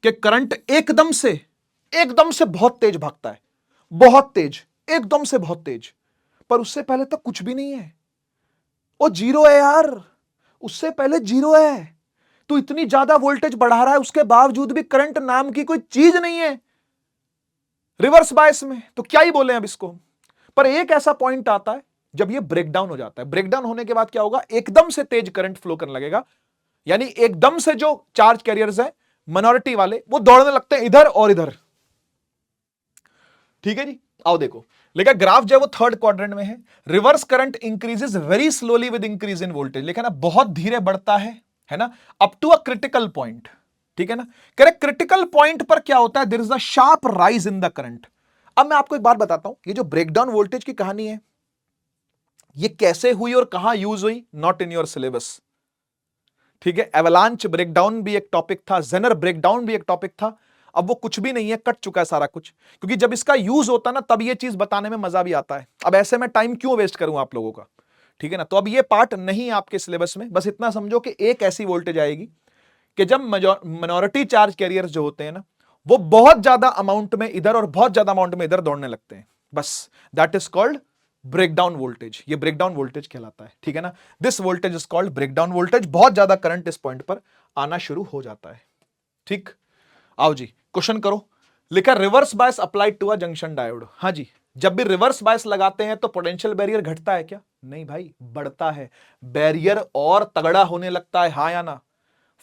कि करंट एकदम से बहुत तेज भागता है, बहुत तेज, एकदम से बहुत तेज, पर उससे पहले तो कुछ भी नहीं है, वो जीरो है यार, उससे पहले जीरो है। तो इतनी ज्यादा वोल्टेज बढ़ा रहा है, उसके बावजूद भी करंट नाम की कोई चीज नहीं है रिवर्स बायस में, तो क्या ही बोले अब इसको। पर एक ऐसा पॉइंट आता है जब ये ब्रेकडाउन हो जाता है। ब्रेकडाउन होने के बाद क्या होगा, एकदम से तेज करंट फ्लो करने लगेगा, यानी एकदम से जो चार्ज कैरियर्स हैं माइनॉरिटी वाले, वो दौड़ने लगते हैं इधर और इधर, ठीक है जी। आओ देखो, लेकिन ग्राफ जो है वो थर्ड क्वाड्रेंट में है। Reverse current increases very slowly with increase in voltage, लेकिन ना बहुत धीरे बढ़ता है ना, up to a critical point, ठीक है ना। करेक्ट, क्रिटिकल पॉइंट पर क्या होता है, there is a sharp rise in the current. अब मैं आपको एक बात बताता हूं, ये जो ब्रेकडाउन वोल्टेज की कहानी है, ये कैसे हुई और कहां यूज हुई, नॉट इन योर सिलेबस, ठीक है। एवलांच ब्रेकडाउन भी एक टॉपिक था, जेनर ब्रेकडाउन भी एक टॉपिक था, अब वो कुछ भी नहीं है, कट चुका है सारा कुछ। क्योंकि जब इसका यूज होता ना, तब ये चीज बताने में मजा भी आता है। अब ऐसे में टाइम क्यों वेस्ट करूं आप लोगों का, ठीक है ना। तो अब ये पार्ट नहीं आपके सिलेबस में, बस इतना समझो कि एक ऐसी वोल्टेज आएगी कि जब माइनॉरिटी चार्ज कैरियर्स जो होते हैं ना, वो बहुत ज्यादा अमाउंट में इधर और बहुत ज्यादा अमाउंट में इधर दौड़ने लगते हैं, बस that is called breakdown voltage. ये ब्रेकडाउन वोल्टेज कहलाता है, ठीक है ना। This voltage is called breakdown voltage. बहुत ज्यादा करंट इस पॉइंट पर आना शुरू हो जाता है, ठीक। आओ जी, क्वेश्चन करो। लिखा reverse bias applied to a junction diode. हाँ जी, जब भी रिवर्स बायस लगाते हैं तो पोटेंशियल बैरियर घटता है क्या? नहीं भाई, बढ़ता है, बैरियर और तगड़ा होने लगता है, हाँ या ना।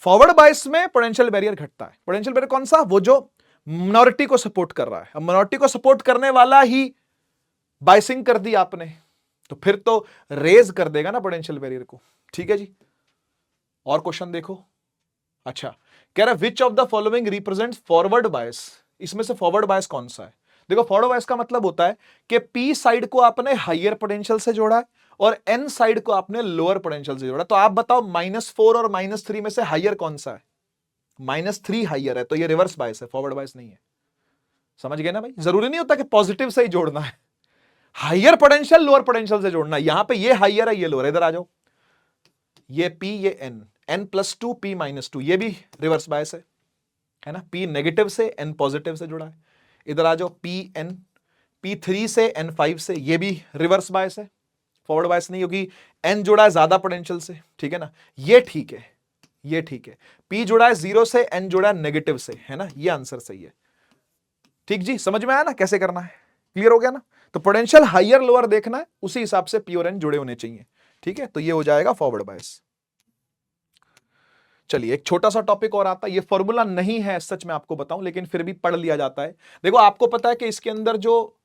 फॉरवर्ड बायस में पोटेंशियल बैरियर घटता है। पोटेंशियल बैरियर कौन सा? वो जो मिनॉरिटी को सपोर्ट कर रहा है। अब मिनॉरिटी को सपोर्ट करने वाला ही बाइसिंग कर दी आपने, तो फिर तो रेज कर देगा ना पोटेंशियल बैरियर को, ठीक है जी। और क्वेश्चन देखो। अच्छा, कह रहा है which of the following represents forward bias. इसमें से फॉरवर्ड बायस कौन सा है? देखो, फॉरवर्ड बायस का मतलब होता है कि पी साइड को आपने हायर पोटेंशियल से जोड़ा है और एन साइड को आपने लोअर पोटेंशियल से जोड़ा। तो आप बताओ -4 और -3 में से हायर कौन सा है? -3 हायर है, तो ये रिवर्स बायस है, फॉरवर्ड बायस नहीं है। समझ गए ना भाई? जरूरी नहीं होता कि पॉजिटिव से ही जोड़ना है, हायर पोटेंशियल लोअर पोटेंशियल से जोड़ना। यहां पे ये हायर है, ये लोअर। इधर आ जाओ, ये P, ये N, N+2 P-2, ये भी रिवर्स बायस है, है ना, P नेगेटिव से N पॉजिटिव से जुड़ा है। इधर आ जाओ, PN, P3 से N5 से, ये भी रिवर्स बायस है, फॉरवर्ड बायस नहीं, क्योंकि N जुड़ा है ज्यादा पोटेंशियल से, ठीक है ना, ये ठीक है, ये ठीक है। P जुड़ा है 0 से, N जुड़ा है नेगेटिव से, है ना, ये आंसर सही है। ठीक जी, समझ में आया ना कैसे करना है, क्लियर हो गया ना। तो पोटेंशियल हायर लोअर देखना है, उसी हिसाब से P और N जुड़े होने चाहिए, ठीक है। तो ये हो जाएगा फॉरवर्ड बायस। चलिए एक छोटा सा टॉपिक और आता है, ये फॉर्मूला नहीं है सच में आपको बताऊं, लेकिन फिर भी पढ़ लिया जाता है। देखो आपको पता है कि इसके अंदर जो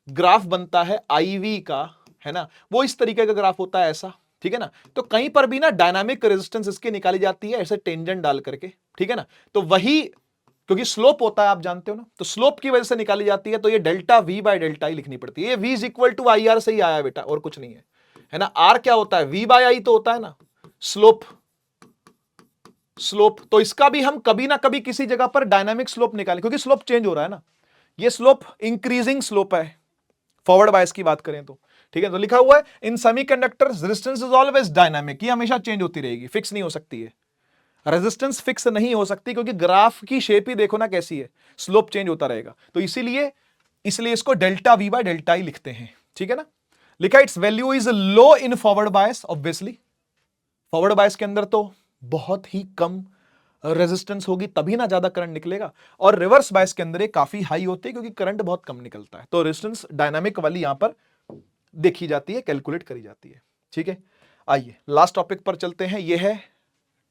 ग्राफ बनता है IV का, है ना, वो इस तरीके का ग्राफ होता है ऐसा, ठीक है ना। तो कहीं पर भी ना डायनामिक रेजिस्टेंस इसकी निकाली जाती है ऐसे टेंजेंट डाल करके, ठीक है ना। तो वही, क्योंकि स्लोप होता है आप जानते हो ना, तो स्लोप की वजह से निकाली जाती है, तो ये delta V by delta I लिखनी पड़ती है। ये V is equal to IR से ही आया बेटा, और कुछ नहीं है ना। R क्या होता है, V बाय I तो होता है ना, स्लोप, स्लोप। तो इसका भी हम कभी ना कभी किसी जगह पर डायनामिक स्लोप निकालें, क्योंकि स्लोप चेंज हो रहा है ना, ये स्लोप इंक्रीजिंग स्लोप है फॉरवर्ड बायस की बात करें तो, ठीक है। तो लिखा हुआ है in semiconductors resistance is always dynamic, ये हमेशा चेंज होती रहेगी, फिक्स नहीं हो सकती है। रेजिस्टेंस फिक्स नहीं हो सकती, क्योंकि ग्राफ की शेप ही देखो ना कैसी है, स्लोप चेंज होता रहेगा। तो इसीलिए इसको delta V by delta I लिखते हैं, ठीक है ना। लिखा it's value is low in forward bias, obviously forward bias के अंदर तो बहुत ही कम रेजिस्टेंस होगी, तभी ना ज्यादा करंट निकलेगा, और रिवर्स बायस के अंदर ये काफी हाई होती है, क्योंकि करंट बहुत कम निकलता है। तो रेजिस्टेंस डायनामिक वाली यहां पर देखी जाती है, कैलकुलेट करी जाती है, ठीक है। आइए लास्ट टॉपिक पर चलते हैं, ये है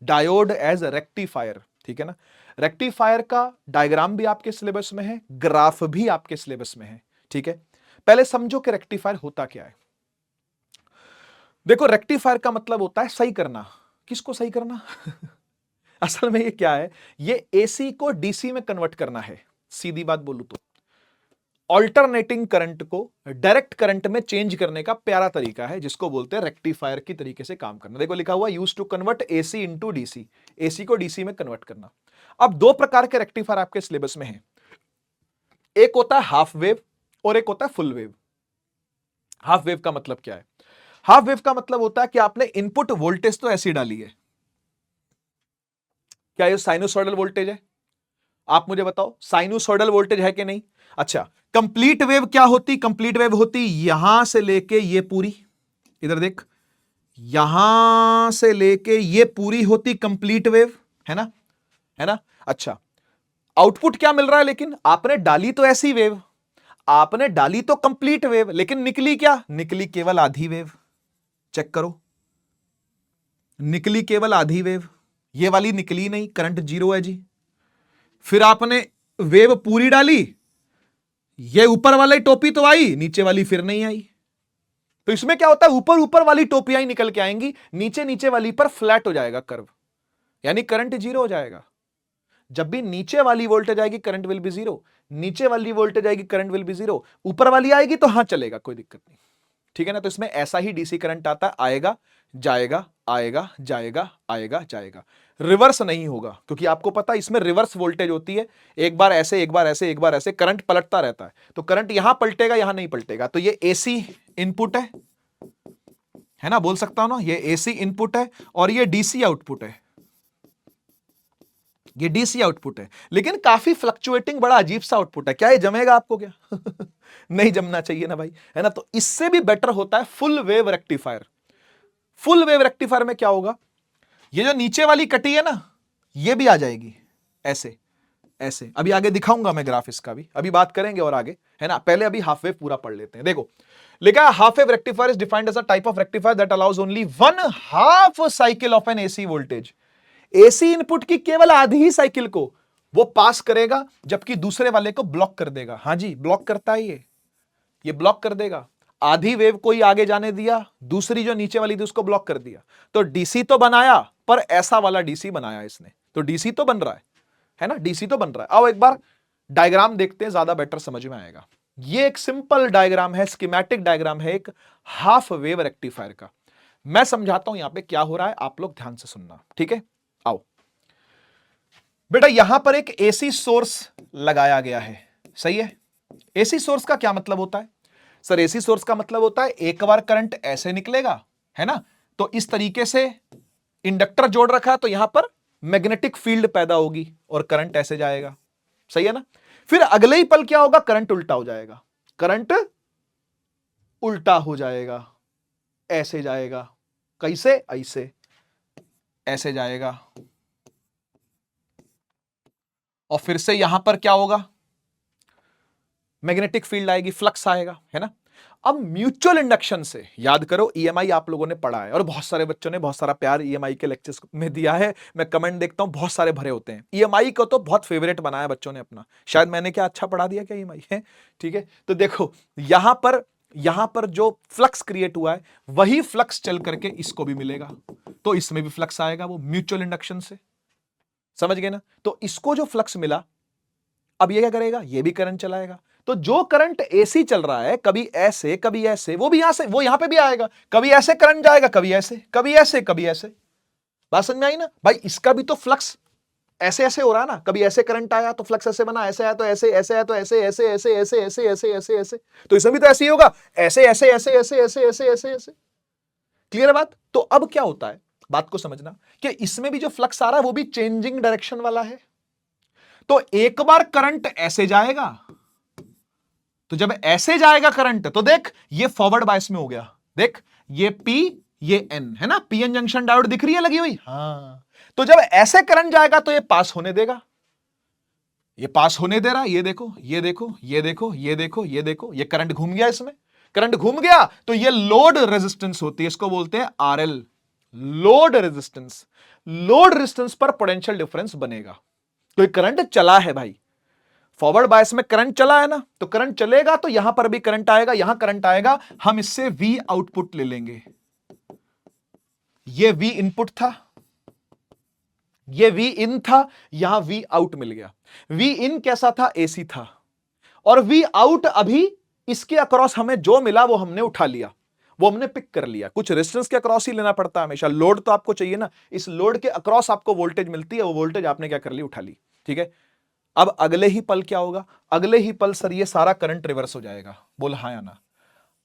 डायोड एज रेक्टिफायर, ठीक है ना। रेक्टिफायर का डायग्राम भी आपके सिलेबस में है, ग्राफ भी आपके सिलेबस में है, ठीक है। पहले समझो कि रेक्टिफायर होता क्या है। देखो रेक्टिफायर का मतलब होता है सही करना। किसको सही करना असल में ये क्या है, ये AC को DC में कन्वर्ट करना है, सीधी बात बोलूं तो ऑल्टरनेटिंग करंट को डायरेक्ट करंट में चेंज करने का प्यारा तरीका है, जिसको बोलते हैं रेक्टिफायर की तरीके से काम करना। देखो लिखा हुआ use to convert AC into DC, AC को DC में कन्वर्ट करना। अब दो प्रकार के रेक्टिफायर आपके सिलेबस में हैं, एक होता है हाफ वेव और एक होता है फुल वेव। हाफ वेव का मतलब क्या है, हाफ वेव का मतलब होता है कि आपने इनपुट वोल्टेज तो ऐसी डाली है, क्या ये साइनोसॉइडल वोल्टेज है, आप मुझे बताओ साइनोसॉइडल वोल्टेज है कि नहीं। अच्छा, कंप्लीट वेव क्या होती, कंप्लीट वेव होती यहां से लेके ये पूरी, इधर देख, यहां से लेके ये पूरी होती कंप्लीट वेव, है ना, है ना। अच्छा, आउटपुट क्या मिल रहा है, लेकिन आपने डाली तो ऐसी वेव, आपने डाली तो कंप्लीट वेव, लेकिन निकली क्या, निकली केवल आधी वेव। चेक करो, निकली केवल आधी वेव, ये वाली निकली नहीं, करंट 0 है जी। फिर आपने वेव पूरी डाली, ये ऊपर वाली टोपी तो आई, नीचे वाली फिर नहीं आई। तो इसमें क्या होता है, ऊपर ऊपर वाली टोपियां ही निकल के आएंगी, नीचे नीचे वाली पर फ्लैट हो जाएगा कर्व, यानी करंट 0 हो जाएगा। जब भी नीचे वाली वोल्टेज आएगी करंट विल बी 0, नीचे वाली वोल्टेज आएगी करंट विल बी 0, ऊपर वाली आएगी तो हां चलेगा, कोई दिक्कत नहीं, ठीक है ना। तो इसमें ऐसा ही DC करंट आता है, आएगा जाएगा आएगा जाएगा आएगा जाएगा, रिवर्स नहीं होगा, क्योंकि आपको पता है इसमें रिवर्स वोल्टेज होती है, एक बार ऐसे एक बार ऐसे एक बार ऐसे, करंट पलटता रहता है। तो करंट यहां पलटेगा यहां नहीं पलटेगा। तो ये AC इनपुट है ना, बोल सकता हूं ना, ये AC इनपुट है और ये DC आउटपुट है, ये DC आउटपुट है, लेकिन काफी फ्लक्चुएटिंग, बड़ा अजीब सा आउटपुट है। क्या ये जमेगा आपको क्या नहीं जमना चाहिए ना भाई, है ना। तो इससे भी बेटर होता है full wave rectifier. Full wave rectifier में क्या होगा, ये जो नीचे वाली कटी है ना, ये भी आ जाएगी ऐसे ऐसे। अभी आगे दिखाऊंगा मैं ग्राफ इसका भी, अभी बात करेंगे और आगे, है ना। पहले अभी हाफ वेव पूरा पढ़ लेते हैं। देखो लिखा है half wave rectifier is defined as a type of rectifier that allows only 1/2 cycle of an AC voltage. AC input की केवल आधी ही साइकिल को वो पास करेगा, जबकि दूसरे वाले को ब्लॉक कर देगा। हां जी, ब्लॉक करता है ये ब्लॉक कर देगा। आधी वेव को ही आगे जाने दिया, दूसरी जो नीचे वाली थी उसको ब्लॉक कर दिया। तो DC तो बनाया, पर ऐसा वाला DC बनाया इसने, तो DC तो बन रहा है ना, DC तो बन रहा है। आओ एक बार डायग्राम देखते हैं, ज्यादा बेटर समझ में आएगा। ये एक सिंपल डायग्राम है, स्कीमेटिक डायग्राम है एक हाफ वेव रेक्टिफायर का। मैं समझाता हूं यहां पे क्या हो रहा है, आप लोग ध्यान से सुनना, ठीक है। आओ बेटा, यहां पर एक AC सोर्स लगाया गया है, सही है। AC सोर्स का क्या मतलब होता है सर, AC सोर्स का मतलब होता है एक बार करंट ऐसे निकलेगा, है ना, तो इस तरीके से इंडक्टर जोड़ रखा है, तो यहां पर मैग्नेटिक फील्ड पैदा होगी और करंट ऐसे जाएगा, सही है ना। फिर अगले ही पल क्या होगा, करंट उल्टा हो जाएगा, करंट उल्टा हो जाएगा, ऐसे जाएगा, कैसे, ऐसे, ऐसे जाएगा, और फिर से यहां पर क्या होगा, मैग्नेटिक फील्ड आएगी, फ्लक्स आएगा, है ना। अब म्यूचुअल इंडक्शन से याद करो, ईएमआई आप लोगों ने पढ़ा है और बहुत सारे बच्चों ने बहुत सारा प्यार ईएमआई के लेक्चर्स में दिया है। मैं कमेंट देखता हूं बहुत सारे भरे होते हैं। ईएमआई को तो बहुत फेवरेट बनाया बच्चों ने अपना, शायद मैंने क्या अच्छा पढ़ा दिया क्या ईएमआई है, ठीक है। तो देखो यहां पर जो फ्लक्स क्रिएट हुआ है वही फ्लक्स चल करके इसको भी मिलेगा, तो इसमें भी फ्लक्स आएगा, वो म्यूचुअल इंडक्शन से, समझ गए ना। तो इसको जो फ्लक्स मिला, अब ये क्या करेगा, ये भी करंट चलाएगा। तो जो करंट एसी चल रहा है, कभी ऐसे कभी ऐसे, वो भी यहां से, वो यहां पे भी आएगा, कभी ऐसे करंट जाएगा, कभी ऐसे कभी ऐसे कभी ऐसे। बात समझ में आई ना भाई, इसका भी तो फ्लक्स ऐसे ऐसे हो रहा है ना, कभी ऐसे करंट आया तो फ्लक्स ऐसे बना, ऐसे आया तो ऐसे, ऐसे आया तो ऐसे, ऐसे ऐसे ऐसे ऐसे ऐसे ऐसे ऐसे, तो इसमें भी तो ऐसे ही होगा, ऐसे ऐसे ऐसे ऐसे ऐसे ऐसे ऐसे ऐसे। क्लियर बात। तो अब क्या होता है, बात को समझना कि इसमें भी जो फ्लक्स आ रहा है वो भी चेंजिंग डायरेक्शन वाला है। तो एक बार करंट ऐसे जाएगा, तो जब ऐसे जाएगा करंट, तो देख ये फॉरवर्ड बायस में हो गया, देख ये P ये N है ना, पीएन जंक्शन डायोड दिख रही है लगी हुई, हाँ। तो जब ऐसे करंट जाएगा तो ये पास होने देगा, ये पास होने दे रहा, ये देखो ये देखो ये देखो ये देखो ये देखो, ये करंट घूम गया, इसमें करंट घूम गया, तो ये लोड रेजिस्टेंस होती है, इसको बोलते हैं RL, load resistance. Load resistance पर पोटेंशियल डिफरेंस बनेगा। तो ये करंट चला है भाई, फॉरवर्ड बायस में करंट चला है ना, तो करंट चलेगा तो यहां पर भी करंट आएगा, यहां करंट आएगा, हम इससे V आउटपुट ले लेंगे। ये V इनपुट था, ये V इन था, यहां V आउट मिल गया। V इन कैसा था, AC था, और V आउट अभी इसके अक्रॉस हमें जो मिला वो हमने उठा लिया, वो हमने पिक कर लिया। कुछ रेजिस्टेंस के अक्रॉस ही लेना पड़ता है हमेशा, लोड तो आपको चाहिए ना, इस लोड के अक्रॉस आपको वोल्टेज मिलती है, वो वोल्टेज आपने क्या कर ली, उठा ली, ठीक है। अब अगले ही पल क्या होगा, अगले ही पल सर ये सारा करंट रिवर्स हो जाएगा, बोल हाँ या ना।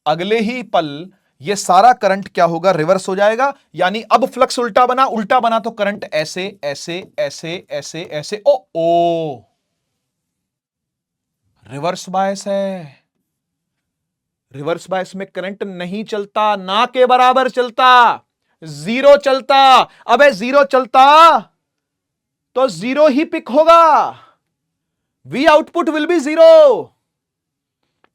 अगले ही पल ये सारा करंट क्या होगा, रिवर्स हो जाएगा, यानी अब फ्लक्स उल्टा बना, उल्टा बना तो करंट ऐसे ऐसे ऐसे ऐसे ऐसे, ओ रिवर्स बायस है। रिवर्स बायस में करंट नहीं चलता, ना के बराबर चलता, जीरो चलता। अबे जीरो चलता तो जीरो ही पिक होगा, V output will be zero,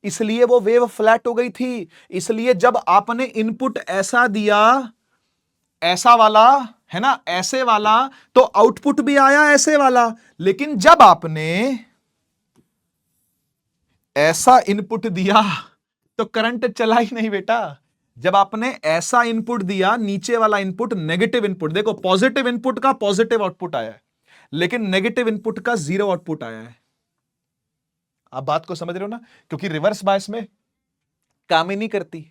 इसलिए वो वेव फ्लैट हो गई थी। इसलिए जब आपने इनपुट ऐसा दिया, ऐसा वाला है ना, ऐसे वाला, तो आउटपुट भी आया ऐसे वाला। लेकिन जब आपने ऐसा इनपुट दिया तो करंट चला ही नहीं बेटा। जब आपने ऐसा इनपुट दिया, नीचे वाला इनपुट नेगेटिव इनपुट, देखो पॉजिटिव इनपुट का पॉजिटिव आउटपुट आया है, लेकिन नेगेटिव इनपुट का जीरो आउटपुट आया है। आप बात को समझ रहे हो ना, क्योंकि रिवर्स बायस में काम ही नहीं करती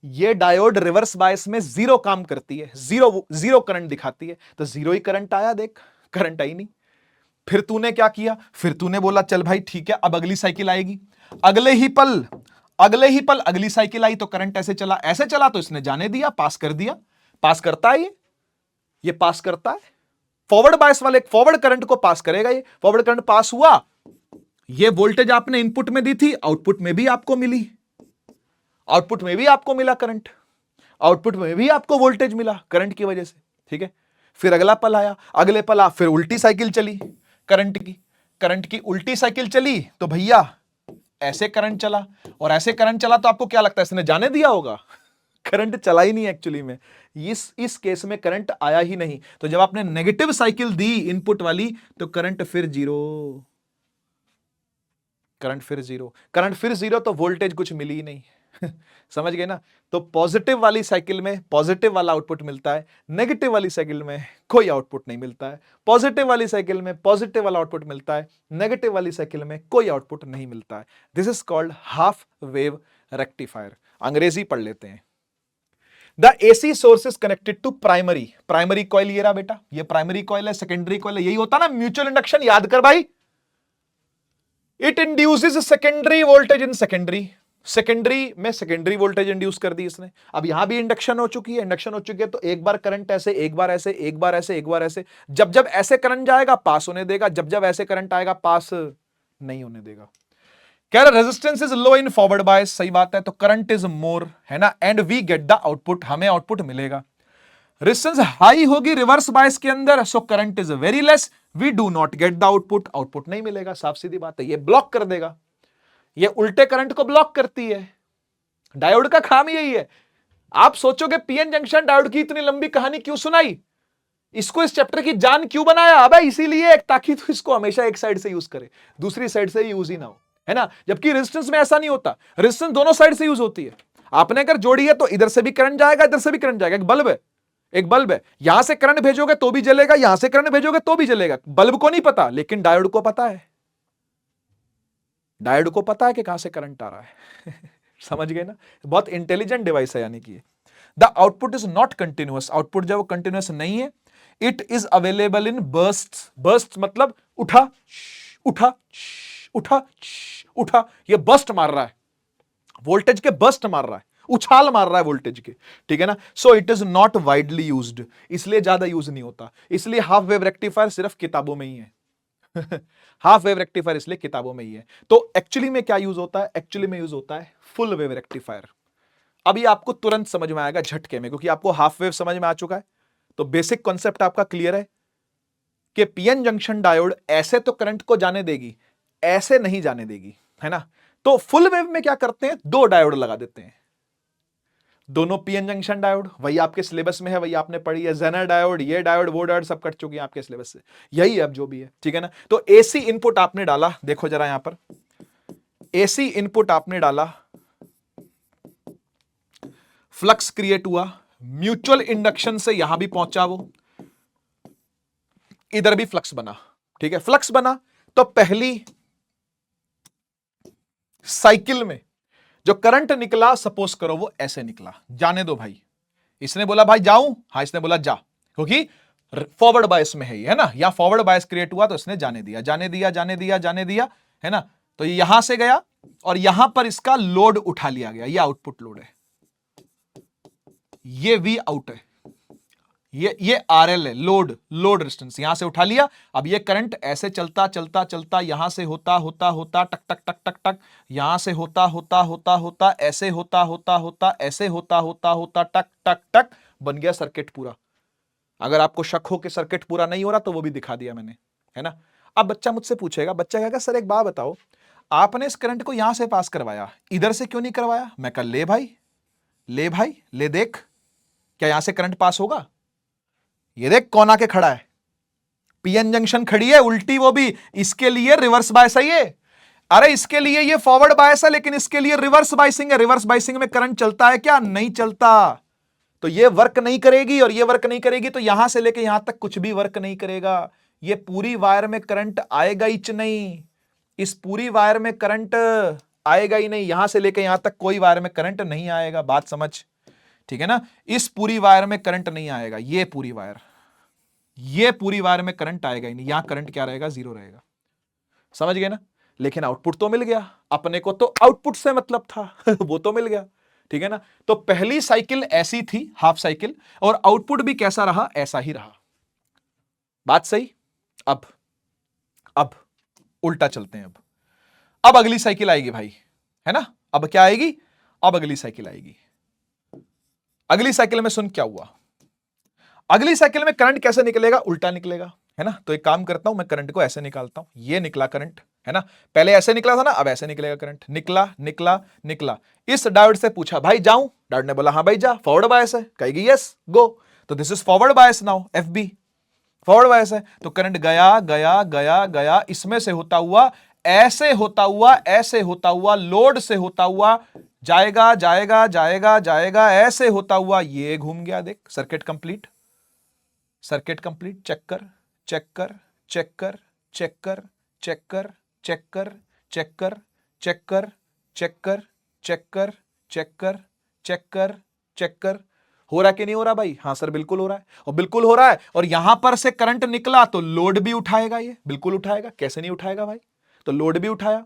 ये डायोड, रिवर्स बायस में जीरो काम करती है, जीरो जीरो करंट दिखाती है, तो जीरो ही करंट आया, देख करंट आई नहीं। फिर तूने क्या किया, फिर तूने बोला चल भाई ठीक है, अब अगली साइकिल आएगी, अगले ही पल अगली साइकिल आई तो करंट ऐसे चला, ऐसे चला तो इसने जाने दिया, पास कर दिया, पास करता है ये पास करता है, फॉरवर्ड बायस वाले फॉरवर्ड करंट को पास करेगा, ये फॉरवर्ड करंट पास हुआ, ये वोल्टेज आपने इनपुट में दी थी, आउटपुट में भी आपको मिली, आउटपुट में भी आपको मिला करंट, आउटपुट में भी आपको वोल्टेज मिला करंट की वजह से, ठीक है। फिर अगला पल आया, अगले पल फिर उल्टी साइकिल चली करंट की उल्टी साइकिल चली, तो भैया ऐसे करंट चला, और ऐसे करंट चला तो आपको क्या लगता है इसने जाने दिया होगा, करंट चला ही नहीं एक्चुअली में, इस केस में करंट आया ही नहीं। तो जब आपने नेगेटिव साइकिल दी इनपुट वाली, तो करंट फिर जीरो, करंट फिर जीरो, तो वोल्टेज कुछ मिली ही नहीं समझ गए ना। तो पॉजिटिव वाली साइकिल में पॉजिटिव वाला आउटपुट मिलता है, नेगेटिव वाली साइकिल में कोई आउटपुट नहीं मिलता है, पॉजिटिव वाली साइकिल में पॉजिटिव वाला आउटपुट मिलता है, नेगेटिव वाली साइकिल में कोई आउटपुट नहीं मिलता है। This is called half wave rectifier. अंग्रेजी पढ़ लेते हैं। The AC source is connected to primary coil, ये रहा बेटा, ये प्राइमरी कॉइल है, सेकेंडरी कॉइल है, यही होता ना म्यूचुअल इंडक्शन, याद कर भाई। It induces secondary voltage in secondary, secondary में सेकेंडरी वोल्टेज इंड्यूस कर दी इसने। अब यहां भी इंडक्शन हो चुकी है, इंडक्शन हो चुकी है, तो एक बार करंट ऐसे, एक बार ऐसे, एक बार ऐसे, एक बार ऐसे, जब जब ऐसे करंट जाएगा पास होने देगा, जब जब ऐसे करंट आएगा पास नहीं होने देगा। कह रहा resistance is low in forward bias, सही बात है, तो करंट इज मोर, है ना, and we get the output, हमें आउटपुट मिलेगा। रेजिस्टेंस हाई होगी रिवर्स बायस के अंदर, so current is very less, we do not get the output, output नहीं मिलेगा, साफ सीधी बात है, ये ब्लॉक कर देगा, ये उल्टे करंट को ब्लॉक करती है। डायोड का काम यही है। आप सोचोगे पीएन जंक्शन डायोड की इतनी लंबी कहानी क्यों सुनाई, इसको इस चैप्टर की जान क्यों बनाया, अबे इसीलिए ताकि तो इसको हमेशा एक साइड से यूज करे, दूसरी साइड से यूज ही ना हो, है ना। जबकि रेजिस्टेंस में ऐसा नहीं होता, रेजिस्टेंस दोनों साइड से यूज होती है। आपने अगर जोड़ी है तो इधर से भी करंट जाएगा, इधर से भी करंट जाएगा। एक बल्ब है, एक बल्ब है, यहां से करंट भेजोगे तो भी जलेगा, यहां से करंट भेजोगे तो भी जलेगा। बल्ब को नहीं पता, लेकिन डायोड को पता है, डायोड को पता है कि कहां से करंट आ रहा है। समझ गए ना, बहुत इंटेलिजेंट डिवाइस है। यानी कि the output is not continuous, output जब वो कंटिन्यूअस नहीं है, it is available in burst, burst मतलब उठा उठा उठा उठा, ये बर्स्ट मार रहा है, वोल्टेज के बर्स्ट मार रहा है, उछाल मार रहा है वोल्टेज के, ठीक है ना। So it is not widely used, इसलिए ज्यादा यूज नहीं होता, इसलिए हाफ वेव रेक्टिफायर सिर्फ किताबों में ही है। हाफ वेव रेक्टिफायर इसलिए किताबों में ही है। तो एक्चुअली में क्या यूज होता है, एक्चुअली में यूज होता है फुल वेव रेक्टिफायर। अभी आपको तुरंत समझ में आएगा झटके में, क्योंकि आपको हाफ वेव समझ में आ चुका है, तो बेसिक कॉन्सेप्ट आपका क्लियर है कि पीएन जंक्शन डायोड ऐसे तो करंट को जाने देगी, ऐसे नहीं जाने देगी, है ना। तो फुल वेव में क्या करते हैं, दो डायोड लगा देते हैं, दोनों पीएन जंक्शन डायोड, वही आपके सिलेबस में है, वही आपने पढ़ी है, जेनर डायोड, ये डायोड, वो डायोड, सब कट चुकी है आपके सिलेबस से, यही है अब जो भी है, ठीक है ना। तो एसी इनपुट आपने डाला, देखो जरा यहां पर एसी इनपुट आपने डाला, फ्लक्स क्रिएट हुआ, म्यूचुअल इंडक्शन से यहां भी पहुंचा वो, इधर भी फ्लक्स बना, ठीक है। फ्लक्स बना तो पहली साइकिल में जो करंट निकला, सपोज करो वो ऐसे निकला, जाने दो भाई, इसने बोला भाई जाऊं, हाँ इसने बोला जा, क्योंकि फॉरवर्ड बायस में है ये, है ना, या फॉरवर्ड बायस क्रिएट हुआ तो इसने जाने दिया, जाने दिया, जाने दिया, जाने दिया, है ना। तो ये यहां से गया और यहां पर इसका लोड उठा लिया गया, ये आउटपुट लोड है, ये वी आउट है, ये आरएल है, लोड, लोड रेजिस्टेंस यहां से उठा लिया। अब ये करंट ऐसे चलता चलता चलता यहां से होता होता होता टक टक टक टक टक, यहां से होता होता होता होता ऐसे होता होता होता ऐसे होता होता होता टक टक टक, बन गया सर्किट पूरा। अगर आपको शक हो कि सर्किट पूरा नहीं हो रहा तो वो भी दिखा दिया मैंने, है ना। अब बच्चा मुझसे पूछेगा, बच्चा कहेगा सर एक बात बताओ, आपने इस करंट को यहां से पास करवाया, इधर से क्यों नहीं करवाया। मैं कहा ले भाई, ले भाई, ले देख, क्या यहां से करंट पास होगा। ये देख कौन आके खड़ा है, पीएन जंक्शन खड़ी है उल्टी, वो भी इसके लिए रिवर्स बायस है ये, अरे इसके लिए ये फॉरवर्ड बायस है, लेकिन इसके लिए रिवर्स बायसिंग है। रिवर्स बायसिंग में करंट चलता है क्या, नहीं चलता, तो ये वर्क नहीं करेगी और ये वर्क नहीं करेगी, तो यहां से लेके यहां तक कुछ भी वर्क नहीं करेगा। ये पूरी वायर में करंट आएगा ही नहीं, इस पूरी वायर में करंट आएगा ही नहीं, यहां से लेके यहां तक कोई वायर में करंट नहीं आएगा, बात समझ, ठीक है ना। इस पूरी वायर में करंट नहीं आएगा, ये पूरी वायर, ये पूरी वायर में करंट आएगा ही नहीं, यहां करंट क्या रहेगा, जीरो रहेगा, समझ गए ना। लेकिन आउटपुट तो मिल गया, अपने को तो आउटपुट से मतलब था वो तो मिल गया, ठीक है ना। तो पहली साइकिल ऐसी थी, हाफ साइकिल, और आउटपुट भी कैसा रहा, ऐसा ही रहा, बात सही। अब उल्टा चलते हैं, अब अगली साइकिल आएगी भाई, है ना। अब क्या आएगी, अब अगली साइकिल आएगी। अगली साइकिल में सुन क्या हुआ, अगली साइकिल में करंट कैसे निकलेगा, उल्टा निकलेगा, है ना। तो एक काम करता हूं, मैं करंट को ऐसे निकालता हूं, ये निकला करंट, है ना, पहले ऐसे निकला था ना, अब ऐसे निकलेगा करंट, निकला निकला निकला। इस डायोड से पूछा भाई जाऊं, डायोड ने बोला हाँ भाई जा, फॉरवर्ड बायस है, कहेगी यस गो, तो this is forward bias now, FB forward bias है, तो करंट गया गया गया गया, इसमें से होता हुआ, ऐसे होता हुआ, ऐसे होता हुआ, लोड से होता हुआ, जाएगा जाएगा जाएगा जाएगा, ऐसे होता हुआ, ये घूम गया, देख circuit complete, circuit complete. Check कर चेक कर चेक कर चेक कर चेक कर चेक कर चेक कर चेक कर चेक कर चेक कर चेक कर चेक कर चेक कर, हो रहा कि नहीं हो रहा भाई, हाँ सर बिल्कुल हो रहा है, और बिल्कुल हो रहा है, और यहां पर से करंट निकला तो लोड भी उठाएगा, ये बिल्कुल उठाएगा, कैसे नहीं उठाएगा भाई, तो लोड भी उठाया।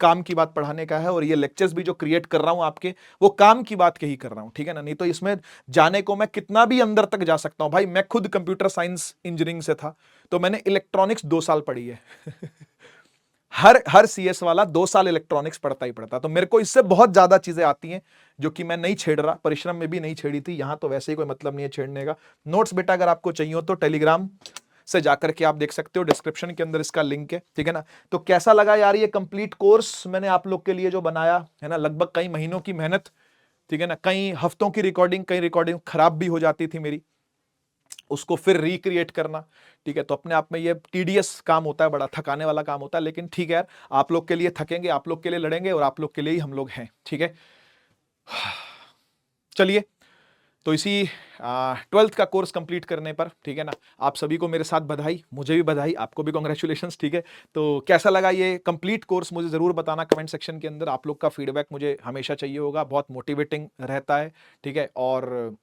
काम की बात पढ़ाने का है, और ये लेक्चर्स भी जो क्रिएट कर रहा हूं आपके, वो काम की बात के ही कर रहा हूं, ठीक है ना। नहीं तो इसमें जाने को मैं कितना भी अंदर तक जा सकता हूं भाई। मैं खुद कंप्यूटर साइंस इंजीनियरिंग से था, तो मैंने इलेक्ट्रॉनिक्स 2 साल पढ़ी है। हर सीएस वाला 2 साल इलेक्ट्रॉनिक्स पढ़ता ही पढ़ता, तो मेरे को इससे बहुत ज्यादा चीजें आती हैं जो कि मैं नहीं छेड़ रहा। परिश्रम में भी नहीं छेड़ी थी, यहां तो वैसे ही कोई मतलब नहीं है छेड़ने का। नोट्स बेटा अगर आपको चाहिए हो तो टेलीग्राम से जाकर के आप देख सकते हो, डिस्क्रिप्शन के अंदर इसका लिंक है, ठीक है ना। तो कैसा लगा यार ये कंप्लीट कोर्स मैंने आप लोग के लिए जो बनाया है ना, लगभग कई महीनों की मेहनत, ठीक है ना, कई हफ्तों की रिकॉर्डिंग, कई रिकॉर्डिंग खराब भी हो जाती थी मेरी, उसको फिर रिक्रिएट करना, ठीक है। तो अपने आप में ये टीडीएस काम होता है, बड़ा थकाने वाला काम होता है, लेकिन ठीक है यार, आप लोग के लिए थकेंगे, आप लोग के लिए लड़ेंगे, और आप लोग के लिए ही हम लोग हैं, ठीक है। चलिए, तो इसी 12th का कोर्स कंप्लीट करने पर, ठीक है ना, आप सभी को मेरे साथ बधाई, मुझे भी बधाई, आपको भी कॉन्ग्रेचुलेशंस, ठीक है। तो कैसा लगा ये कंप्लीट कोर्स मुझे जरूर बताना कमेंट सेक्शन के अंदर। आप लोग का फीडबैक मुझे हमेशा चाहिए होगा, बहुत मोटिवेटिंग रहता है, ठीक है। और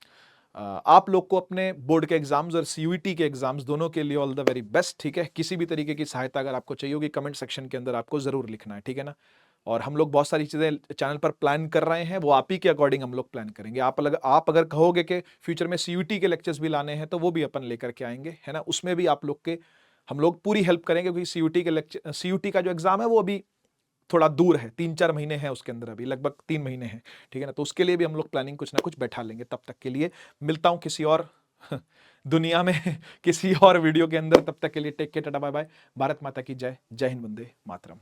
आप लोग को अपने बोर्ड के एग्जाम्स और सीयूईटी के एग्जाम्स दोनों के लिए ऑल द वेरी बेस्ट, ठीक है। किसी भी तरीके की सहायता अगर आपको चाहिए होगी, कमेंट सेक्शन के अंदर आपको जरूर लिखना है, ठीक है ना। और हम लोग बहुत सारी चीजें चैनल पर प्लान कर रहे हैं, वो आप ही के अकॉर्डिंग हम लोग प्लान करेंगे। आप अगर कहोगे कि फ्यूचर में सीयूईटी के लेक्चर्स भी लाने हैं, तो वो भी अपन लेकर के आएंगे, है ना। उसमें भी आप लोग के हम लोग पूरी हेल्प करेंगे, क्योंकि सीयूईटी का जो एग्जाम है वो अभी थोड़ा दूर है, 3-4 महीने हैं उसके अंदर, अभी लगभग 3 महीने हैं, ठीक है ना। तो उसके लिए भी हम लोग प्लानिंग कुछ ना कुछ बैठा लेंगे। तब तक के लिए मिलता हूं किसी और दुनिया में किसी और वीडियो के अंदर। तब तक के लिए टेक केयर, टाटा बाय बाय। भारत माता की जय, जय हिंद, वंदे मातरम।